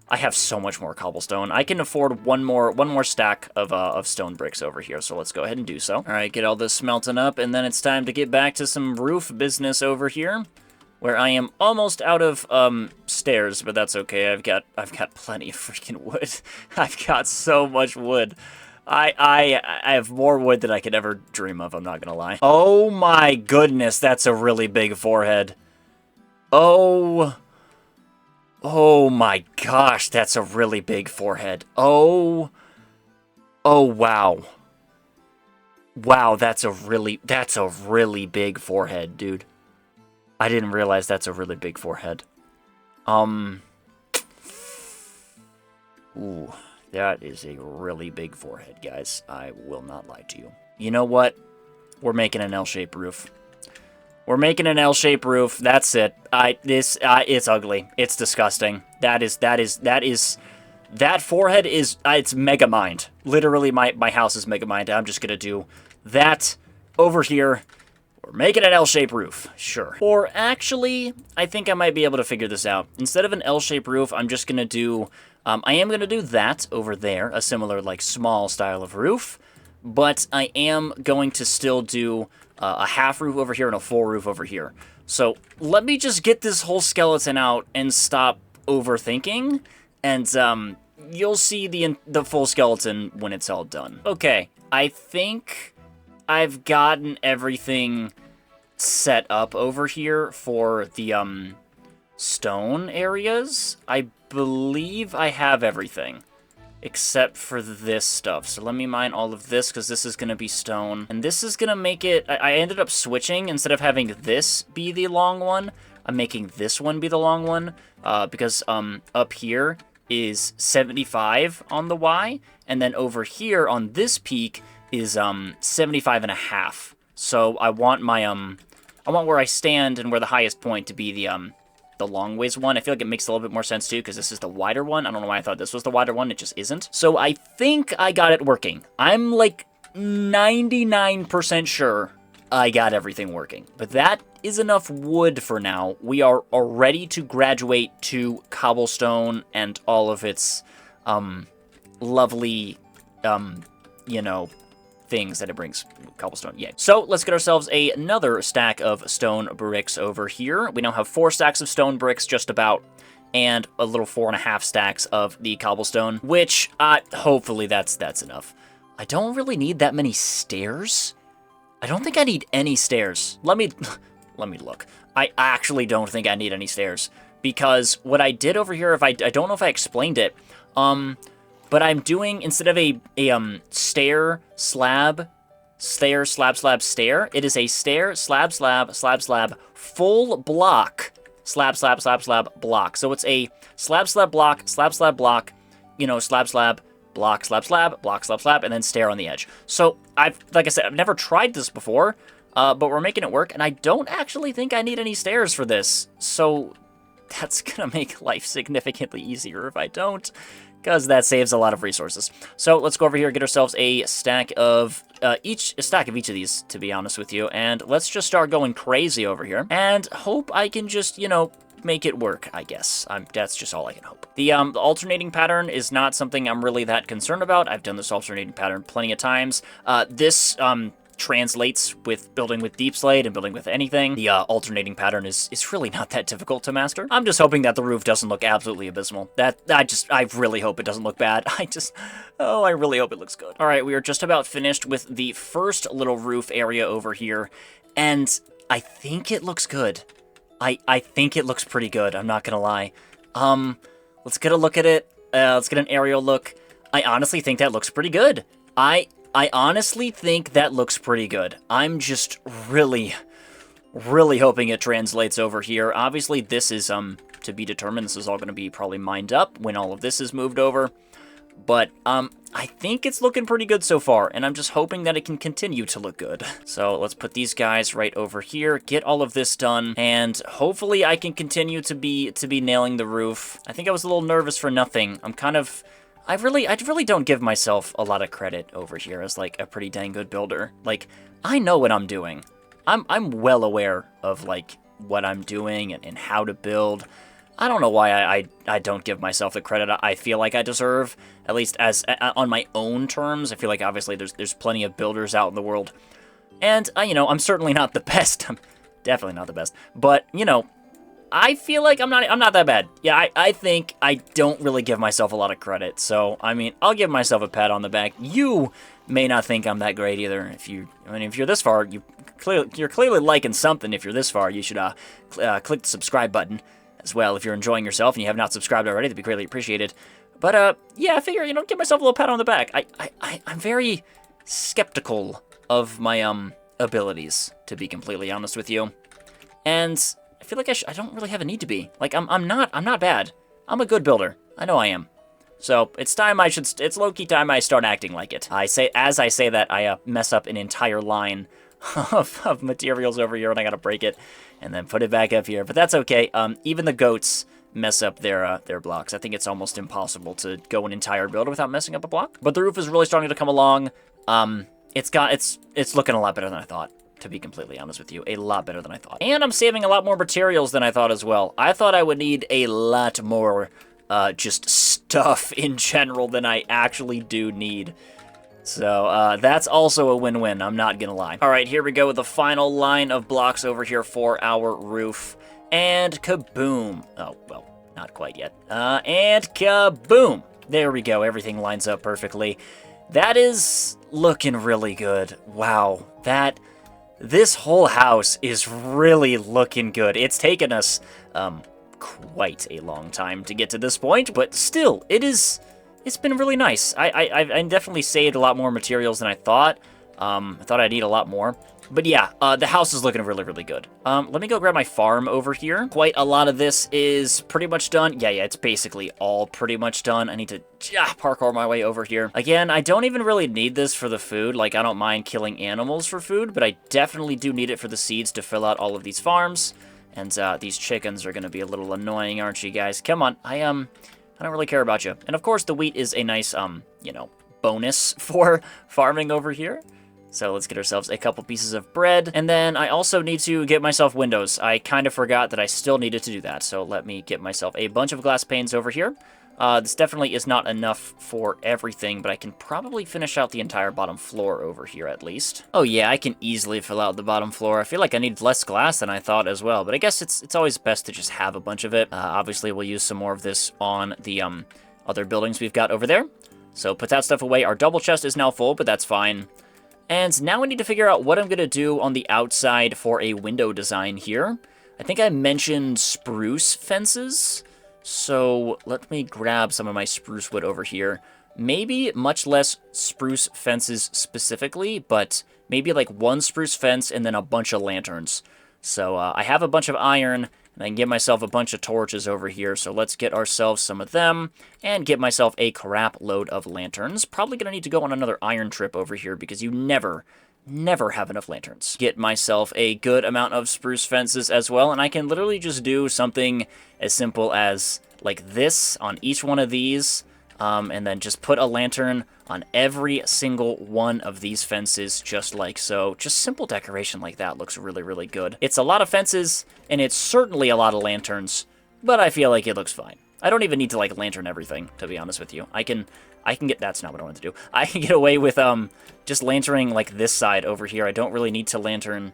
Speaker 1: I have so much more cobblestone. I can afford one more stack of stone bricks over here, so let's go ahead and do so. All right, get all this smelting up, and then it's time to get back to some roof business over here, where I am almost out of stairs, but that's okay. I've got plenty of freaking wood. I've got so much wood. I have more wood than I could ever dream of, I'm not gonna lie. Oh my goodness, that's a really big forehead. Oh my gosh, that's a really big forehead. Oh wow. Wow, that's a really big forehead, dude. I didn't realize that's a really big forehead. Ooh, that is a really big forehead, guys. I will not lie to you. You know what? We're making an L-shaped roof. We're making an L-shaped roof. That's it. It's ugly. It's disgusting. That forehead is, it's mega mind. Literally, my house is mega mind. I'm just gonna do that over here. We're making an L-shaped roof. Sure. Or actually, I think I might be able to figure this out. Instead of an L-shaped roof, I'm just gonna do, I am gonna do that over there, a similar, like, small style of roof. But I am going to still do a half roof over here and a full roof over here. So let me just get this whole skeleton out and stop overthinking, and you'll see the full skeleton when it's all done. Okay, I think I've gotten everything set up over here for the stone areas. I believe I have everything. Except for this stuff. So let me mine all of this, because this is going to be stone. And this is going to make it... I ended up switching. Instead of having this be the long one, I'm making this one be the long one. Because up here is 75 on the Y. And then over here on this peak is 75.5. So I want my... I want where I stand and where the highest point to be the long ways one. I feel like it makes a little bit more sense too, because this is the wider one. I don't know why I thought this was the wider one. It just isn't. So I think I got it working. I'm like 99% sure I got everything working. But that is enough wood for now. We are ready to graduate to cobblestone and all of its lovely, you know, things that it brings. Cobblestone, yeah. So let's get ourselves another stack of stone bricks over here. We now have 4 stacks of stone bricks, just about, and a little 4.5 stacks of the cobblestone, which hopefully that's enough. I don't really need that many stairs. I don't think I need any stairs. Let me look. I actually don't think I need any stairs, because what I did over here, I don't know if I explained it, but I'm doing, instead of a stair, slab, stair, slab, slab, stair, it is a stair, slab, slab, slab, slab, full block, slab, slab, slab, slab, block. So it's a slab, slab, block, you know, slab, slab, block, slab, slab, block, slab, slab, and then stair on the edge. So like I said, I've never tried this before, but we're making it work, and I don't actually think I need any stairs for this. So that's gonna make life significantly easier if I don't, because that saves a lot of resources. So let's go over here and get ourselves a stack of a stack of each of these, to be honest with you, and let's just start going crazy over here, and hope I can just, you know, make it work, I guess. That's just all I can hope. The alternating pattern is not something I'm really that concerned about. I've done this alternating pattern plenty of times. This translates with building with deep slate and building with anything. The alternating pattern is really not that difficult to master. I'm just hoping that the roof doesn't look absolutely abysmal. I really hope it doesn't look bad. I really hope it looks good. All right, we are just about finished with the first little roof area over here, and I think it looks good. I think it looks pretty good, I'm not gonna lie. Let's get a look at it. Let's get an aerial look. I honestly think that looks pretty good. I honestly think that looks pretty good. I'm just really hoping it translates over here. Obviously, this is, to be determined. This is all going to be probably mined up when all of this is moved over. But, I think it's looking pretty good so far, and I'm just hoping that it can continue to look good. So, let's put these guys right over here, get all of this done, and hopefully I can continue to be nailing the roof. I think I was a little nervous for nothing. I really don't give myself a lot of credit over here as, like, a pretty dang good builder. Like, I know what I'm doing. I'm well aware of, like, what I'm doing and how to build. I don't know why I don't give myself the credit I feel like I deserve, at least as on my own terms. I feel like, obviously, there's plenty of builders out in the world. And, you know, I'm certainly not the best. I'm definitely not the best. But, you know, I feel like I'm not that bad. Yeah, I think I don't really give myself a lot of credit. So, I mean, I'll give myself a pat on the back. You may not think I'm that great either. If you're this far, you're clearly liking something. If you're this far, you should click the subscribe button as well. If you're enjoying yourself and you have not subscribed already, that'd be greatly appreciated. But yeah, I figure, you know, give myself a little pat on the back. I'm very skeptical of my abilities, to be completely honest with you, and I feel like I don't really have a need to be. Like, I'm not bad. I'm a good builder. I know I am. So it's low-key time I start acting like it. As I say that, I mess up an entire line of materials over here, and I gotta break it and then put it back up here. But that's okay. Even the goats mess up their blocks. I think it's almost impossible to go an entire build without messing up a block. But the roof is really starting to come along. It's looking a lot better than I thought, to be completely honest with you. A lot better than I thought. And I'm saving a lot more materials than I thought as well. I thought I would need a lot more just stuff in general than I actually do need. So, that's also a win-win, I'm not gonna lie. Alright, here we go with the final line of blocks over here for our roof. And kaboom. Oh, well, not quite yet. And kaboom! There we go, everything lines up perfectly. That is looking really good. Wow, this whole house is really looking good. It's taken us, quite a long time to get to this point, but still, it's been really nice. I definitely saved a lot more materials than I thought. I thought I'd need a lot more. But yeah, the house is looking really, really good. Let me go grab my farm over here. Quite a lot of this is pretty much done. Yeah, it's basically all pretty much done. I need to parkour my way over here. Again, I don't even really need this for the food. Like, I don't mind killing animals for food, but I definitely do need it for the seeds to fill out all of these farms. And these chickens are going to be a little annoying, aren't you guys? Come on, I don't really care about you. And of course, the wheat is a nice, you know, bonus for farming over here. So let's get ourselves a couple pieces of bread. And then I also need to get myself windows. I kind of forgot that I still needed to do that. So let me get myself a bunch of glass panes over here. This definitely is not enough for everything, but I can probably finish out the entire bottom floor over here at least. Oh yeah, I can easily fill out the bottom floor. I feel like I need less glass than I thought as well, but I guess it's always best to just have a bunch of it. Obviously, we'll use some more of this on the other buildings we've got over there. So put that stuff away. Our double chest is now full, but that's fine. And now I need to figure out what I'm going to do on the outside for a window design here. I think I mentioned spruce fences. So let me grab some of my spruce wood over here. Maybe much less spruce fences specifically, but maybe like one spruce fence and then a bunch of lanterns. So I have a bunch of iron, and I can get myself a bunch of torches over here. So let's get ourselves some of them and get myself a crap load of lanterns. Probably going to need to go on another iron trip over here because you never have enough lanterns. Get myself a good amount of spruce fences as well, and I can literally just do something as simple as like this on each one of these. And then just put a lantern on every single one of these fences, just like so. Just simple decoration like that looks really, really good. It's a lot of fences, and it's certainly a lot of lanterns, but I feel like it looks fine. I don't even need to, like, lantern everything, to be honest with you. I can get, that's not what I wanted to do. I can get away with, just lanterning, like, this side over here. I don't really need to lantern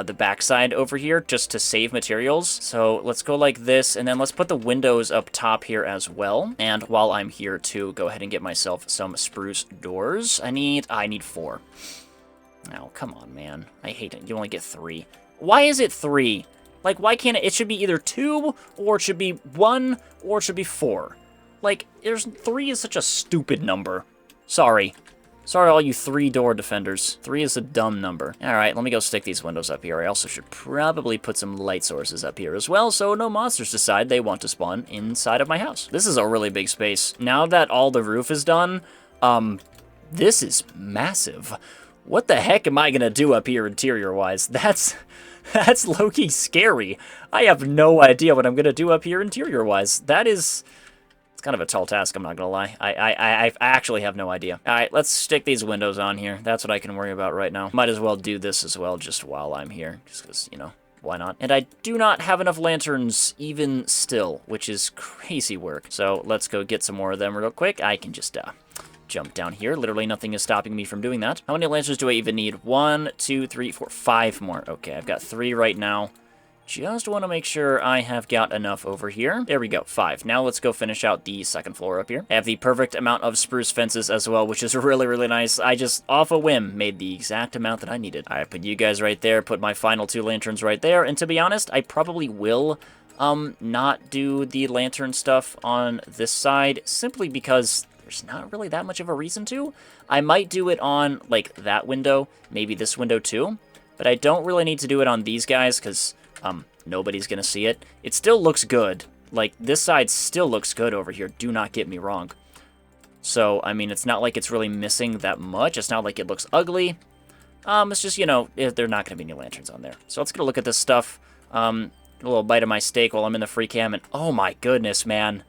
Speaker 1: the back side over here just to save materials. So let's go like this, and then let's put the windows up top here as well. And while I'm here to go ahead and get myself some spruce doors, I need 4. Oh, come on, man. I hate it. You only get 3. Why is it 3? Like, why can't it should be either 2, or it should be 1, or it should be 4. Like, 3 is such a stupid number. Sorry. Sorry, all you 3-door defenders. 3 is a dumb number. Alright, let me go stick these windows up here. I also should probably put some light sources up here as well, so no monsters decide they want to spawn inside of my house. This is a really big space. Now that all the roof is done, this is massive. What the heck am I gonna do up here interior-wise? That's low-key scary. I have no idea what I'm gonna do up here interior-wise. It's kind of a tall task, I'm not gonna lie. I actually have no idea. Alright, let's stick these windows on here. That's what I can worry about right now. Might as well do this as well, just while I'm here. Just because, you know, why not? And I do not have enough lanterns even still, which is crazy work. So let's go get some more of them real quick. I can just, jump down here. Literally nothing is stopping me from doing that. How many lanterns do I even need? 1, 2, 3, 4, 5 more. Okay, I've got 3 right now. Just want to make sure I have got enough over here. There we go, 5. Now let's go finish out the second floor up here. I have the perfect amount of spruce fences as well, which is really, really nice. I just, off a whim, made the exact amount that I needed. I put you guys right there, put my final 2 lanterns right there, and to be honest, I probably will not do the lantern stuff on this side, simply because there's not really that much of a reason to. I might do it on, like, that window, maybe this window too, but I don't really need to do it on these guys, because nobody's gonna see it. It still looks good. Like, this side still looks good over here, do not get me wrong. So, I mean, it's not like it's really missing that much. It's not like it looks ugly. It's just, you know, there are not gonna be any lanterns on there. So let's get a look at this stuff. A little bite of my steak while I'm in the free cam, and oh my goodness, man.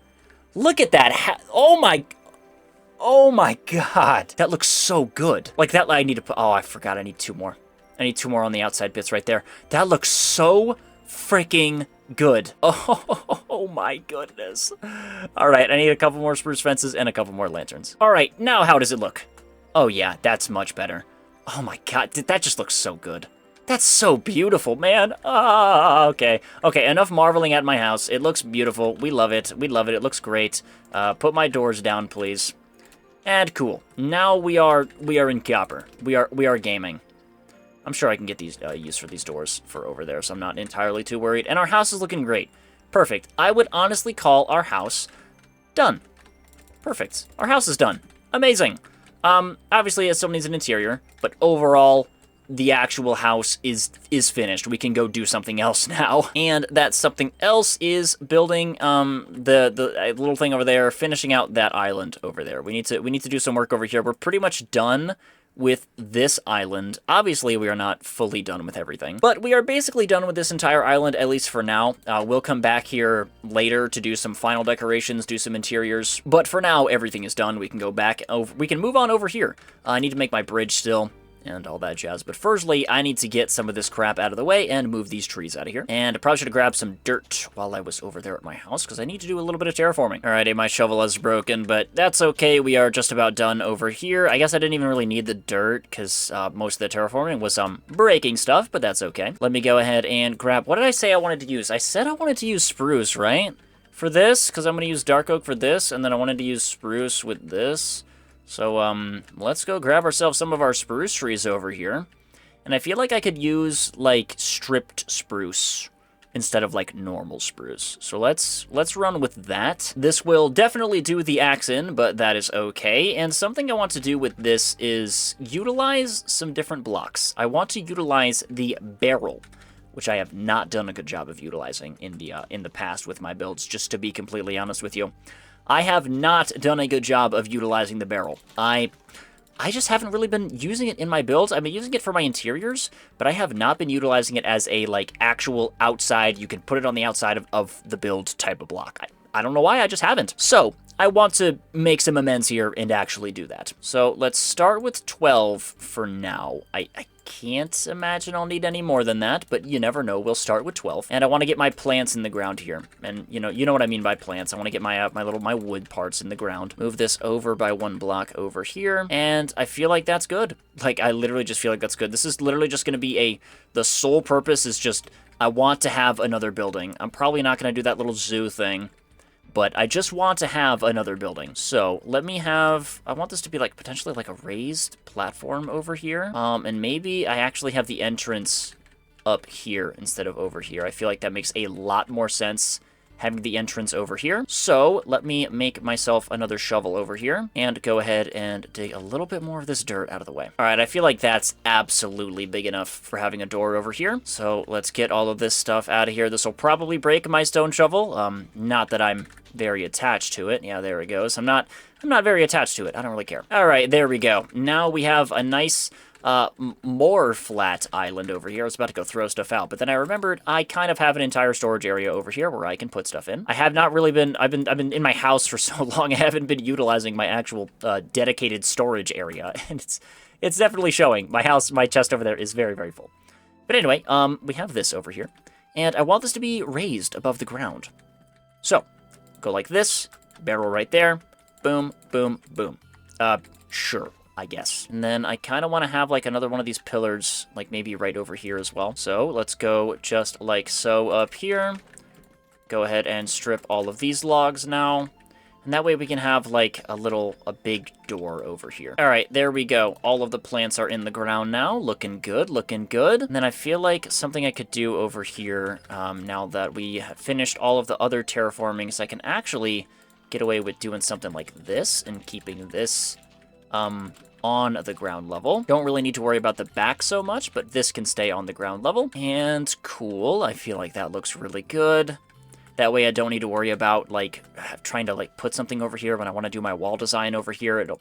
Speaker 1: Look at that. Oh my god. That looks so good. Like, that I need to put, oh, I forgot I need 2 more. I need 2 more on the outside bits right there. That looks so freaking good. Oh my goodness. Alright, I need a couple more spruce fences and a couple more lanterns. Alright, now how does it look? Oh yeah, that's much better. Oh my god, that just looks so good. That's so beautiful, man. Ah, okay. Okay, enough marveling at my house. It looks beautiful. We love it. We love it. It looks great. Put my doors down, please. And cool. Now we are in copper. We are gaming. I'm sure I can get these used for these doors for over there, so I'm not entirely too worried. And our house is looking great. Perfect. I would honestly call our house done. Perfect. Our house is done. Amazing. Obviously it still needs an interior, but overall, the actual house is finished. We can go do something else now. And that something else is building the little thing over there, finishing out that island over there. We need to do some work over here. We're pretty much done with this island. Obviously, we are not fully done with everything, but we are basically done with this entire island, at least for now. We'll come back here later to do some final decorations, do some interiors, but for now, everything is done. We can go back over, we can move on over here. I need to make my bridge still, and all that jazz. But firstly, I need to get some of this crap out of the way and move these trees out of here. And I probably should have grabbed some dirt while I was over there at my house, because I need to do a little bit of terraforming. Alrighty, my shovel is broken, but that's okay. We are just about done over here. I guess I didn't even really need the dirt, because most of the terraforming was breaking stuff, but that's okay. Let me go ahead and grab, what did I say I wanted to use? I said I wanted to use spruce, right? For this, because I'm going to use dark oak for this, and then I wanted to use spruce with this. So, let's go grab ourselves some of our spruce trees over here. And I feel like I could use, like, stripped spruce instead of, like, normal spruce. So let's run with that. This will definitely do the axe in, but that is okay. And something I want to do with this is utilize some different blocks. I want to utilize the barrel, which I have not done a good job of utilizing in the past with my builds, just to be completely honest with you. I have not done a good job of utilizing the barrel. I just haven't really been using it in my builds. I've been using it for my interiors, but I have not been utilizing it as a, like, actual outside, you can put it on the outside of the build type of block. I don't know why, I just haven't. So, I want to make some amends here and actually do that. So let's start with 12 for now. I can't imagine I'll need any more than that, but you never know. We'll start with 12. And I want to get my plants in the ground here. And you know what I mean by plants. I want to get my wood parts in the ground. Move this over by 1 block over here. And I feel like that's good. Like, I literally just feel like that's good. This is literally just going to be the sole purpose is just, I want to have another building. I'm probably not going to do that little zoo thing, but I just want to have another building. So let me have, I want this to be like potentially like a raised platform over here. And maybe I actually have the entrance up here instead of over here. I feel like that makes a lot more sense, having the entrance over here. So let me make myself another shovel over here and go ahead and dig a little bit more of this dirt out of the way. All right, I feel like that's absolutely big enough for having a door over here. So let's get all of this stuff out of here. This will probably break my stone shovel. Not that I'm very attached to it. Yeah, there it goes. I'm not very attached to it. I don't really care. All right, there we go. Now we have a nice more flat island over here. I was about to go throw stuff out, but then I remembered I kind of have an entire storage area over here where I can put stuff in. I have not really been, I've been in my house for so long, I haven't been utilizing my actual dedicated storage area, and it's definitely showing. My chest over there is very, very full. But anyway, we have this over here, and I want this to be raised above the ground. So, go like this, barrel right there, boom, boom, boom. Sure, I guess. And then I kind of want to have like another one of these pillars, like maybe right over here as well. So let's go just like so up here. Go ahead and strip all of these logs now. And that way we can have like a big door over here. All right, there we go. All of the plants are in the ground now. Looking good, looking good. And then I feel like something I could do over here, now that we have finished all of the other terraforming, so I can actually get away with doing something like this and keeping this on the ground level. Don't really need to worry about the back so much, but this can stay on the ground level. And cool, I feel like that looks really good. That way I don't need to worry about, like, trying to, like, put something over here when I want to do my wall design over here. It'll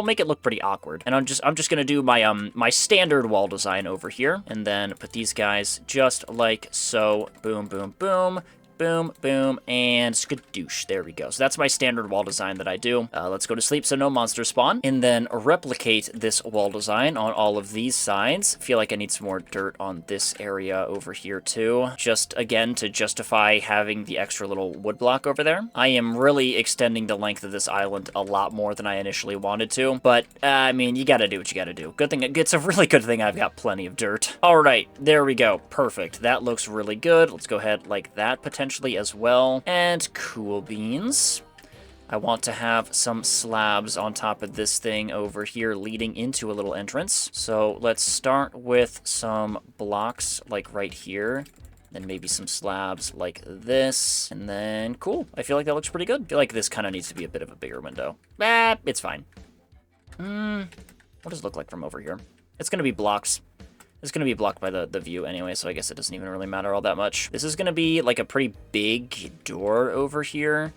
Speaker 1: make it look pretty awkward. And I'm just gonna do my, my standard wall design over here, and then put these guys just like so. Boom, boom, boom. Boom, boom, and skadoosh. There we go. So that's my standard wall design that I do. Let's go to sleep so no monsters spawn. And then replicate this wall design on all of these sides. I feel like I need some more dirt on this area over here too. Just, again, to justify having the extra little wood block over there. I am really extending the length of this island a lot more than I initially wanted to. But, I mean, you gotta do what you gotta do. Good thing, it's a really good thing I've got plenty of dirt. All right, there we go. Perfect. That looks really good. Let's go ahead like that, potentially as well. And cool beans. I want to have some slabs on top of this thing over here leading into a little entrance. So let's start with some blocks like right here. Then maybe some slabs like this. And then cool. I feel like that looks pretty good. I feel like this kind of needs to be a bit of a bigger window. It's fine. What does it look like from over here? It's going to be blocks. It's going to be blocked by the view anyway, so I guess it doesn't even really matter all that much. This is going to be like a pretty big door over here.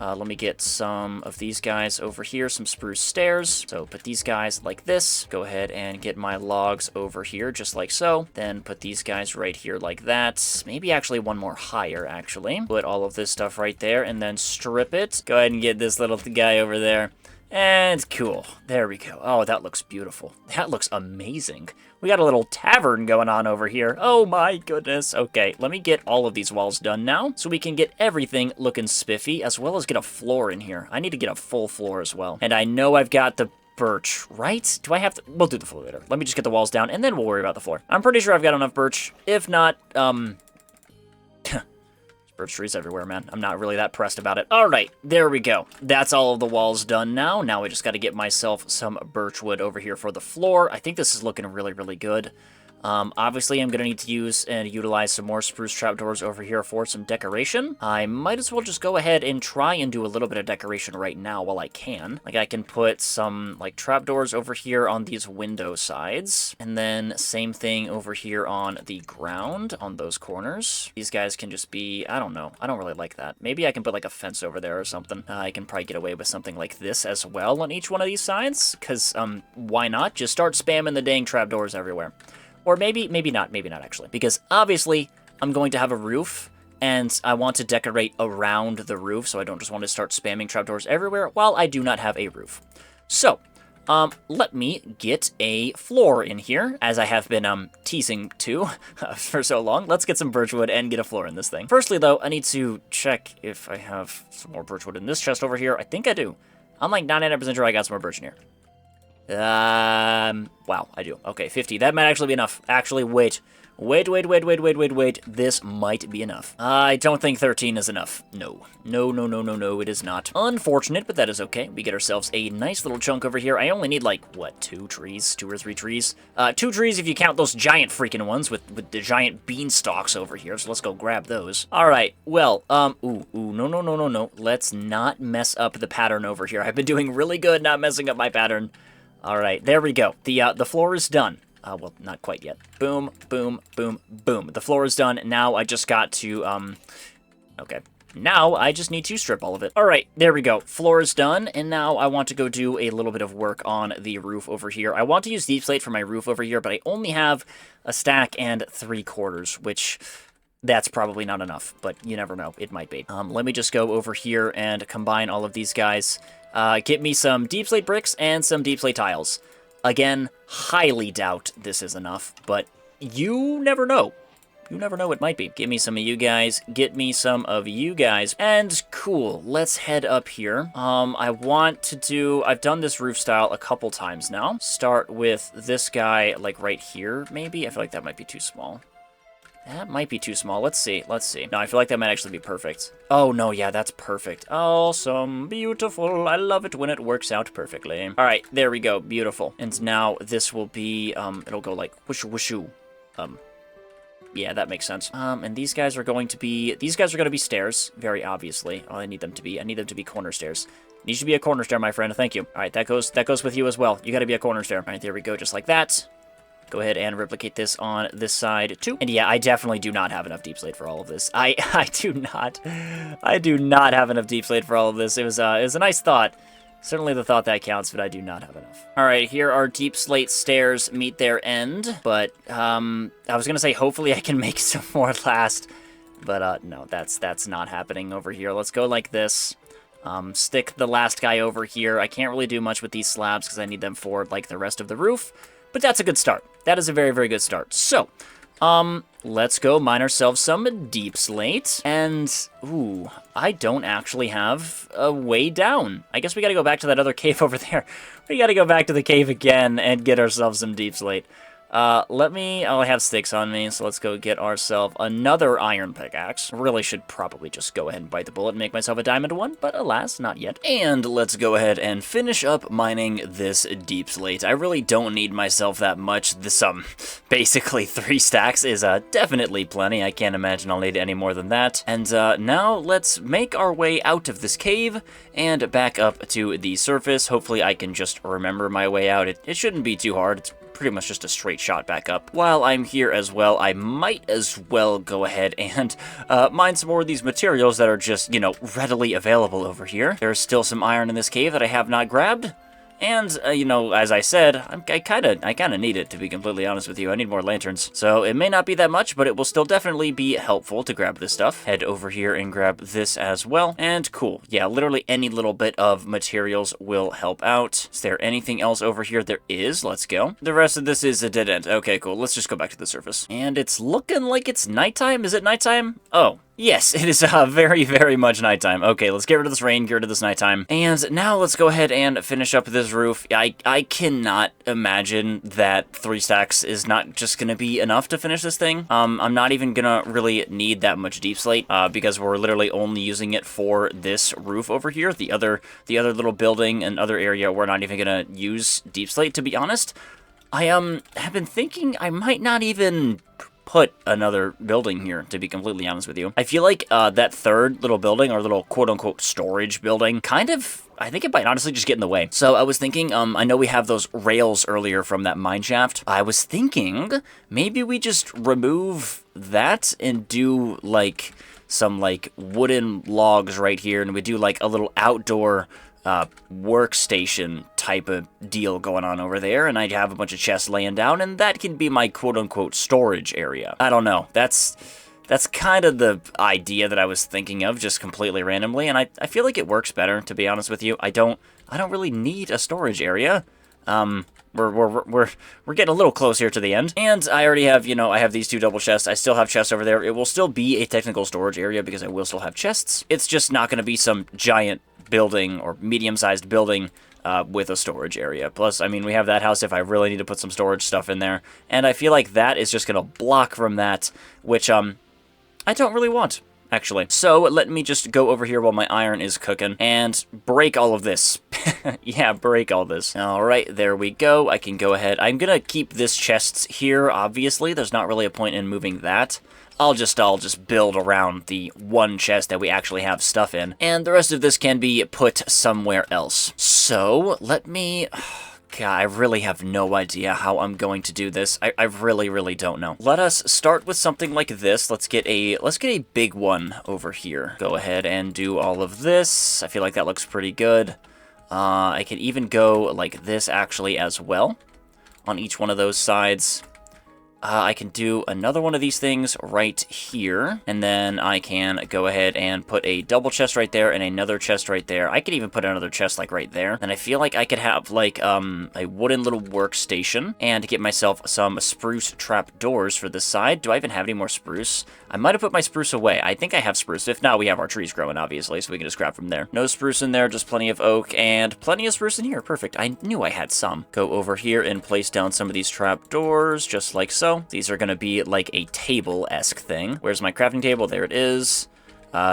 Speaker 1: Let me get some of these guys over here, some spruce stairs. So put these guys like this. Go ahead and get my logs over here, just like so. Then put these guys right here like that. Maybe actually one more higher, actually. Put all of this stuff right there, and then strip it. Go ahead and get this little guy over there. And cool. There we go. Oh, that looks beautiful. That looks amazing. We got a little tavern going on over here. Oh my goodness. Okay, let me get all of these walls done now so we can get everything looking spiffy, as well as get a floor in here. I need to get a full floor as well. And I know I've got the birch, right? Do I have to? We'll do the floor later. Let me just get the walls down, and then we'll worry about the floor. I'm pretty sure I've got enough birch. If not, birch trees everywhere, man. I'm not really that pressed about it. All right, there we go. That's all of the walls done now. Now I just got to get myself some birch wood over here for the floor. I think this is looking really, really good. Obviously, I'm going to need to use and utilize some more spruce trapdoors over here for some decoration. I might as well just go ahead and try and do a little bit of decoration right now while I can. Like, I can put some, like, trapdoors over here on these window sides. And then same thing over here on the ground on those corners. These guys can just be, I don't know. I don't really like that. Maybe I can put, like, a fence over there or something. I can probably get away with something like this as well on each one of these sides. Because, why not? Just start spamming the dang trapdoors everywhere. Or maybe not actually. Because obviously, I'm going to have a roof and I want to decorate around the roof, so I don't just want to start spamming trapdoors everywhere while I do not have a roof. So, let me get a floor in here, as I have been, teasing to for so long. Let's get some birchwood and get a floor in this thing. Firstly, though, I need to check if I have some more birchwood in this chest over here. I think I do. I'm like 99% sure I got some more birch in here. Wow, I do. Okay, 50. That might actually be enough. Actually, wait. Wait. This might be enough. I don't think 13 is enough. No, it is not. Unfortunate, but that is okay. We get ourselves a nice little chunk over here. I only need, like, what, 2 trees? 2 or 3 trees? 2 trees if you count those giant freaking ones with the giant beanstalks over here, so let's go grab those. All right, well, no. Let's not mess up the pattern over here. I've been doing really good not messing up my pattern. All right, there we go. The floor is done. Well, not quite yet. Boom, boom, boom, boom. The floor is done. Now I just got to, okay. Now I just need to strip all of it. All right, there we go. Floor is done, and now I want to go do a little bit of work on the roof over here. I want to use deep slate for my roof over here, but I only have a stack and 3/4, which that's probably not enough, but you never know. It might be. Let me just go over here and combine all of these guys. Get me some deep slate bricks and some deep slate tiles. Again, highly doubt this is enough, but you never know. You never know, it might be. Give me some of you guys, get me some of you guys, and cool, let's head up here. I've done this roof style a couple times now. Start with this guy, like right here, maybe? I feel like that might be too small. That might be too small. Let's see. No, I feel like that might actually be perfect. Oh, no, yeah, that's perfect. Awesome. Beautiful. I love it when it works out perfectly. All right, there we go. Beautiful. And now this will be, it'll go like whooshu whooshu. Yeah, that makes sense. And these guys are going to be stairs, very obviously. Oh, I need them to be corner stairs. Needs to be a corner stair, my friend. Thank you. All right, that goes with you as well. You got to be a corner stair. All right, there we go, just like that. Go ahead and replicate this on this side, too. And yeah, I definitely do not have enough deep slate for all of this. I do not have enough deep slate for all of this. It was a nice thought. Certainly the thought that counts, but I do not have enough. All right, here our deep slate stairs meet their end. But, I was gonna say, hopefully I can make some more last. But, no, that's not happening over here. Let's go like this. Stick the last guy over here. I can't really do much with these slabs because I need them for, like, the rest of the roof. But that's a good start. That is a very, very good start. So, let's go mine ourselves some deep slate. And, ooh, I don't actually have a way down. I guess we gotta go back to that other cave over there. We gotta go back to the cave again and get ourselves some deep slate. I have sticks on me, so let's go get ourselves another iron pickaxe. Really should probably just go ahead and bite the bullet and make myself a diamond one, but alas, not yet. And let's go ahead and finish up mining this deep slate. I really don't need myself that much. This, basically 3 stacks is, definitely plenty. I can't imagine I'll need any more than that. And, now let's make our way out of this cave and back up to the surface. Hopefully I can just remember my way out. It shouldn't be too hard. It's pretty much just a straight shot back up. While I'm here as well, I might as well go ahead and mine some more of these materials that are just, you know, readily available over here. There's still some iron in this cave that I have not grabbed. And, you know, as I said, I kind of need it, to be completely honest with you. I need more lanterns. So it may not be that much, but it will still definitely be helpful to grab this stuff. Head over here and grab this as well. And cool. Yeah, literally any little bit of materials will help out. Is there anything else over here? There is. Let's go. The rest of this is a dead end. Okay, cool. Let's just go back to the surface. And it's looking like it's nighttime. Is it nighttime? Oh. Yes, it is very, very much nighttime. Okay, let's get rid of this rain, get rid of this nighttime. And now let's go ahead and finish up this roof. I cannot imagine that 3 stacks is not just going to be enough to finish this thing. I'm not even going to really need that much deep slate because we're literally only using it for this roof over here. The other little building and other area, we're not even going to use deep slate, to be honest. I have been thinking I might not even put another building here, to be completely honest with you. I feel like that third little building, or little quote-unquote storage building, kind of, I think it might honestly just get in the way. So I was thinking, I know we have those rails earlier from that mine shaft. I was thinking maybe we just remove that and do like some like wooden logs right here, and we do like a little outdoor workstation type of deal going on over there, and I have a bunch of chests laying down, and that can be my quote-unquote storage area. I don't know. That's That's kind of the idea that I was thinking of, just completely randomly, and I feel like it works better, to be honest with you. I don't really need a storage area. We're getting a little close here to the end, and I already have, I have these 2 double chests. I still have chests over there. It will still be a technical storage area because I will still have chests. It's just not going to be some giant building or medium-sized building with a storage area. Plus, I mean, we have that house if I really need to put some storage stuff in there, and I feel like that is just going to block from that, which I don't really want, actually. So let me just go over here while my iron is cooking and break all of this. Yeah, break all this. All right, there we go. I can go ahead. I'm going to keep this chest here, obviously. There's not really a point in moving that. I'll just build around the one chest that we actually have stuff in, and the rest of this can be put somewhere else. So, let me... God, I really have no idea how I'm going to do this. I really, really don't know. Let us start with something like this. Let's get a big one over here. Go ahead and do all of this. I feel like that looks pretty good. I can even go like this actually as well on each one of those sides. I can do another one of these things right here, and then I can go ahead and put a double chest right there and another chest right there. I could even put another chest like right there, and I feel like I could have like a wooden little workstation and get myself some spruce trap doors for this side. Do I even have any more spruce? I might have put my spruce away. I think I have spruce. If not, we have our trees growing, obviously, so we can just grab from there. No spruce in there, just plenty of oak, and plenty of spruce in here. Perfect. I knew I had some. Go over here and place down some of these trap doors, just like so. These are going to be like a table-esque thing. Where's my crafting table? There it is.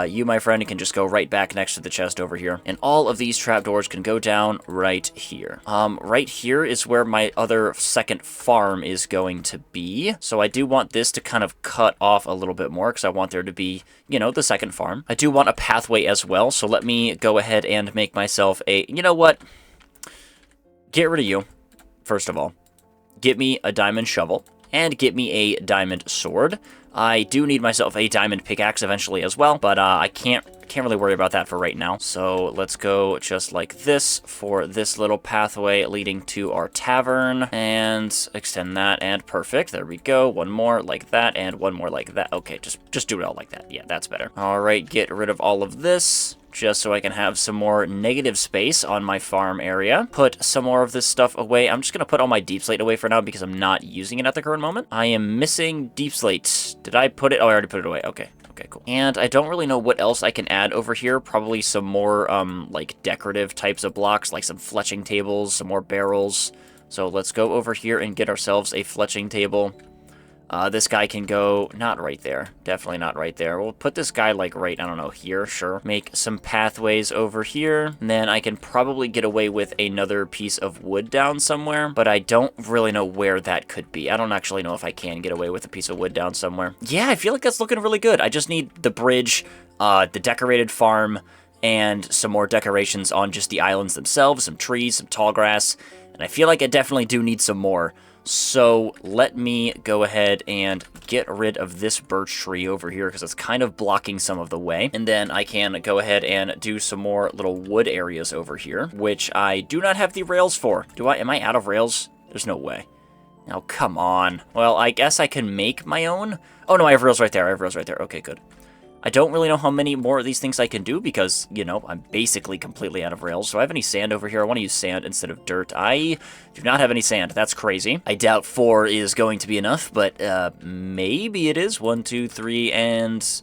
Speaker 1: You, my friend, can just go right back next to the chest over here. And all of these trapdoors can go down right here. Right here is where my other second farm is going to be. So I do want this to kind of cut off a little bit more because I want there to be, the second farm. I do want a pathway as well. So let me go ahead and make myself a, you know what? Get rid of you, first of all. Get me a diamond shovel and get me a diamond sword. I do need myself a diamond pickaxe eventually as well, but I can't really worry about that for right now. So let's go just like this for this little pathway leading to our tavern, and extend that, and perfect. There we go. One more like that, and one more like that. Okay, just do it all like that. Yeah, that's better. All right, get rid of all of this, just so I can have some more negative space on my farm area. Put some more of this stuff away. I'm just going to put all my deep slate away for now because I'm not using it at the current moment. I am missing deep slate. Did I put it? Oh, I already put it away. Okay. Okay, cool. And I don't really know what else I can add over here. Probably some more, like, decorative types of blocks, like some fletching tables, some more barrels. So let's go over here and get ourselves a fletching table. This guy can go, not right there. Definitely not right there. We'll put this guy, like, right, I don't know, here, sure. Make some pathways over here. And then I can probably get away with another piece of wood down somewhere. But I don't really know where that could be. I don't actually know if I can get away with a piece of wood down somewhere. Yeah, I feel like that's looking really good. I just need the bridge, the decorated farm, and some more decorations on just the islands themselves. Some trees, some tall grass. And I feel like I definitely do need some more. So let me go ahead and get rid of this birch tree over here because it's kind of blocking some of the way. And then I can go ahead and do some more little wood areas over here, which I do not have the rails for. Am I out of rails? There's no way. Oh, come on. Well, I guess I can make my own. Oh, no, I have rails right there. Okay, good. I don't really know how many more of these things I can do because, I'm basically completely out of rails. Do I have any sand over here? I want to use sand instead of dirt. I do not have any sand. That's crazy. I doubt 4 is going to be enough, but maybe it is. 1, 2, 3, and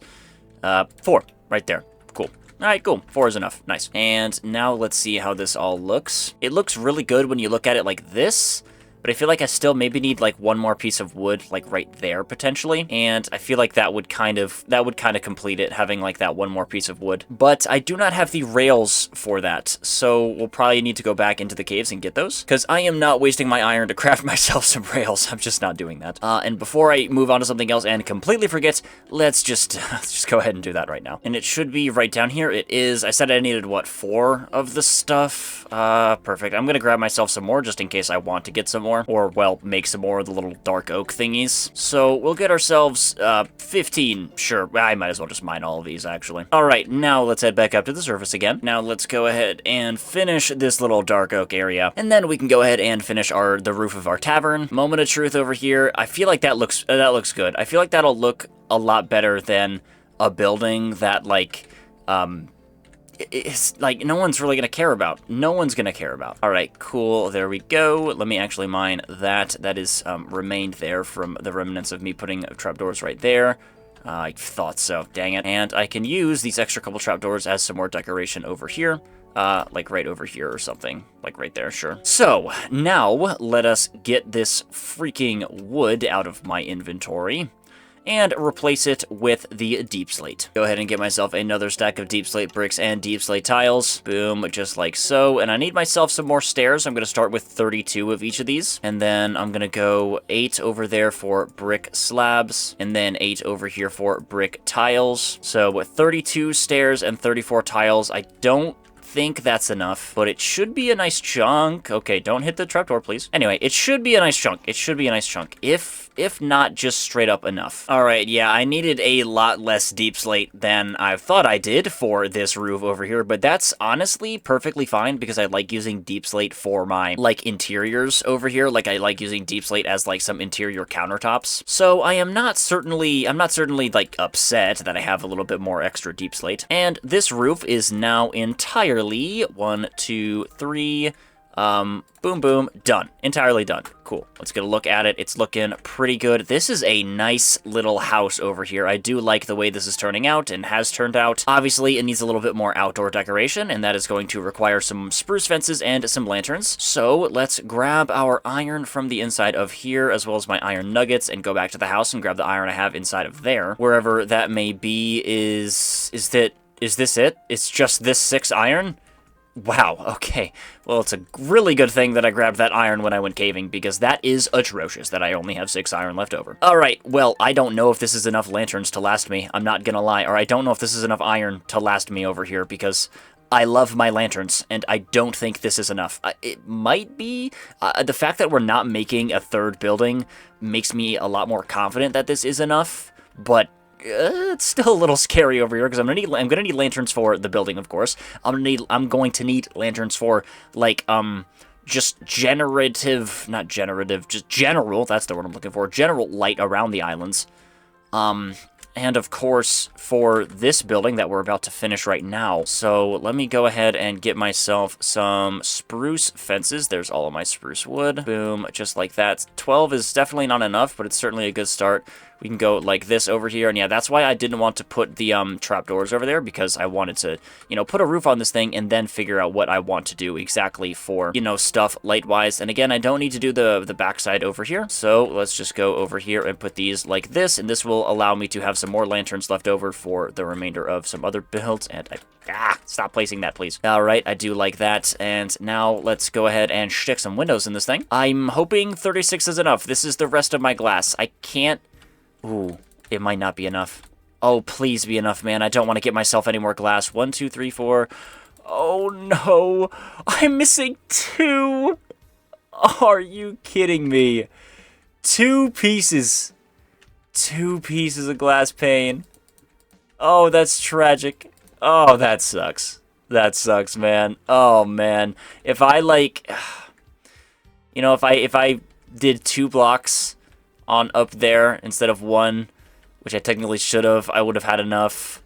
Speaker 1: 4 right there. Cool. All right, cool. 4 is enough. Nice. And now let's see how this all looks. It looks really good when you look at it like this. But I feel like I still maybe need like one more piece of wood, like right there potentially. And I feel like that would kind of complete it, having like that one more piece of wood. But I do not have the rails for that. So we'll probably need to go back into the caves and get those. Because I am not wasting my iron to craft myself some rails. I'm just not doing that. And before I move on to something else and completely forget, let's just go ahead and do that right now. And it should be right down here. It is. I said I needed, what, 4 of the stuff? Perfect. I'm going to grab myself some more just in case I want to get some more. more. Or, well, make some more of the little dark oak thingies. So we'll get ourselves 15. Sure, I might as well just mine all of these, actually. All right, now let's head back up to the surface again. Now let's go ahead and finish this little dark oak area. And then we can go ahead and finish the roof of our tavern. Moment of truth over here. I feel like that looks good. I feel like that'll look a lot better than a building that, like, it's like no one's really gonna care about. No one's gonna care about. All right, cool. There we go. Let me actually mine that. That is remained there from the remnants of me putting trapdoors right there. I thought so. Dang it. And I can use these extra couple trapdoors as some more decoration over here. Like right over here or something. Like right there, sure. So, now let us get this freaking wood out of my inventory and replace it with the deep slate. Go ahead and get myself another stack of deep slate bricks and deep slate tiles. Boom, just like so. And I need myself some more stairs. I'm going to start with 32 of each of these. And then I'm going to go 8 over there for brick slabs. And then 8 over here for brick tiles. So with 32 stairs and 34 tiles, I don't think that's enough, but it should be a nice chunk. Okay, don't hit the trapdoor, please. Anyway, it should be a nice chunk. It should be a nice chunk. If not, just straight up enough. All right, yeah, I needed a lot less deep slate than I thought I did for this roof over here, but that's honestly perfectly fine because I like using deep slate for my, like, interiors over here. Like, I like using deep slate as, like, some interior countertops. So I'm not certainly, like, upset that I have a little bit more extra deep slate. And this roof is now entirely 1, 2, 3, boom, boom, done. Entirely done. Cool. Let's get a look at it. It's looking pretty good. This is a nice little house over here. I do like the way this is turning out and has turned out. Obviously, it needs a little bit more outdoor decoration, and that is going to require some spruce fences and some lanterns. So let's grab our iron from the inside of here, as well as my iron nuggets, and go back to the house and grab the iron I have inside of there. Wherever that may be is this it? It's just this 6 iron? Wow, okay. Well, it's a really good thing that I grabbed that iron when I went caving, because that is atrocious that I only have 6 iron left over. Alright, well, I don't know if this is enough lanterns to last me. I'm not gonna lie. Or I don't know if this is enough iron to last me over here, because I love my lanterns, and I don't think this is enough. It might be. The fact that we're not making a third building makes me a lot more confident that this is enough, but it's still a little scary over here because I'm gonna need lanterns for the building, of course. I'm going to need lanterns for, like, just not generative, just general, that's the word I'm looking for, general light around the islands. And of course, for this building that we're about to finish right now. So let me go ahead and get myself some spruce fences. There's all of my spruce wood. Boom, just like that. 12 is definitely not enough, but it's certainly a good start. We can go like this over here, and yeah, that's why I didn't want to put the trapdoors over there, because I wanted to, you know, put a roof on this thing and then figure out what I want to do exactly for, you know, stuff light-wise. And again, I don't need to do the backside over here, so let's just go over here and put these like this, and this will allow me to have some more lanterns left over for the remainder of some other builds. And stop placing that, please. All right, I do like that. And now let's go ahead and stick some windows in this thing. I'm hoping 36 is enough. This is the rest of my glass. I can't. Ooh, it might not be enough. Oh, please be enough, man. I don't want to get myself any more glass. 1, 2, 3, 4. Oh, no. I'm missing 2. Are you kidding me? 2 pieces. 2 pieces of glass pane. Oh, that's tragic. Oh, that sucks. That sucks, man. Oh, man. If I, like... You know, if I did 2 blocks on up there instead of 1, which I technically should have, I would have had enough.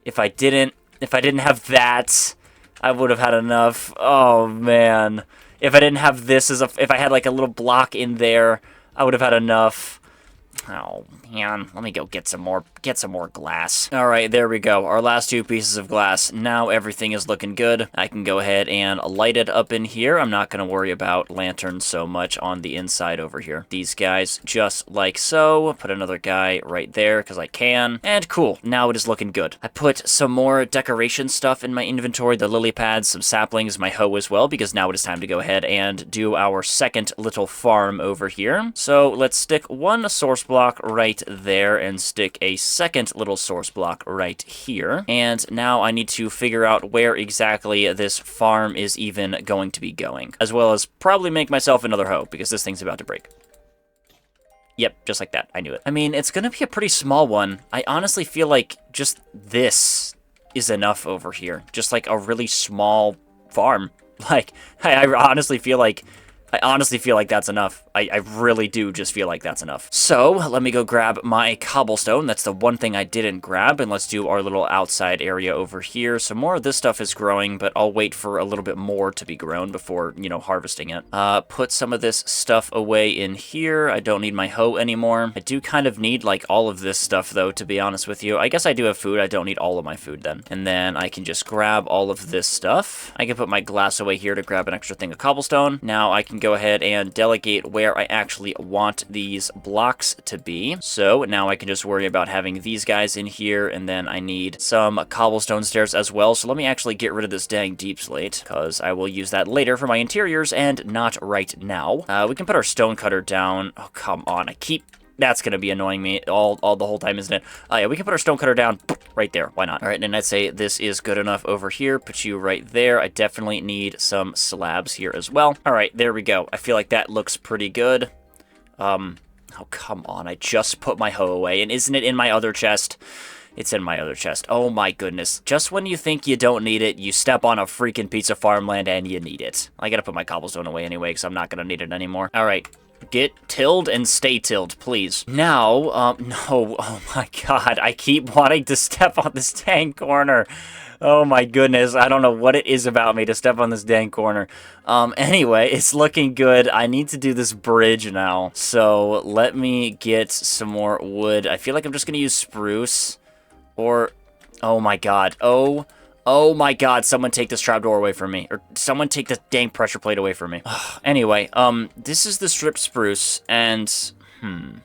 Speaker 1: If I didn't have that, I would have had enough. Oh man. If I didn't have this if I had like a little block in there, I would have had enough. Oh man, let me go get some more glass. All right, there we go. Our last 2 pieces of glass. Now everything is looking good. I can go ahead and light it up in here. I'm not going to worry about lanterns so much on the inside over here. These guys just like so. Put another guy right there because I can. And cool, now it is looking good. I put some more decoration stuff in my inventory, the lily pads, some saplings, my hoe as well, because now it is time to go ahead and do our second little farm over here. So let's stick 1 source bowl block right there and stick a second little source block right here. And now I need to figure out where exactly this farm is even going to be going, as well as probably make myself another hoe, because this thing's about to break. Yep, just like that. I knew it. I mean, it's gonna be a pretty small one. I honestly feel like just this is enough over here. Just like a really small farm. Like, I honestly feel like that's enough. I really do just feel like that's enough. So, let me go grab my cobblestone. That's the one thing I didn't grab. And let's do our little outside area over here. So more of this stuff is growing, but I'll wait for a little bit more to be grown before, you know, harvesting it. Put some of this stuff away in here. I don't need my hoe anymore. I do kind of need, like, all of this stuff, though, to be honest with you. I guess I do have food. I don't need all of my food, then. And then I can just grab all of this stuff. I can put my glass away here to grab an extra thing of cobblestone. Now I can go ahead and delegate where I actually want these blocks to be. So now I can just worry about having these guys in here, and then I need some cobblestone stairs as well. So let me actually get rid of this dang deep slate, because I will use that later for my interiors and not right now. We can put our stone cutter down. Oh, come on. That's going to be annoying me all the whole time, isn't it? Yeah, we can put our stone cutter down right there. Why not? All right, and I'd say this is good enough over here. Put you right there. I definitely need some slabs here as well. All right, there we go. I feel like that looks pretty good. Oh, come on. I just put my hoe away, and isn't it in my other chest? It's in my other chest. Oh, my goodness. Just when you think you don't need it, you step on a freaking piece of farmland, and you need it. I got to put my cobblestone away anyway, because I'm not going to need it anymore. All right. Get tilled and stay tilled, please. Now, no, oh my god, I keep wanting to step on this dang corner. Oh my goodness, I don't know what it is about me to step on this dang corner. Anyway, it's looking good. I need to do this bridge now. So, let me get some more wood. I feel like I'm just gonna use spruce. Or, oh my god, oh my god, someone take this trapdoor away from me. Or someone take this dang pressure plate away from me. Anyway, this is the stripped spruce, and,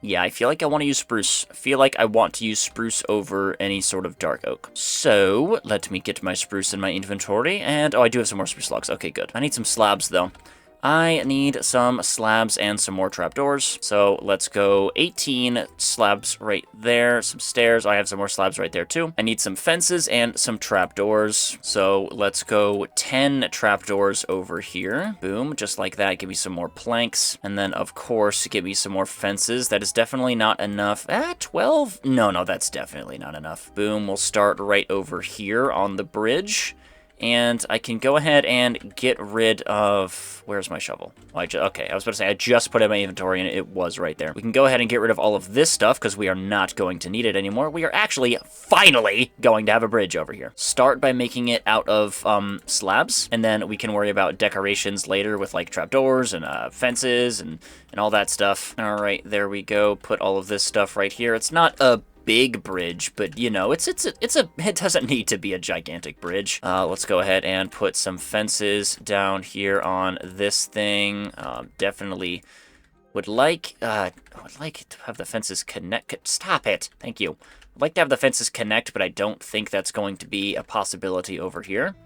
Speaker 1: yeah, I feel like I want to use spruce. I feel like I want to use spruce over any sort of dark oak. So, let me get my spruce in my inventory, and, oh, I do have some more spruce logs. Okay, good. I need some slabs, though. I need some slabs and some more trapdoors. So let's go 18 slabs right there. Some stairs. I have some more slabs right there too. I need some fences and some trapdoors. So let's go 10 trapdoors over here. Boom, just like that. Give me some more planks. And then, of course, give me some more fences. That is definitely not enough. 12? No, that's definitely not enough. Boom, we'll start right over here on the bridge. And I can go ahead and get rid of... Where's my shovel? Okay, I was about to say, I just put it in my inventory, and it was right there. We can go ahead and get rid of all of this stuff, because we are not going to need it anymore. We are actually, finally, going to have a bridge over here. Start by making it out of slabs, and then we can worry about decorations later with, like, trapdoors and fences and all that stuff. All right, there we go. Put all of this stuff right here. It's not a big bridge, but you know, it doesn't need to be a gigantic bridge. Let's go ahead and put some fences down here on this thing. Definitely would like to have the fences connect. Stop it. Thank you. I'd like to have the fences connect, but I don't think that's going to be a possibility over here.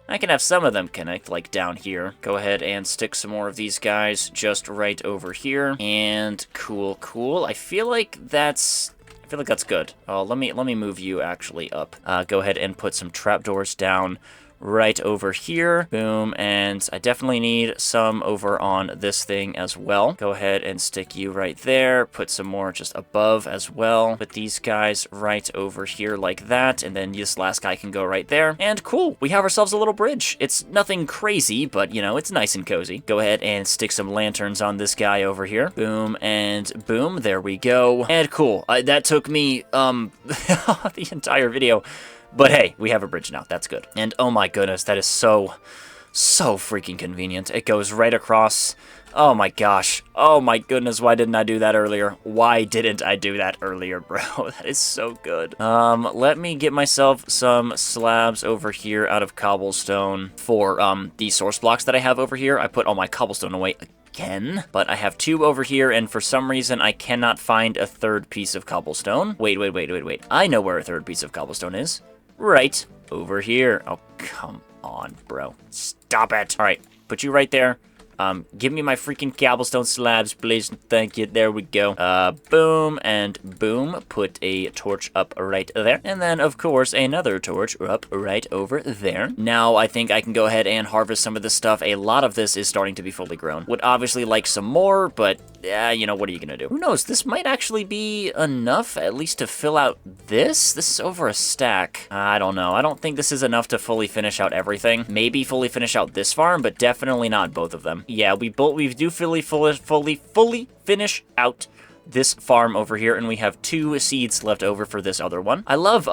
Speaker 1: I can have some of them connect, like down here. Go ahead and stick some more of these guys just right over here. And cool. I feel like that's good. Oh, let me move you actually up. Go ahead and put some trapdoors down right over here. Boom, and I definitely need some over on this thing as well. Go ahead and stick you right there. Put some more just above as well. Put these guys right over here like that, and then this last guy can go right there. And cool, we have ourselves a little bridge. It's nothing crazy, but you know, it's nice and cozy. Go ahead and stick some lanterns on this guy over here. Boom and boom, there we go. And cool, that took me the entire video. But hey, we have a bridge now. That's good. And oh my goodness, that is so freaking convenient. It goes right across. Oh my gosh. Oh my goodness, why didn't I do that earlier? Why didn't I do that earlier, bro? That is so good. Let me get myself some slabs over here out of cobblestone for the source blocks that I have over here. I put all my cobblestone away again, but I have 2 over here, and for some reason I cannot find a third piece of cobblestone. Wait. I know where a third piece of cobblestone is. Right over here. Oh, come on, bro. Stop it. All right, put you right there. Give me my freaking cobblestone slabs, please. Thank you. There we go. Boom and boom. Put a torch up right there. And then, of course, another torch up right over there. Now, I think I can go ahead and harvest some of this stuff. A lot of this is starting to be fully grown. Would obviously like some more, but, yeah, you know, what are you gonna do? Who knows? This might actually be enough, at least to fill out this. This is over a stack. I don't know. I don't think this is enough to fully finish out everything. Maybe fully finish out this farm, but definitely not both of them. Yeah, we do fully finish out this farm over here, and we have 2 seeds left over for this other one. I love,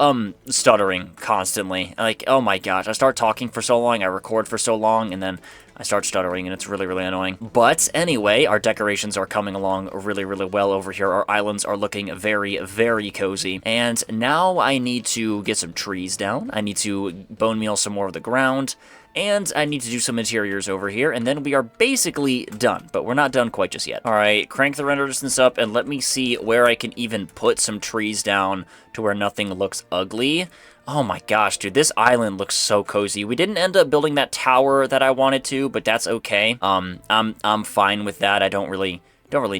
Speaker 1: stuttering constantly. Like, oh my gosh, I start talking for so long, I record for so long, and then I start stuttering, and it's really, really annoying. But anyway, our decorations are coming along really, really well over here. Our islands are looking very, very cozy. And now I need to get some trees down. I need to bone meal some more of the ground. And I need to do some interiors over here, and then we are basically done, but we're not done quite just yet. All right, crank the render distance up, and let me see where I can even put some trees down to where nothing looks ugly. Oh my gosh, dude, this island looks so cozy. We didn't end up building that tower that I wanted to, but that's okay. I'm fine with that. I don't really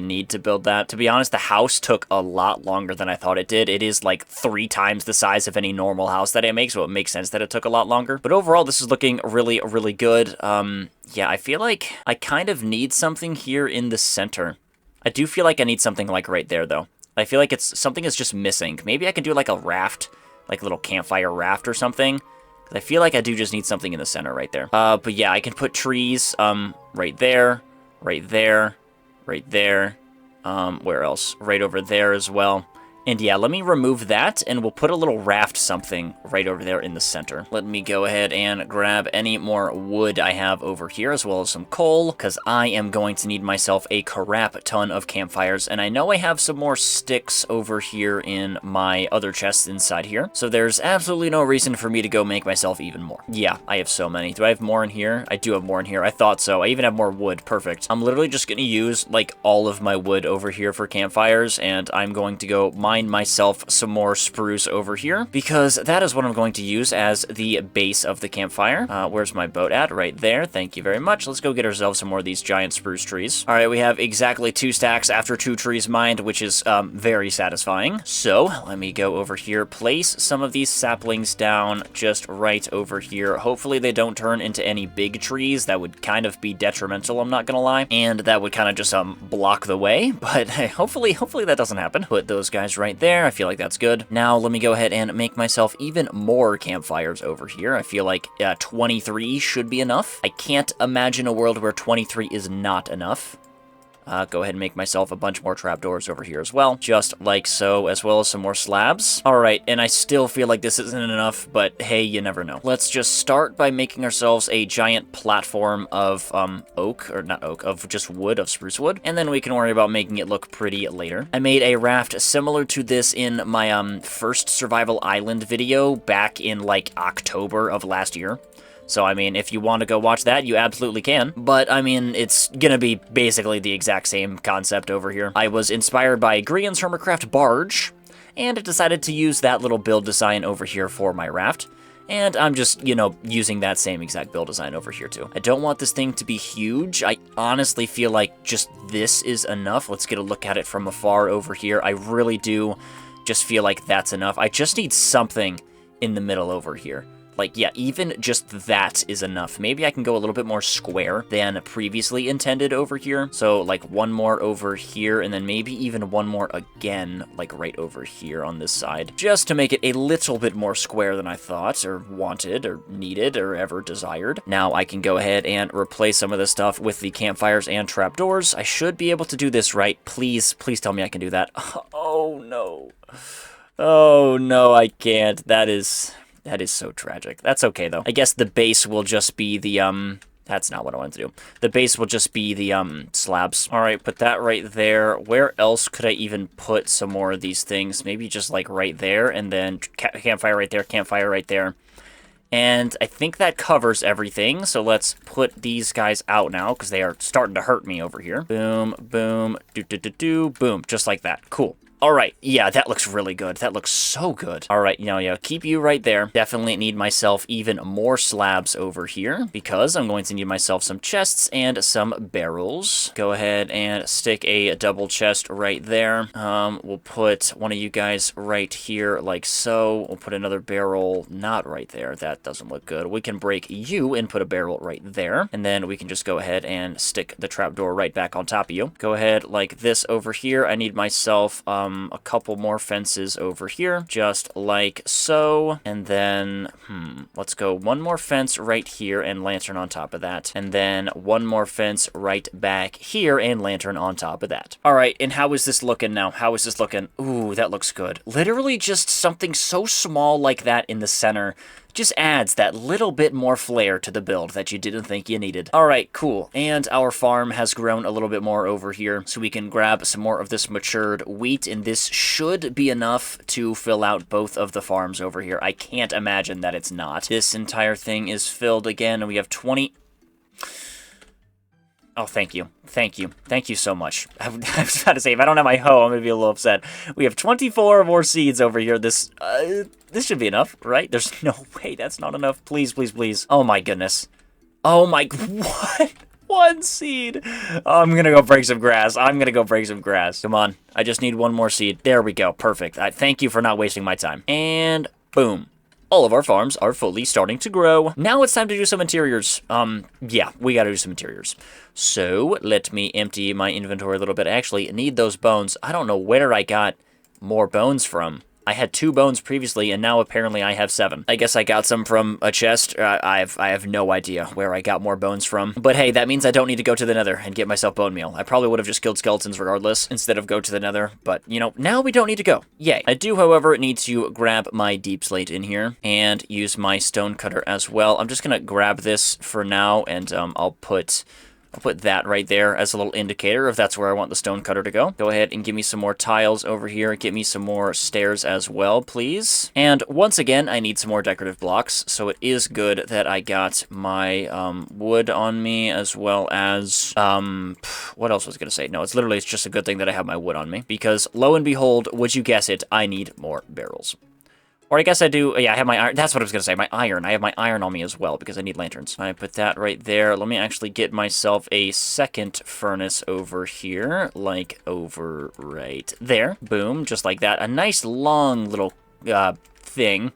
Speaker 1: need to build that. To be honest, the house took a lot longer than I thought it did. It is like 3 times the size of any normal house that I make, so it makes sense that it took a lot longer. But overall, this is looking really, really good. Yeah, I feel like I kind of need something here in the center. I do feel like I need something like right there, though. I feel like something is just missing. Maybe I can do like a raft, like a little campfire raft or something. I feel like I do just need something in the center right there. But yeah, I can put trees, right there, right there, right there. Where else? Right over there as well. And yeah, let me remove that, and we'll put a little raft something right over there in the center. Let me go ahead and grab any more wood I have over here, as well as some coal, because I am going to need myself a crap ton of campfires, and I know I have some more sticks over here in my other chests inside here, so there's absolutely no reason for me to go make myself even more. Yeah, I have so many. Do I have more in here? I do have more in here. I thought so. I even have more wood. Perfect. I'm literally just going to use, like, all of my wood over here for campfires, and I'm going to go mine myself some more spruce over here, because that is what I'm going to use as the base of the campfire. Where's my boat at? Right there. Thank you very much. Let's go get ourselves some more of these giant spruce trees. All right, we have exactly 2 stacks after 2 trees mined, which is very satisfying. So let me go over here, place some of these saplings down just right over here. Hopefully they don't turn into any big trees. That would kind of be detrimental, I'm not gonna lie, and that would kind of just block the way, but hey, hopefully that doesn't happen. Put those guys right there. I feel like that's good. Now let me go ahead and make myself even more campfires over here. I feel like 23 should be enough. I can't imagine a world where 23 is not enough. Go ahead and make myself a bunch more trapdoors over here as well, just like so, as well as some more slabs. All right, and I still feel like this isn't enough, but hey, you never know. Let's just start by making ourselves a giant platform of oak, or not oak, of just wood, of spruce wood, and then we can worry about making it look pretty later. I made a raft similar to this in my first survival island video back in like October of last year. So, I mean, if you want to go watch that, you absolutely can. But, I mean, it's gonna be basically the exact same concept over here. I was inspired by Grian's Hermitcraft Barge, and decided to use that little build design over here for my raft. And I'm just, you know, using that same exact build design over here, too. I don't want this thing to be huge. I honestly feel like just this is enough. Let's get a look at it from afar over here. I really do just feel like that's enough. I just need something in the middle over here. Like, yeah, even just that is enough. Maybe I can go a little bit more square than previously intended over here. So, like, one more over here, and then maybe even one more again, like, right over here on this side. Just to make it a little bit more square than I thought, or wanted, or needed, or ever desired. Now I can go ahead and replace some of this stuff with the campfires and trapdoors. I should be able to do this right. Please, please tell me I can do that. Oh, no. Oh, no, I can't. That is so tragic. That's okay, though. I guess the base will just be the, that's not what I wanted to do. The base will just be the, slabs. All right, put that right there. Where else could I even put some more of these things? Maybe just, like, right there, and then campfire right there, campfire right there. And I think that covers everything, so let's put these guys out now, because they are starting to hurt me over here. Boom, boom, boom, just like that. Cool. All right, yeah, that looks really good. That looks so good. All right, yeah, keep you right there. Definitely need myself even more slabs over here because I'm going to need myself some chests and some barrels. Go ahead and stick a double chest right there. We'll put one of you guys right here like so. We'll put another barrel not right there. That doesn't look good. We can break you and put a barrel right there. And then we can just go ahead and stick the trapdoor right back on top of you. Go ahead like this over here. I need myself, a couple more fences over here, just like so. And then, let's go one more fence right here and lantern on top of that. And then one more fence right back here and lantern on top of that. All right, and how is this looking now? How is this looking? Ooh, that looks good. Literally just something so small like that in the center just adds that little bit more flair to the build that you didn't think you needed. All right, cool. And our farm has grown a little bit more over here, so we can grab some more of this matured wheat, and this should be enough to fill out both of the farms over here. I can't imagine that it's not. This entire thing is filled again, and we have 20... Oh, thank you. Thank you. Thank you so much. I was about to say, if I don't have my hoe, I'm going to be a little upset. We have 24 more seeds over here. This should be enough, right? There's no way that's not enough. Please, please, please. Oh, my goodness. Oh, my... What? One seed. Oh, I'm going to go break some grass. I'm going to go break some grass. Come on. I just need one more seed. There we go. Perfect. Thank you for not wasting my time. And boom. All of our farms are fully starting to grow. Now it's time to do some interiors. Yeah, we gotta do some interiors. So, let me empty my inventory a little bit. I actually need those bones. I don't know where I got more bones from. I had 2 bones previously, and now apparently I have 7. I guess I got some from a chest. I have no idea where I got more bones from. But hey, that means I don't need to go to the nether and get myself bone meal. I probably would have just killed skeletons regardless, instead of go to the nether. But, you know, now we don't need to go. Yay. I do, however, need to grab my deep slate in here and use my stone cutter as well. I'm just gonna grab this for now, and I'll put that right there as a little indicator if that's where I want the stone cutter to go. Go ahead and give me some more tiles over here. Get me some more stairs as well, please. And once again, I need some more decorative blocks, so it is good that I got my wood on me as well as... what else was I going to say? No, it's just a good thing that I have my wood on me, because lo and behold, would you guess it, I need more barrels. Or I guess I do, yeah, I have my iron, that's what I was going to say, my iron. I have my iron on me as well, because I need lanterns. I put that right there. Let me actually get myself a second furnace over here, like over right there. Boom, just like that. A nice long little thing,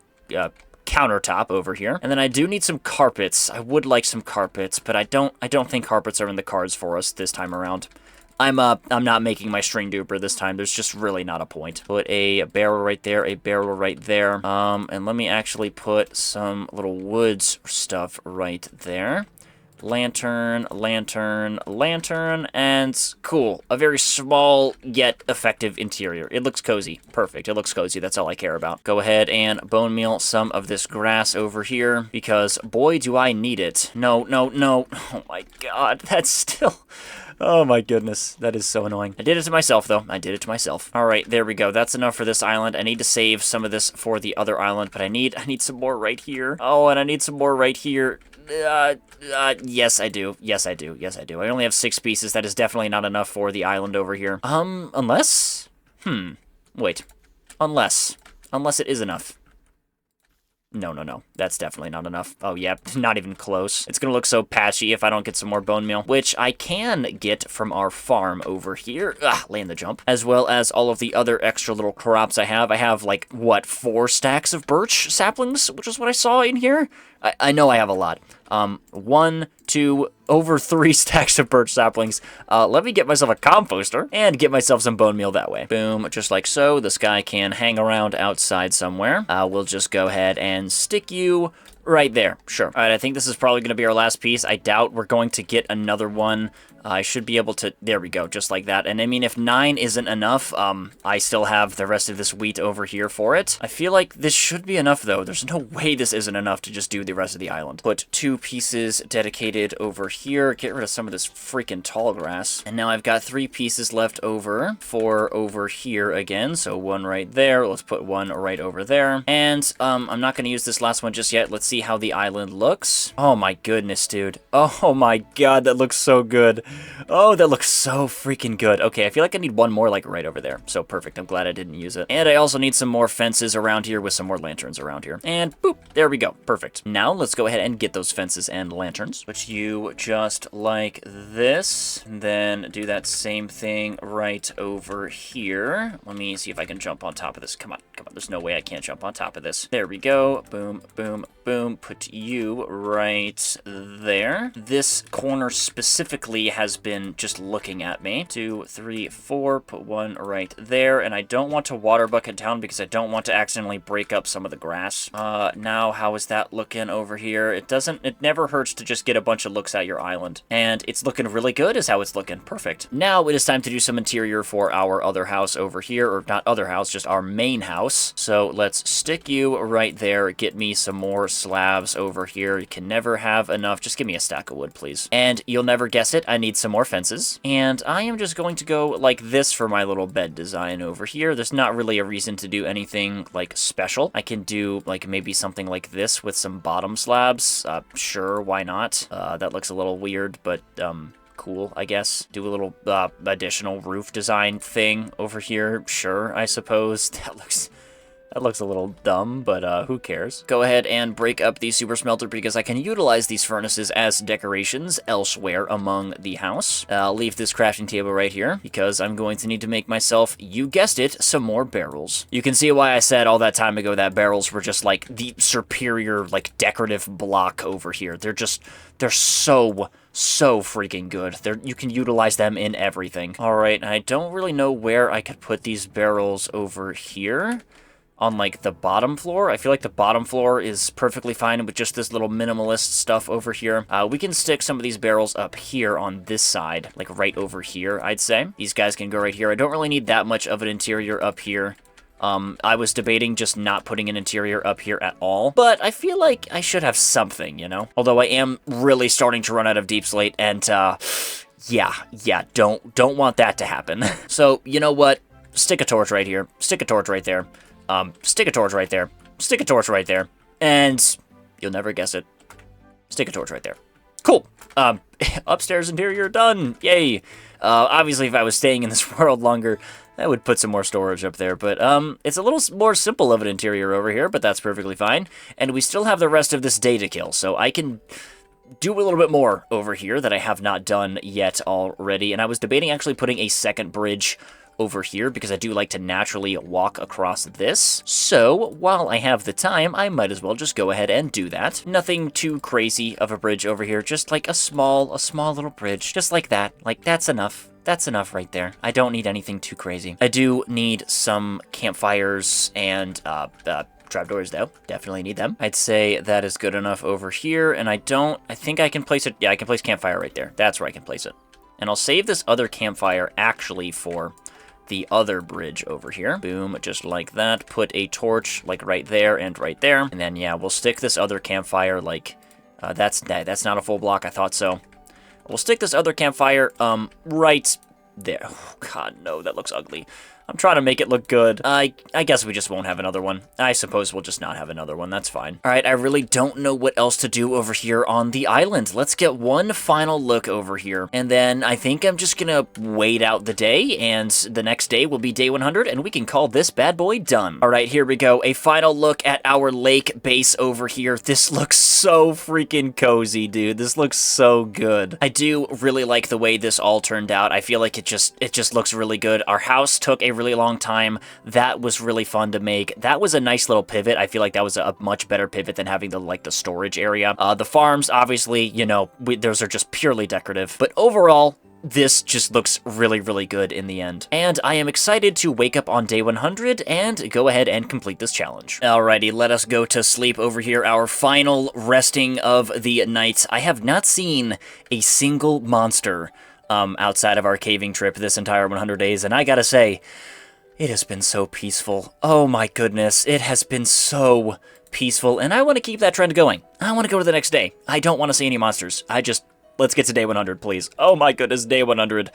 Speaker 1: countertop over here. And then I do need some carpets. I would like some carpets, but I don't think carpets are in the cards for us this time around. I'm not making my string duper this time. There's just really not a point. Put a barrel right there, a barrel right there. And let me actually put some little woods stuff right there. Lantern, lantern, lantern, and cool. A very small yet effective interior. It looks cozy. Perfect. It looks cozy. That's all I care about. Go ahead and bone meal some of this grass over here because boy, do I need it. No, no, no. Oh my god. That's still... Oh my goodness, that is so annoying. I did it to myself, though. I did it to myself. All right, there we go. That's enough for this island. I need to save some of this for the other island, but I need some more right here. Oh, and I need some more right here. Yes, I do. Yes, I do. Yes, I do. I only have 6 pieces. That is definitely not enough for the island over here. Unless... Wait. Unless it is enough. No, no, no. That's definitely not enough. Oh, yeah. Not even close. It's gonna look so patchy if I don't get some more bone meal, which I can get from our farm over here. Land the jump. As well as all of the other extra little crops I have. I have, like, what, 4 stacks of birch saplings, which is what I saw in here? I know I have a lot. 1, 2, over 3 stacks of birch saplings. Let me get myself a composter and get myself some bone meal that way. Boom, just like so. This guy can hang around outside somewhere. We'll just go ahead and stick you right there. Sure. All right, I think this is probably going to be our last piece. I doubt we're going to get another one. I should be able to... There we go, just like that. And I mean, if 9 isn't enough, I still have the rest of this wheat over here for it. I feel like this should be enough, though. There's no way this isn't enough to just do the rest of the island. Put 2 pieces dedicated over here. Get rid of some of this freaking tall grass. And now I've got 3 pieces left over for over here again. So 1 right there. Let's put 1 right over there. And I'm not going to use this last one just yet. Let's see how the island looks. Oh my goodness, dude. Oh my god, that looks so good. Oh, that looks so freaking good. Okay, I feel like I need one more, like, right over there. So perfect. I'm glad I didn't use it. And I also need some more fences around here with some more lanterns around here. And boop, there we go. Perfect. Now let's go ahead and get those fences and lanterns. Put you just like this. And then do that same thing right over here. Let me see if I can jump on top of this. Come on, come on. There's no way I can't jump on top of this. There we go. Boom, boom, boom. Put you right there. This corner specifically has been just looking at me. 2, 3, 4. Put one right there. And I don't want to water bucket down because I don't want to accidentally break up some of the grass. Now, how is that looking over here? It never hurts to just get a bunch of looks at your island. And it's looking really good is how it's looking. Perfect. Now it is time to do some interior for our other house over here. Or not other house, just our main house. So let's stick you right there. Get me some more slabs over here. You can never have enough. Just give me a stack of wood, please. And you'll never guess it, I need some more fences. And I am just going to go like this for my little bed design over here. There's not really a reason to do anything like special. I can do like maybe something like this with some bottom slabs. Sure, why not? That looks a little weird, but cool, I guess. Do a little additional roof design thing over here. Sure, I suppose. That looks a little dumb, but who cares? Go ahead and break up the super smelter because I can utilize these furnaces as decorations elsewhere among the house. I'll leave this crafting table right here because I'm going to need to make myself, you guessed it, some more barrels. You can see why I said all that time ago that barrels were just like the superior, like decorative block over here. They're so freaking good. You can utilize them in everything. All right, I don't really know where I could put these barrels over here. On, like, the bottom floor. I feel like the bottom floor is perfectly fine with just this little minimalist stuff over here. We can stick some of these barrels up here on this side, like right over here, I'd say. These guys can go right here. I don't really need that much of an interior up here. I was debating just not putting an interior up here at all, but I feel like I should have something, you know? Although I am really starting to run out of deep slate, and, yeah, don't want that to happen. So, you know what? Stick a torch right here. Stick a torch right there. Stick a torch right there. Stick a torch right there. And you'll never guess it. Stick a torch right there. Cool. Upstairs interior done. Yay. Obviously, if I was staying in this world longer, I would put some more storage up there. But it's a little more simple of an interior over here, but that's perfectly fine. And we still have the rest of this day to kill, so I can do a little bit more over here that I have not done yet already. And I was debating actually putting a second bridge over here because I do like to naturally walk across this. So while I have the time, I might as well just go ahead and do that. Nothing too crazy of a bridge over here, just like a small little bridge, just like that. Like that's enough. That's enough right there. I don't need anything too crazy. I do need some campfires and trapdoors though. Definitely need them. I'd say that is good enough over here. And I think I can place it. Yeah, I can place campfire right there. That's where I can place it. And I'll save this other campfire actually for the other bridge over here. Boom, just like that. Put a torch like right there and right there. And then yeah, we'll stick this other campfire like that's not a full block. I thought so. We'll stick this other campfire right there. Oh, God, no, that looks ugly. I'm trying to make it look good. I guess we just won't have another one. I suppose we'll just not have another one. That's fine. All right, I really don't know what else to do over here on the island. Let's get one final look over here. And then I think I'm just gonna wait out the day, and the next day will be day 100, and we can call this bad boy done. All right, here we go. A final look at our lake base over here. This looks so freaking cozy, dude. This looks so good. I do really like the way this all turned out. I feel like it just looks really good. Our house took a really long time. That was really fun to make. That was a nice little pivot. I feel like that was a much better pivot than having the storage area. The farms, obviously, you know, those are just purely decorative. But overall, this just looks really, really good in the end. And I am excited to wake up on day 100 and go ahead and complete this challenge. Alrighty, let us go to sleep over here. Our final resting of the night. I have not seen a single monster outside of our caving trip this entire 100 days, and I gotta say, it has been so peaceful. Oh my goodness, it has been so peaceful, and I want to keep that trend going. I want to go to the next day. I don't want to see any monsters. let's get to day 100, please. Oh my goodness, day 100.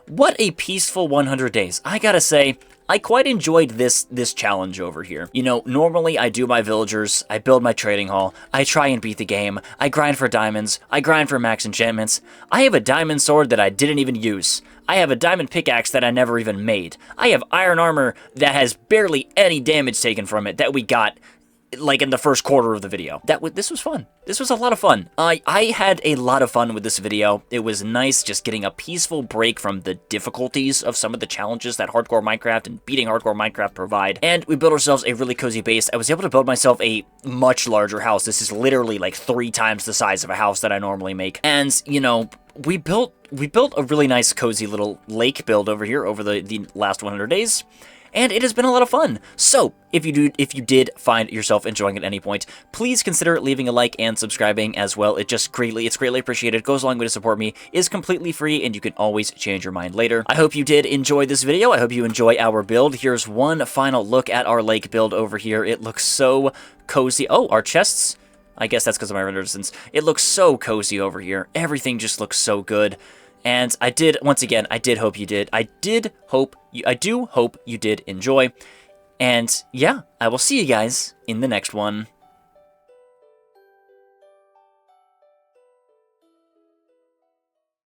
Speaker 1: What a peaceful 100 days. I gotta say, I quite enjoyed this challenge over here. You know, normally I do my villagers, I build my trading hall, I try and beat the game, I grind for diamonds, I grind for max enchantments. I have a diamond sword that I didn't even use. I have a diamond pickaxe that I never even made. I have iron armor that has barely any damage taken from it that we got like in the first quarter of the video. This was fun. This was a lot of fun. I had a lot of fun with this video. It was nice just getting a peaceful break from the difficulties of some of the challenges that Hardcore Minecraft and beating Hardcore Minecraft provide. And we built ourselves a really cozy base. I was able to build myself a much larger house. This is literally like 3 times the size of a house that I normally make. And, you know, we built a really nice cozy little lake build over here over the last 100 days. And it has been a lot of fun. So, if you did find yourself enjoying at any point, please consider leaving a like and subscribing as well. It's greatly appreciated. It goes a long way to support me. Is completely free, and you can always change your mind later. I hope you did enjoy this video. I hope you enjoy our build. Here's one final look at our lake build over here. It looks so cozy. Oh, our chests. I guess that's because of my render distance. It looks so cozy over here. Everything just looks so good. And once again, I do hope you did enjoy. And yeah, I will see you guys in the next one.